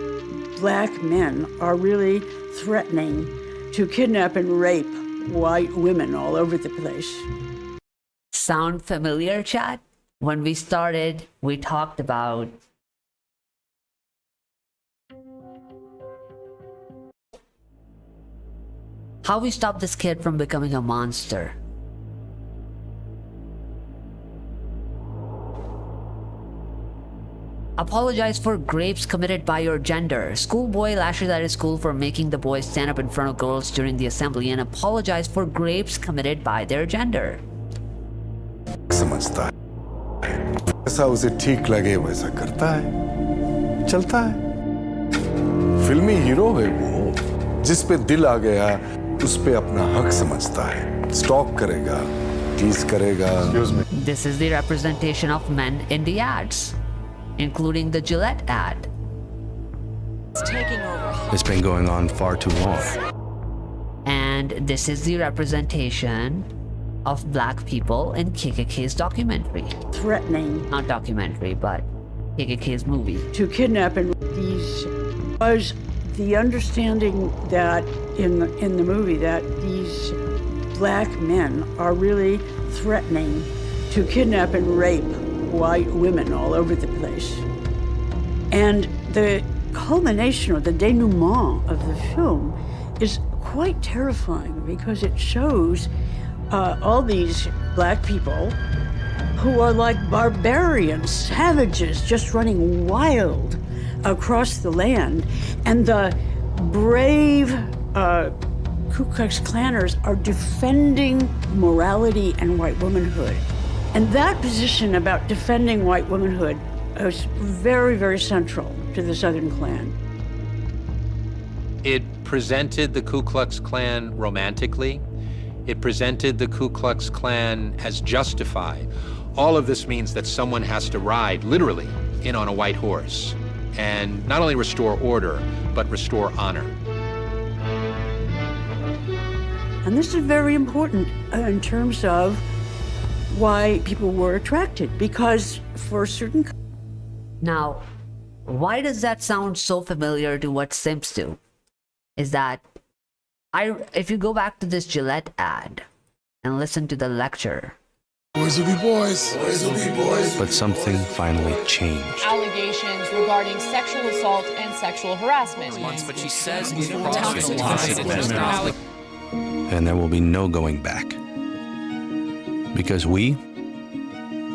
S4: black men are really threatening to kidnap and rape white women all over the place.
S1: Sound familiar, chat? When we started, we talked about how we stopped this kid from becoming a monster. Apologize for rapes committed by your gender. Schoolboy lashes at his school for making the boys stand up in front of girls during the assembly and apologize for rapes committed by their gender.
S3: समझता है ऐसा उसे ठीक लगे वैसा करता है चलता है फिल्मी हीरो है वो जिस पे दिल आ गया उस पे अपना हक समझता है स्टॉक करेगा टीज करेगा
S1: This is the representation of men in the ads, including the Gillette ad.
S2: It's taking over.
S10: It's been going on far too long.
S1: And this is the representation of black people in KKK's documentary.
S4: Threatening.
S1: Not documentary, but KKK's movie.
S4: To kidnap and these was the understanding that in the movie that these black men are really threatening to kidnap and rape white women all over the place. And the culmination or the denouement of the film is quite terrifying because it shows all these black people who are like barbarians, savages, just running wild across the land. And the brave Ku Klux Klanners are defending morality and white womanhood. And that position about defending white womanhood is very, very central to the Southern Klan.
S9: It presented the Ku Klux Klan romantically. It presented the Ku Klux Klan as justified. All of this means that someone has to ride, literally, in on a white horse and not only restore order, but restore honor.
S4: And this is very important in terms of why people were attracted, because for certain...
S1: Now, why does that sound so familiar to what simps do? Is that if you go back to this Gillette ad and listen to the lecture,
S10: Boys will be boys. Boys will be boys. But something finally changed.
S2: Allegations regarding sexual assault and sexual harassment.
S10: But she says and there will be no going back. Because we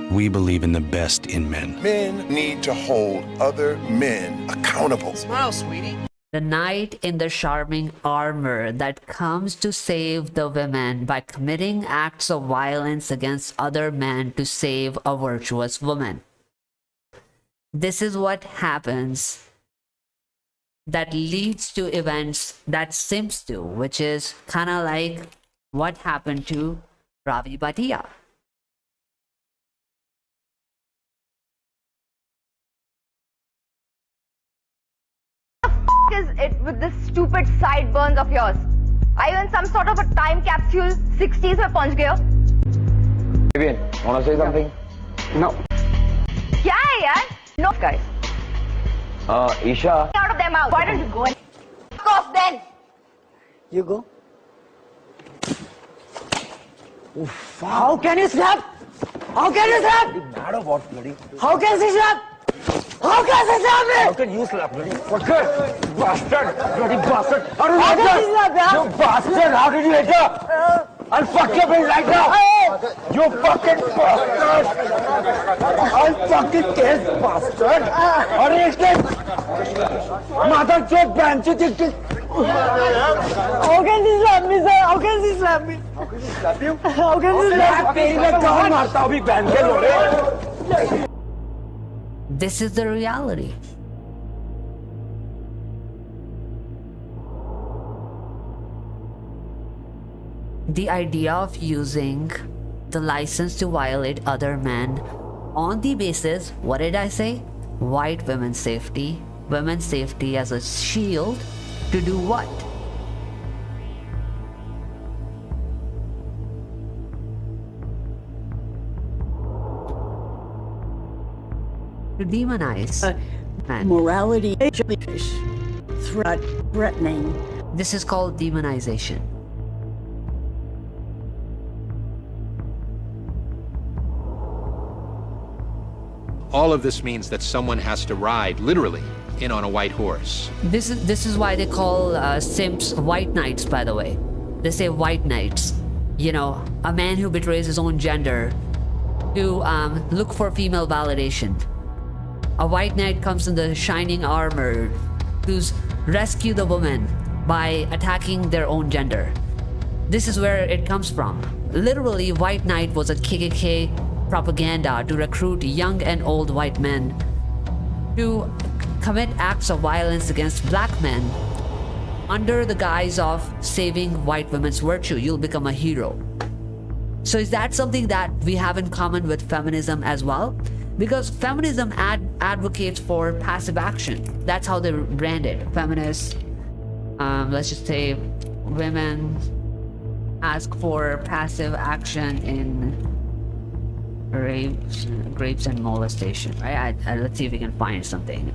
S10: believe in the best in men.
S6: Men need to hold other men accountable.
S2: Smile, sweetie.
S1: the knight in the charming armor that comes to save the women by committing acts of violence against other men to save a virtuous woman. This is what happens that leads to events that simps do, which is kind of like what happened to Ravi Bhatia.
S13: What is it with this stupid sideburns of yours? Are you in some sort of a time capsule 60s में पहुंच गए हो?
S7: Vivian, wanna say something? No.
S13: क्या है यार? No guys.
S7: Isha.
S13: Out of them out. Why don't you go and fuck off then?
S7: You go. Oof, how can you slap? How can you slap? You mad or what, bloody? How can she slap? How can she slap me? How can you slap me? Fucker! Bastard! Bloody bastard! How can she slap me? You bastard! How did you hit her? I'll fuck your face right now! You fucking bastard! I'll fucking kiss bastard! Arrested! Mother chok branch! How can she slap me, sir? How can she slap me? How can she slap you? How can she slap me? मैं कौन मारता हूँ भी बहन के लोड़े?
S1: This is the reality. The idea of using the license to violate other men on the basis, what did I say? White women's safety as a shield to do what? To demonize men.
S4: Morality, threatening.
S1: This is called demonization.
S9: All of this means that someone has to ride, literally, in on a white horse.
S1: This is why they call simps white knights, by the way. They say white knights. You know, a man who betrays his own gender to look for female validation. A white knight comes in the shining armor to rescue the woman by attacking their own gender. This is where it comes from. Literally, white knight was a KKK propaganda to recruit young and old white men to commit acts of violence against black men under the guise of saving white women's virtue. You'll become a hero. So is that something that we have in common with feminism as well? Because feminism advocates for passive action. That's how they brand it. Feminists, let's just say women ask for passive action in rapes and molestation, right? Let's see if we can find something.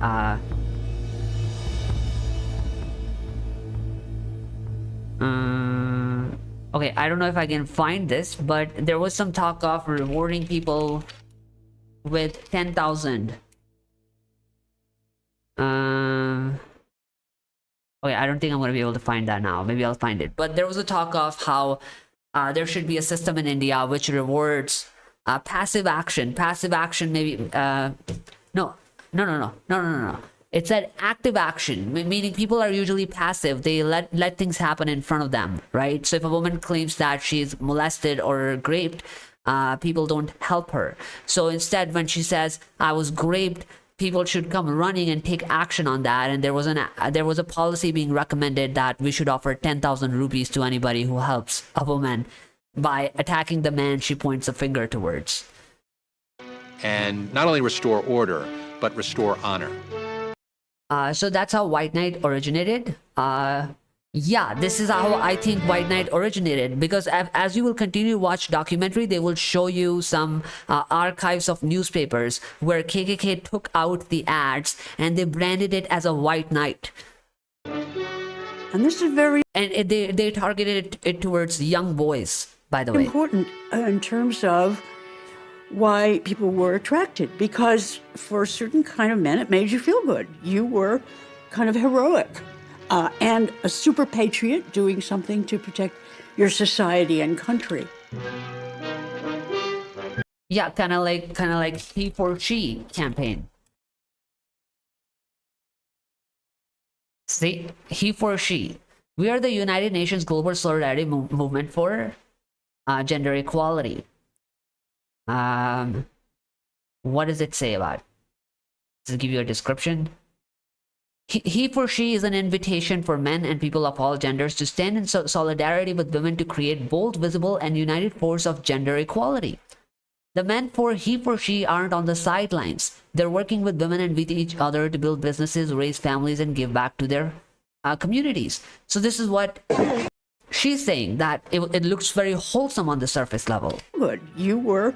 S1: Okay, I don't know if I can find this, but there was some talk of rewarding people with 10,000 Okay, I don't think I'm going to be able to find that now. Maybe I'll find it. But there was a talk of how there should be a system in India which rewards passive action. Passive action, maybe. No. It said active action, meaning people are usually passive. They let things happen in front of them, right? So if a woman claims that she's molested or raped, people don't help her. So instead, when she says, I was raped, people should come running and take action on that. And there was a policy being recommended that we should offer 10,000 rupees to anybody who helps a woman by attacking the man she points a finger towards.
S9: And not only restore order, but restore honor.
S1: So that's how white knight originated. Yeah, this is how I think white knight originated, because as you will continue to watch documentary, they will show you some archives of newspapers where KKK took out the ads and they branded it as a white knight.
S4: And this is very...
S1: And they targeted it towards young boys, by the way.
S4: Important in terms of why people were attracted, because for a certain kind of men, it made you feel good. You were kind of heroic. And a super patriot doing something to protect your society and country.
S1: Yeah, kind of like he for she campaign. See, he for she. We are the United Nations Global Solidarity Movement for gender equality. What does it say about it? Does it give you a description? He for she is an invitation for men and people of all genders to stand in solidarity with women to create bold, visible, and united force of gender equality. The men for he for she aren't on the sidelines. They're working with women and with each other to build businesses, raise families, and give back to their communities. So this is what she's saying, that it looks very wholesome on the surface level.
S4: Good. You were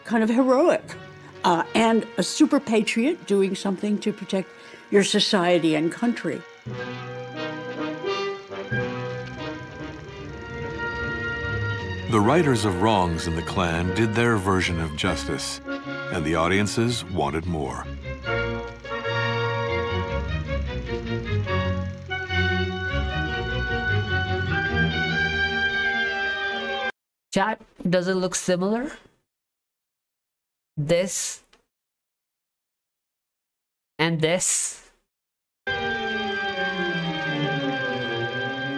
S4: kind of heroic and a super patriot doing something to protect your society and country.
S21: The righters of wrongs in the Klan did their version of justice, and the audiences wanted more.
S1: Chat, does it look similar? This and this.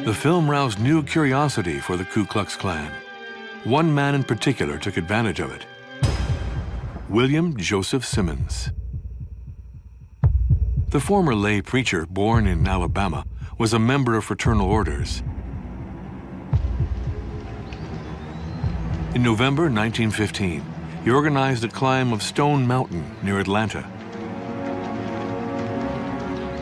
S21: The film roused new curiosity for the Ku Klux Klan. One man in particular took advantage of it: William Joseph Simmons. The former lay preacher, born in Alabama, was a member of fraternal orders. In November 1915, he organized a climb of Stone Mountain near Atlanta.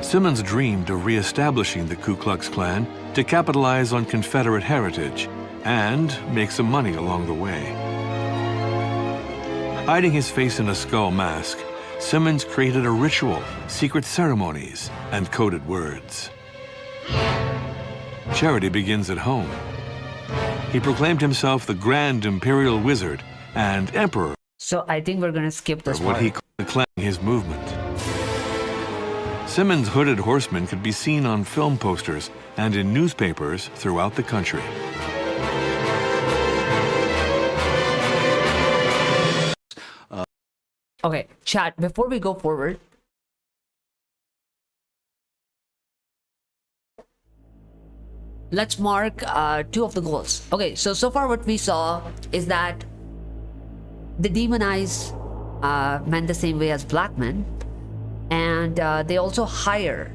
S21: Simmons dreamed of reestablishing the Ku Klux Klan to capitalize on Confederate heritage and make some money along the way. Hiding his face in a skull mask, Simmons created a ritual, secret ceremonies, and coded words. Charity begins at home. He proclaimed himself the Grand Imperial Wizard and Emperor.
S1: So I think we're going to skip this
S21: what
S1: part.
S21: he called Klan his movement. Simmons' hooded horsemen could be seen on film posters and in newspapers throughout the country.
S1: Okay, chat, before we go forward, let's mark two of the goals. Okay, so far what we saw is that they demonize men the same way as black men, and they also hire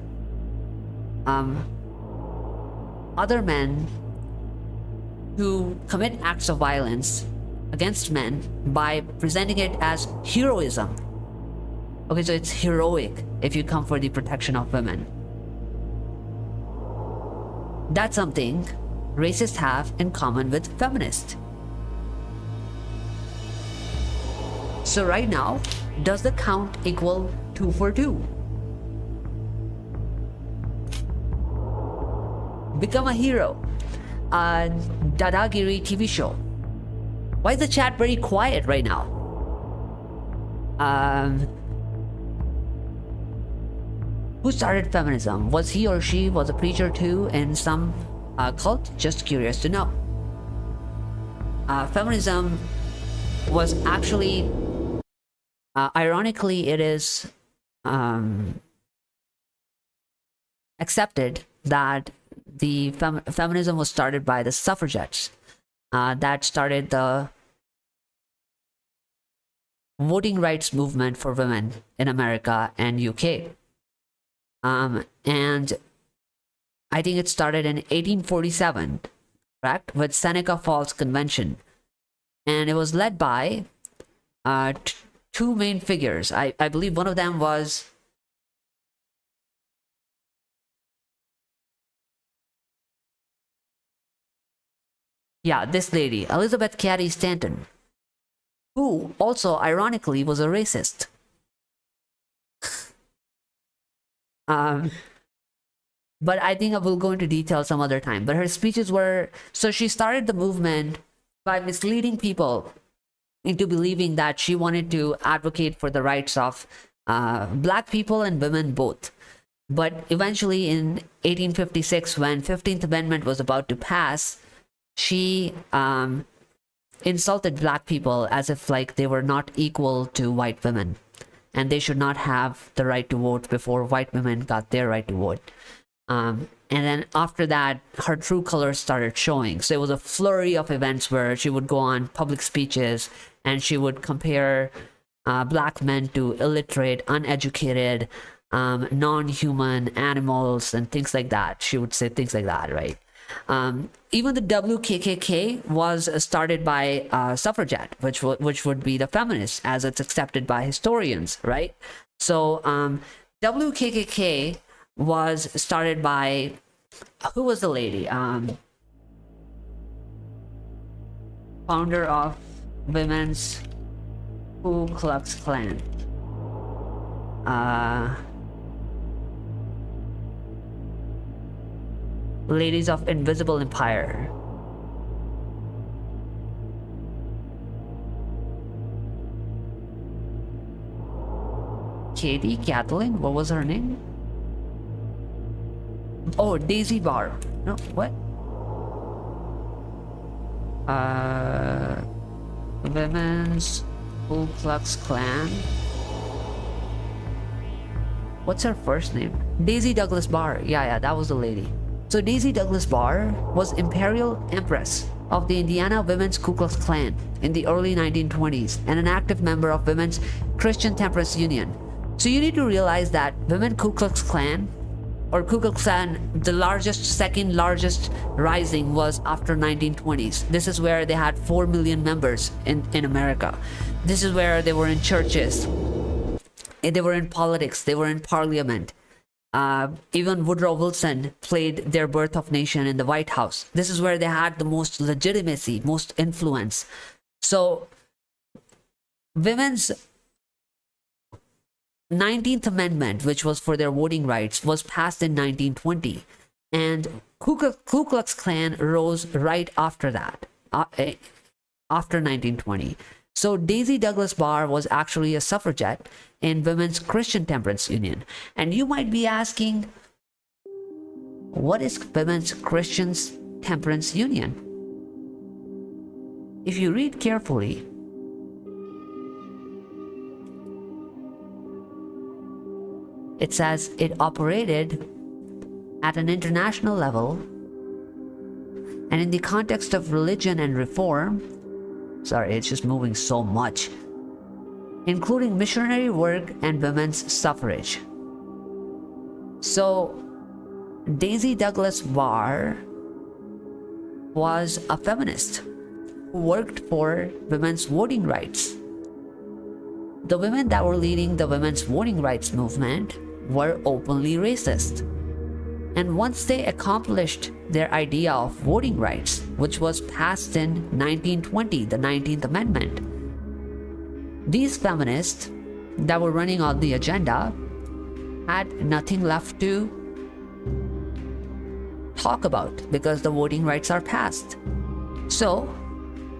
S1: other men who commit acts of violence against men by presenting it as heroism. Okay, so it's heroic if you come for the protection of women. That's something racists have in common with feminists. So right now, does the count equal 2 for 2? Become a hero. Dadagiri TV show. Why is the chat very quiet right now? Who started feminism? Was he or she was a preacher too in some cult? Just curious to know. Feminism was actually, ironically, it is accepted that the feminism was started by the suffragettes that started the voting rights movement for women in America and UK. And I think it started in 1847, correct? With Seneca Falls Convention. And it was led by two main figures. I believe one of them was this lady, Elizabeth Cady Stanton, who also ironically was a racist. But I think I will go into detail some other time. But her speeches were, so she started the movement by misleading people into believing that she wanted to advocate for the rights of black people and women both. But eventually in 1856, when 15th Amendment was about to pass, she insulted black people as if like they were not equal to white women and they should not have the right to vote before white women got their right to vote. And then after that, her true colors started showing. So it was a flurry of events where she would go on public speeches and she would compare black men to illiterate, uneducated, non-human animals and things like that. She would say things like that, right? Even the WKKK was started by suffragette, which would be the feminists, as it's accepted by historians, right? So WKKK was started by, who was the lady? Founder of Women's Ku Klux Klan. Ladies of Invisible Empire. Kathleen, what was her name? Oh, Daisy Barr. No, what? Women's Ku Klux Klan. What's her first name? Daisy Douglas Barr. Yeah, that was the lady. So Daisy Douglas Barr was Imperial Empress of the Indiana Women's Ku Klux Klan in the early 1920s and an active member of Women's Christian Temperance Union. So you need to realize that Women Ku Klux Klan, or Ku Klux Klan, the second largest rising was after 1920s. This is where they had 4 million members in America. This is where they were in churches, they were in politics, they were in parliament. Even Woodrow Wilson played their Birth of Nation in the White House. This is where they had the most legitimacy, most influence. So women's 19th Amendment, which was for their voting rights, was passed in 1920. And Ku Klux Klan rose right after that, after 1920. So Daisy Douglas Barr was actually a suffragette in Women's Christian Temperance Union. And you might be asking, what is Women's Christian Temperance Union? If you read carefully, it says it operated at an international level and in the context of religion and reform. Sorry, it's just moving so much. Including missionary work and women's suffrage. So, Daisy Douglas Barr was a feminist who worked for women's voting rights. The women that were leading the women's voting rights movement were openly racist. And once they accomplished their idea of voting rights, which was passed in 1920, the 19th Amendment, these feminists that were running on the agenda had nothing left to talk about because the voting rights are passed. So,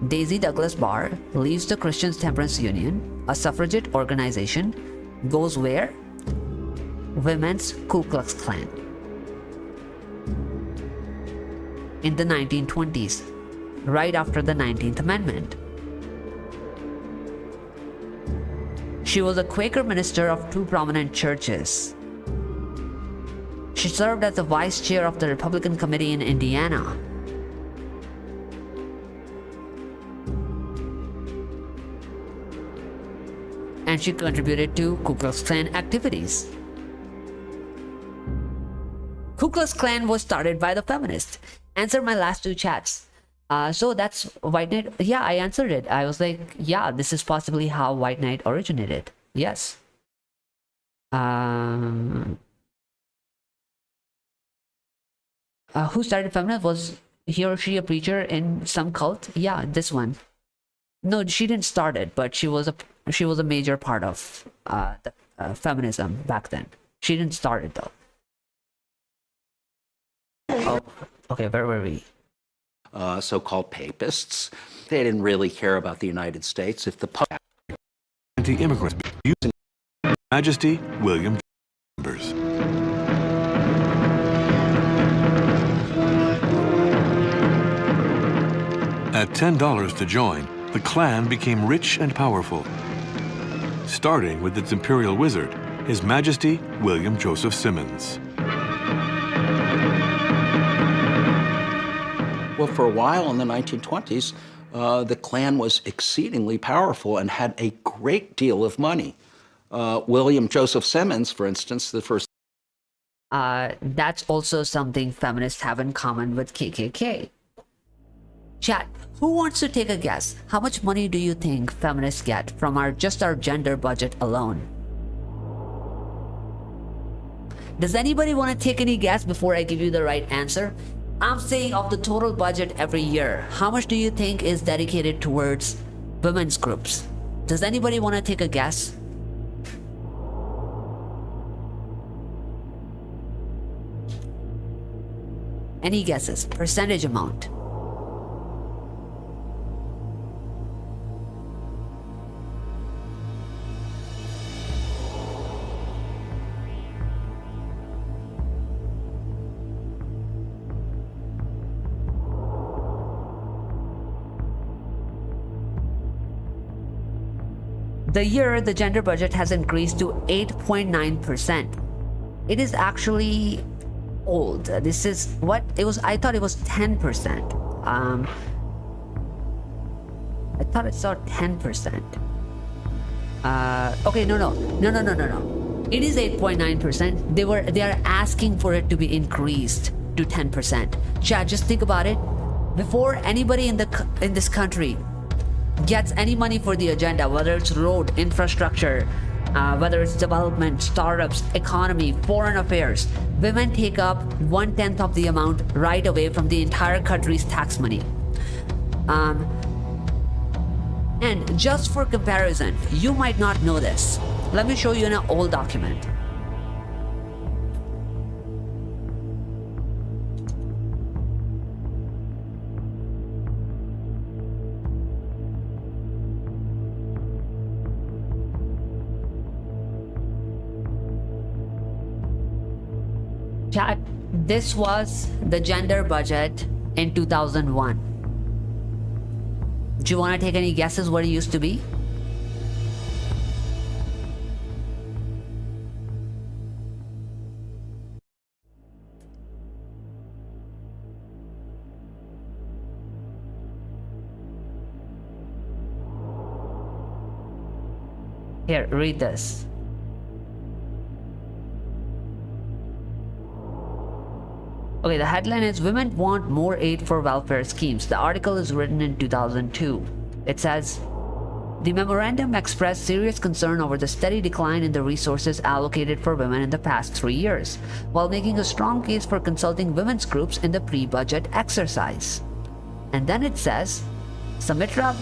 S1: Daisy Douglas Barr leaves the Christian Temperance Union, a suffragette organization, goes where? Women's Ku Klux Klan in the 1920s, right after the 19th Amendment. She was a Quaker minister of two prominent churches. She served as the vice chair of the Republican Committee in Indiana. And she contributed to Ku Klux Klan activities. Ku Klux Klan was started by the feminists. Answer my last two chats. So that's White Knight. Yeah, I answered it. I was like, yeah, this is possibly how White Knight originated. Yes. Who started feminism? Was he or she a preacher in some cult? Yeah, this one. No, she didn't start it, but she was a major part of the feminism back then. She didn't start it though. Oh, okay, where were we?
S15: So-called papists. They didn't really care about the United States. If the
S21: anti-immigrants using Majesty William Chambers. At $10 to join, the Klan became rich and powerful, starting with its imperial wizard, His Majesty William Joseph Simmons.
S15: Well, for a while in the 1920s, the Klan was exceedingly powerful and had a great deal of money. William Joseph Simmons, for instance, the first...
S1: That's also something feminists have in common with KKK. Chat, who wants to take a guess? How much money do you think feminists get from our gender budget alone? Does anybody want to take any guess before I give you the right answer? I'm saying of the total budget every year, how much do you think is dedicated towards women's groups? Does anybody want to take a guess? Any guesses? Percentage amount? The year the gender budget has increased to 8.9%. It is actually old. This is what it was. I thought it was 10%. I thought I saw 10%. Okay, no. It is 8.9%. They are asking for it to be increased to 10%. Chad, just think about it. Before anybody in this country gets any money for the agenda, whether it's road, infrastructure, whether it's development, startups, economy, foreign affairs, women take up 1/10 of the amount right away from the entire country's tax money. And just for comparison, you might not know this. Let me show you in an old document. Chat, this was the gender budget in 2001. Do you want to take any guesses what it used to be? Here, read this. Okay, the headline is Women Want More Aid for Welfare Schemes. The article is written in 2002. It says, the memorandum expressed serious concern over the steady decline in the resources allocated for women in the past 3 years, while making a strong case for consulting women's groups in the pre-budget exercise. And then it says, Sumitra-led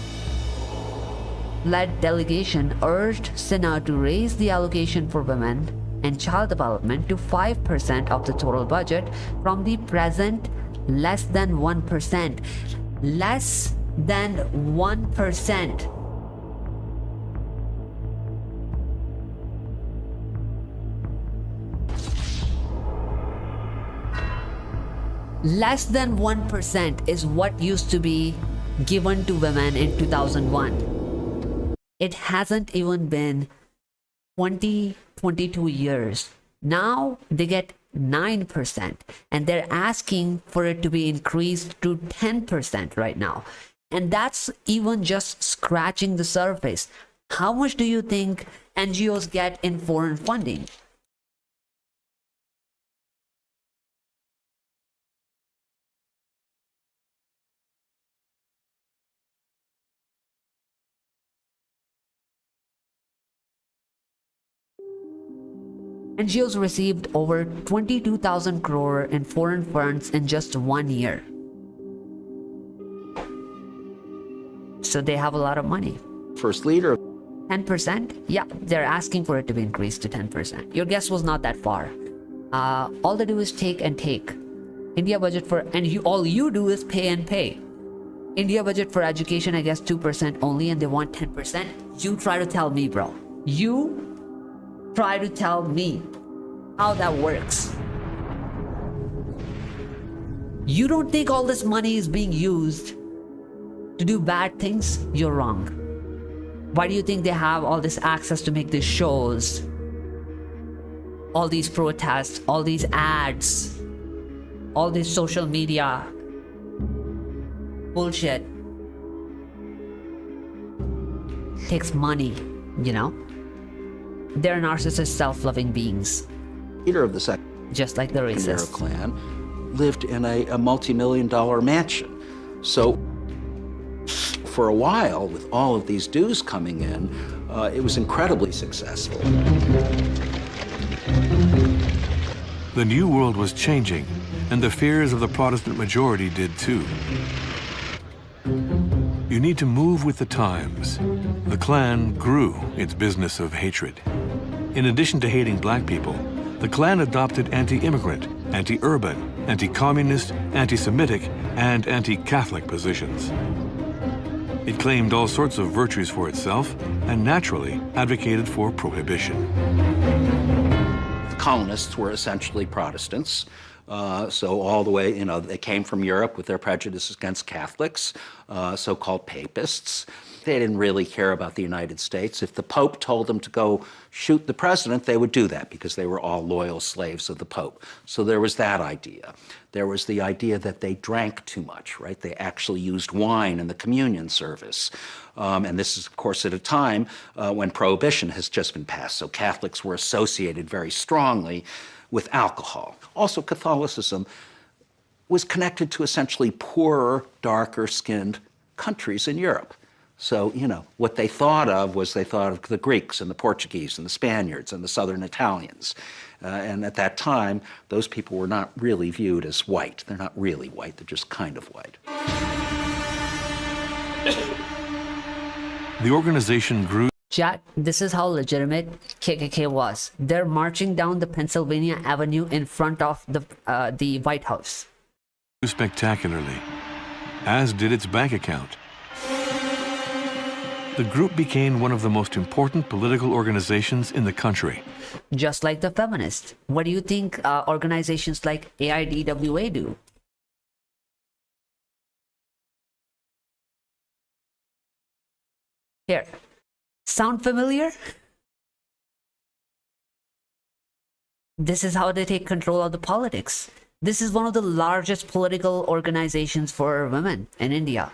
S1: delegation urged Sinha to raise the allocation for women and child development to 5% of the total budget from the present less than 1%. Less than 1%. Less than 1% is what used to be given to women in 2001. It hasn't even been 22 years. Now they get 9%, and they're asking for it to be increased to 10% right now. And that's even just scratching the surface. How much do you think NGOs get in foreign funding? NGOs received over 22,000 crore in foreign funds in just 1 year. So they have a lot of money.
S15: First leader.
S1: 10%? Yeah, they're asking for it to be increased to 10%. Your guess was not that far. All they do is take and take. India budget for, and all you do is pay and pay. India budget for education, I guess 2% only, and they want 10%. You try to tell me, bro. You try to tell me how that works. You don't think all this money is being used to do bad things? You're wrong. Why do you think they have all this access to make these shows, all these protests, all these ads, all this social media bullshit? Takes money, you know? They're narcissist, self-loving beings.
S15: Leader of the second,
S1: just like the racist
S15: clan, lived in a multi-million-dollar mansion. So for a while, with all of these dues coming in, it was incredibly successful.
S21: The new world was changing, and the fears of the Protestant majority did too. You need to move with the times. The Klan grew its business of hatred. In addition to hating black people, the Klan adopted anti-immigrant, anti-urban, anti-communist, anti-Semitic, and anti-Catholic positions. It claimed all sorts of virtues for itself and naturally advocated for prohibition.
S15: The colonists were essentially Protestants. So all the way, they came from Europe with their prejudices against Catholics, so-called papists. They didn't really care about the United States. If the Pope told them to go shoot the president, they would do that because they were all loyal slaves of the Pope. So there was that idea. There was the idea that they drank too much, right? They actually used wine in the communion service. And this is, of course, at a time when prohibition has just been passed. So Catholics were associated very strongly with alcohol. Also, Catholicism was connected to essentially poorer, darker-skinned countries in Europe. So, what they thought of was they thought of the Greeks and the Portuguese and the Spaniards and the Southern Italians. And at that time, those people were not really viewed as white. They're not really white, they're just kind of white.
S21: The organization grew.
S1: Chat, this is how legitimate KKK was. They're marching down the Pennsylvania Avenue in front of the White House.
S21: Spectacularly, as did its bank account. The group became one of the most important political organizations in the country.
S1: Just like the feminists. What do you think organizations like AIDWA do? Here. Sound familiar? This is how they take control of the politics. This is one of the largest political organizations for women in India.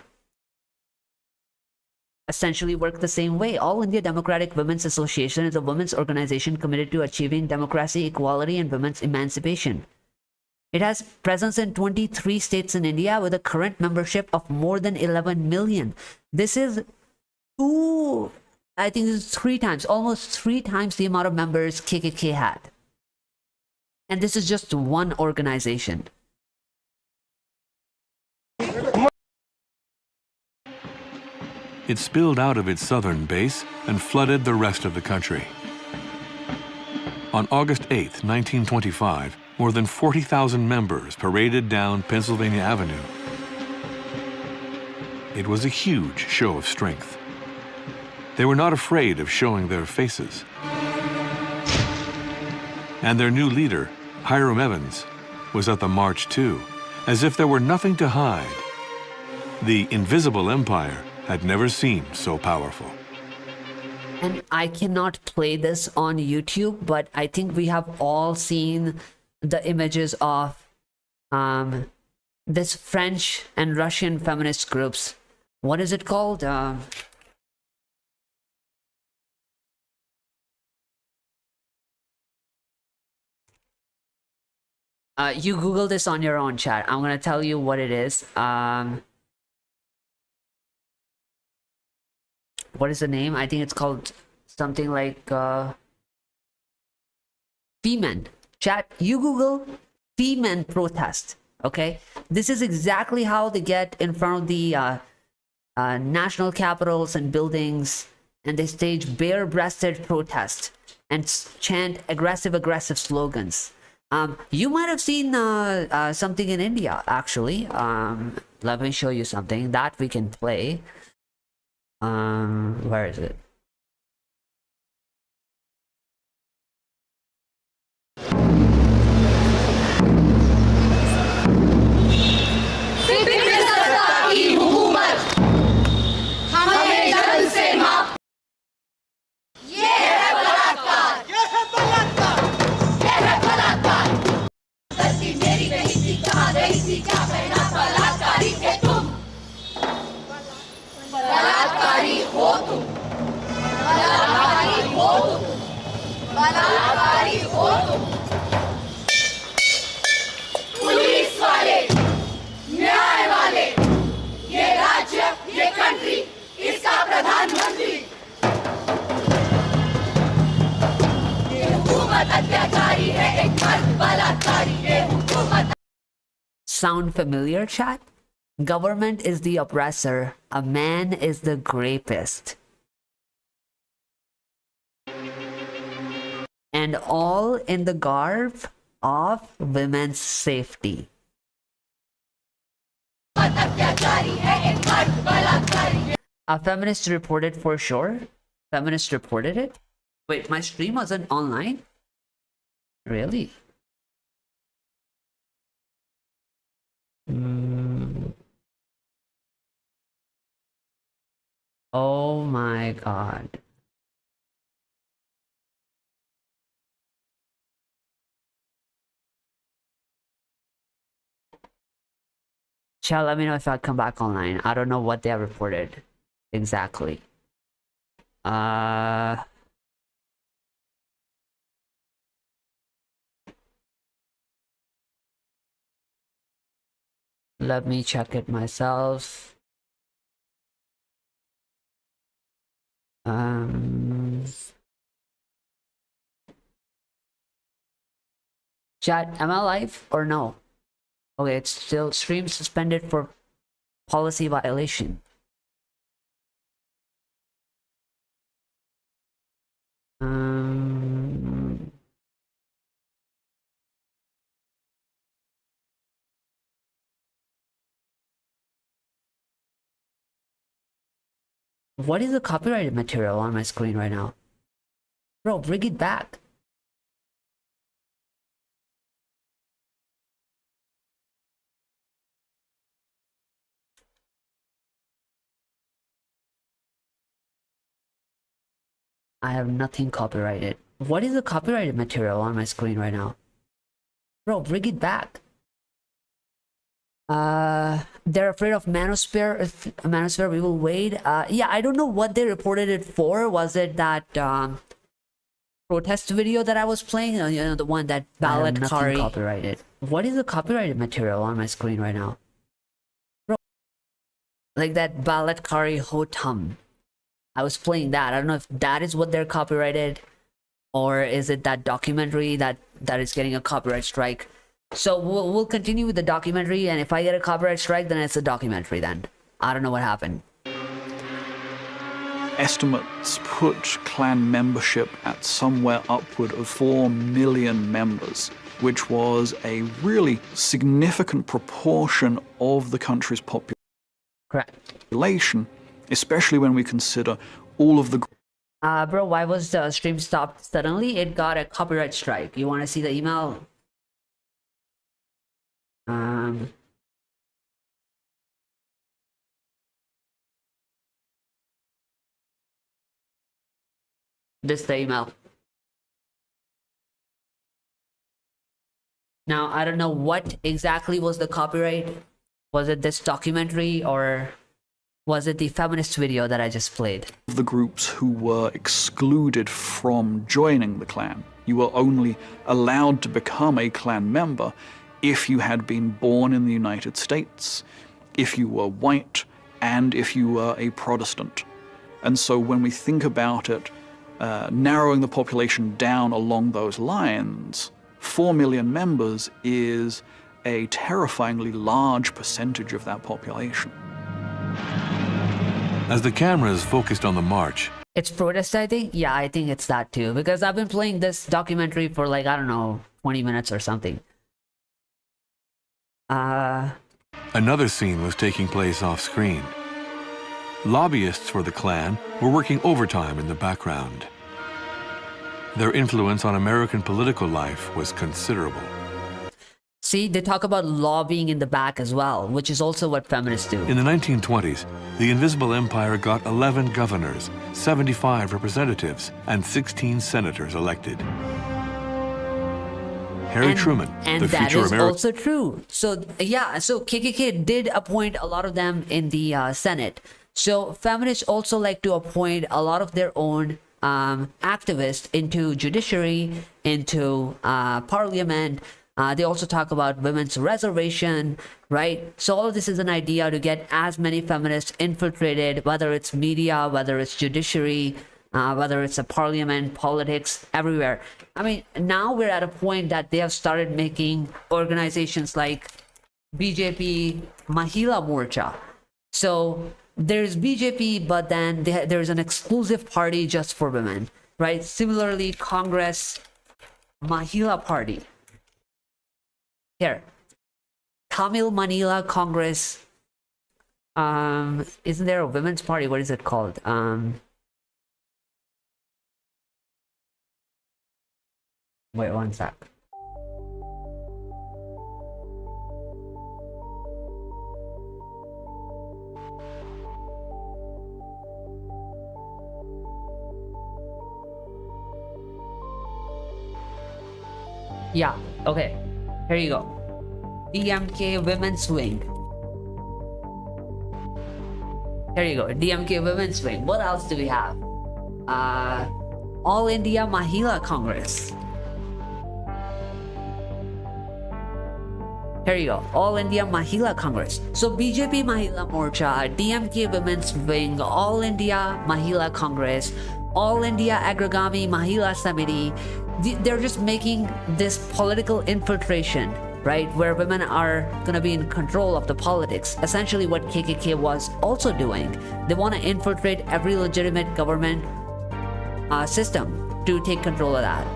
S1: Essentially work the same way. All India Democratic Women's Association is a women's organization committed to achieving democracy, equality, and women's emancipation. It has presence in 23 states in India with a current membership of more than 11 million. This is I think this is almost three times the amount of members KKK had. And this is just one organization.
S21: It spilled out of its southern base and flooded the rest of the country. On August 8, 1925, more than 40,000 members paraded down Pennsylvania Avenue. It was a huge show of strength. They were not afraid of showing their faces. And their new leader, Hiram Evans, was at the march too, As if there were nothing to hide, the invisible empire had never seemed so powerful.
S1: And I cannot play this on YouTube, but I think we have all seen the images of this French and Russian feminist groups. What is it called? You Google this on your own, chat. I'm gonna tell you what it is. What is the name? I think it's called something like Femen. Chat, you Google Femen protest. Okay, this is exactly how they get in front of the national capitals and buildings, and they stage bare-breasted protest and chant aggressive slogans. You might have seen something in India, actually. Let me show you something that we can play. Where is it? Sound familiar, chat? Government is the oppressor. A man is the rapist. And all in the garb of women's safety. A feminist reported for sure. Feminist reported it. Wait, my stream wasn't online? Really? Oh my god. Chat, let me know if I come back online. I don't know what they have reported exactly. Let me check it myself. Chat, am I live or no? Okay, it's still stream suspended for policy violation. What is the copyrighted material on my screen right now? Bro, bring it back. I have nothing copyrighted. What is the copyrighted material on my screen right now? Bro, bring it back. They're afraid of manosphere. If manosphere, we will wait. Yeah, I don't know what they reported it for. Was it that protest video that I was playing? You know, the one that ballot Kari copyrighted. What is the copyrighted material on my screen right now? Bro, like that ballot Kari Hotum. I was playing that. I don't know if that is what they're copyrighted, or is it that documentary that is getting a copyright strike. So we'll continue with the documentary, and if I get a copyright strike, then it's a documentary then. I don't know what happened.
S5: Estimates put clan membership at somewhere upward of 4 million members, which was a really significant proportion of the country's population, especially when we consider all of the...
S1: Bro, why was the stream stopped suddenly? It got a copyright strike. You want to see the email? This is the email. Now, I don't know what exactly was the copyright. Was it this documentary or was it the feminist video that I just played?
S5: The groups who were excluded from joining the Klan. You were only allowed to become a Klan member if you had been born in the United States, if you were white, and if you were a Protestant. And so when we think about it, narrowing the population down along those lines, 4 million members is a terrifyingly large percentage of that population.
S21: As the cameras focused on the march,
S1: It's protest, I think? Yeah, I think it's that too. Because I've been playing this documentary for like, I don't know, 20 minutes or something.
S21: another scene was taking place off screen. Lobbyists for the Klan were working overtime in the background. Their influence on American political life was considerable.
S1: See, they talk about lobbying in the back as well, which is also what feminists do.
S21: In the 1920s, the Invisible Empire got 11 governors, 75 representatives, and 16 senators elected. Harry Truman,
S1: and
S21: the
S1: that
S21: future
S1: is
S21: American...
S1: also true. So yeah, so KKK did appoint a lot of them in the Senate. So feminists also like to appoint a lot of their own activists into judiciary, into parliament. They also talk about women's reservation, right? So all of this is an idea to get as many feminists infiltrated, whether it's media, whether it's judiciary, whether it's a parliament, politics, everywhere. I mean, now we're at a point that they have started making organizations like BJP Mahila Morcha. So there's BJP, but then there's an exclusive party just for women, right? Similarly, Congress Mahila Party. Here, Tamil Manila Congress. Isn't there a women's party? What is it called? Wait one sec. Yeah, okay. Here you go. DMK Women's Wing. Here you go. DMK Women's Wing. What else do we have? All India Mahila Congress. Here you go. All India Mahila Congress. So BJP Mahila Morcha, DMK Women's Wing, All India Mahila Congress, All India Agragami Mahila Samiti. They're just making this political infiltration, right? Where women are going to be in control of the politics. Essentially what KKK was also doing. They want to infiltrate every legitimate government system to take control of that.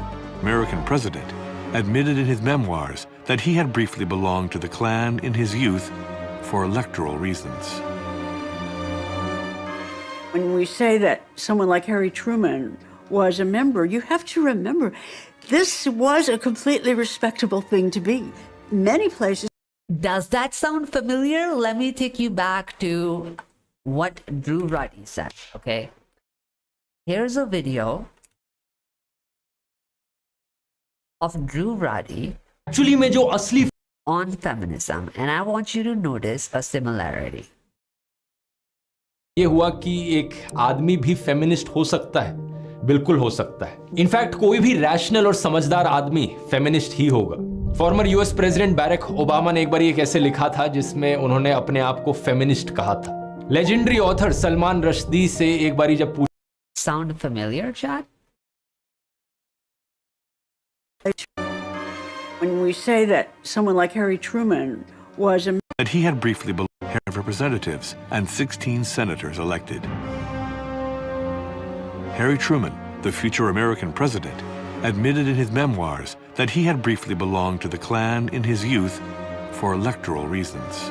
S21: American president admitted in his memoirs that he had briefly belonged to the Klan in his youth for electoral reasons.
S4: When we say that someone like Harry Truman was a member, you have to remember this was a completely respectable thing to be. Many places.
S1: Does that sound familiar? Let me take you back to what Drew Roddy said, okay? Here's a video of Drew Roddy on feminism, and I want you to notice a similarity.
S16: ये हुआ कि एक आदमी भी feminist हो सकता है, बिल्कुल हो सकता है. इनफैक्ट कोई भी रैशनल और समझदार आदमी फेमिनिस्ट ही होगा. Former US president Barack Obama ने एक बार ये कैसे लिखा था जिसमें उन्होंने अपने आप को फेमिनिस्ट कहा था. लेजेंडरी ऑथर सलमान रश्दी से एक बार जब पूछा.
S1: Sound familiar, Chad?
S4: When we say that someone like Harry Truman was a
S21: That he had briefly belonged to representatives and 16 senators elected. Harry Truman, the future American president, admitted in his memoirs that he had briefly belonged to the Klan in his youth for electoral reasons.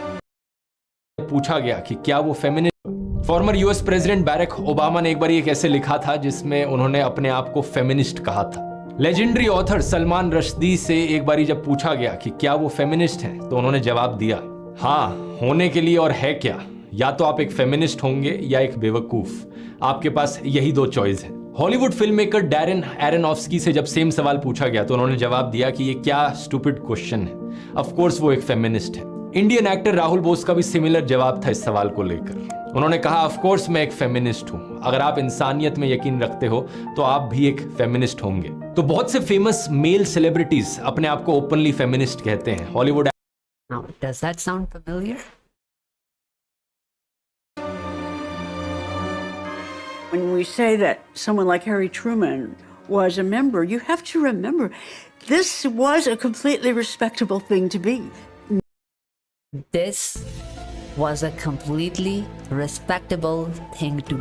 S16: पूछा गया कि क्या वो feminist. Former US president Barack Obama ने एक बार ये कैसे लिखा था जिसमें उन्होंने अपने आप को फेमिनिस्ट कहा था. लेजेंडरी ऑथर सलमान रश्दी से एक बार जब पूछा गया कि क्या वो फेमिनिस्ट हैं, तो उन्होंने जवाब दिया, हाँ, होने के लिए और है क्या. या तो आप एक फेमिनिस्ट होंगे या एक बेवकूफ. आपके पास यही दो चॉइस है. हॉलीवुड फिल्म मेकर डैरेन एरोनॉफ्स्की से जब सेम सवाल पूछा गया तो उन्होंने जवाब दिया कि ये क्या स्टूपिड क्वेश्चन है। ऑफ कोर्स वो एक फेमिनिस्ट है। इंडियन एक्टर राहुल बोस का भी सिमिलर जवाब था इस सवाल को लेकर। उन्होंने कहा ऑफ कोर्स मैं एक फेमिनिस्ट हूं। अगर आप इंसानियत में यकीन रखते हो तो आप भी एक फेमिनिस्ट होंगे। तो बहुत से फेमस मेल सेलिब्रिटीज अपने आप को ओपनली फेमिनिस्ट कहते हैं। Hollywood
S1: Now, does that sound familiar?
S4: When we say that someone like Harry Truman was a member, you have to remember this was a completely respectable thing to be.
S1: This was a completely respectable thing to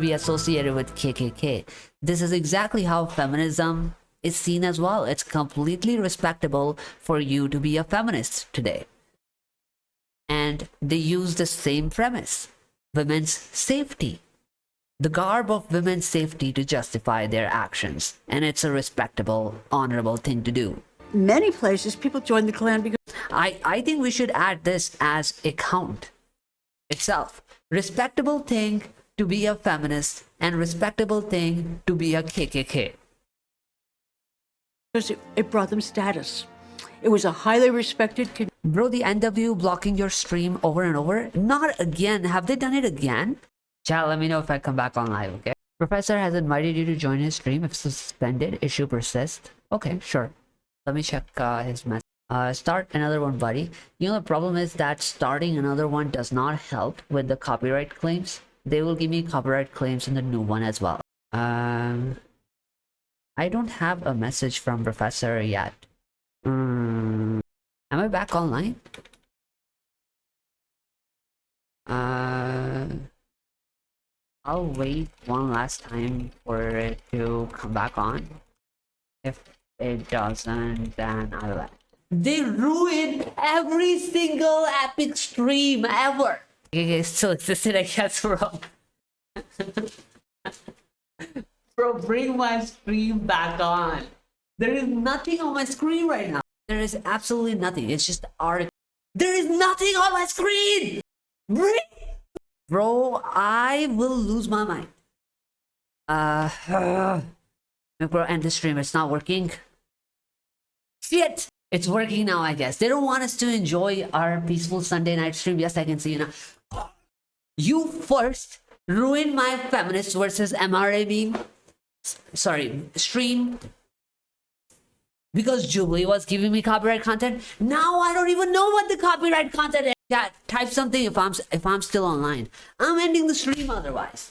S1: be associated with KKK. This is exactly how feminism is seen as well. It's completely respectable for you to be a feminist today. And they use the same premise. Women's safety, the garb of women's safety to justify their actions. And it's a respectable, honorable thing to do.
S4: Many places people join the Klan because
S1: I think we should add this as a count itself. Respectable thing to be a feminist and respectable thing to be a KKK.
S4: Because it brought them status. It was a highly respected.
S1: Bro, the NW blocking your stream over and over? Not again. Have they done it again? Chat, let me know if I come back on live, okay? Professor has invited you to join his stream. If suspended, issue persists. Okay, sure. Let me check his message. Start another one, buddy. You know, the problem is that starting another one does not help with the copyright claims. They will give me copyright claims in the new one as well. I don't have a message from Professor yet. Am I back online? I'll wait one last time for it to come back on. If it doesn't, then I will. They ruined every single epic stream ever. Okay, so existed, I guess, bro. Bro, bring my stream back on. There is nothing on my screen right now. There is absolutely nothing. It's just art. There is nothing on my screen. Bro, I will lose my mind. Bro, end the stream. It's not working. Shit. It's working now, I guess. They don't want us to enjoy our peaceful Sunday night stream. Yes, I can see you now. You first ruined my feminist versus MRA meme. Sorry, stream. Because Jubilee was giving me copyright content. Now I don't even know what the copyright content is. Yeah, type something if I'm still online. I'm ending the stream otherwise.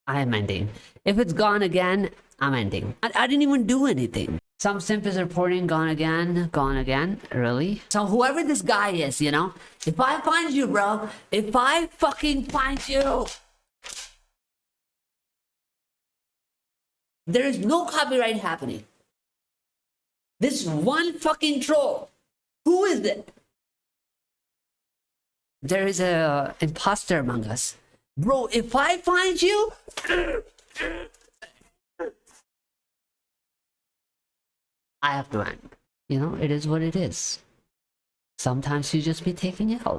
S1: I am ending. If it's gone again, I'm ending. I didn't even do anything. Some simp is reporting gone again, really? So whoever this guy is, you know, if I find you, bro, if I fucking find you, there is no copyright happening. This one fucking troll, who is it? There is a imposter among us. Bro, if I find you, I have to end. You know, it is what it is. Sometimes you just be taking it out.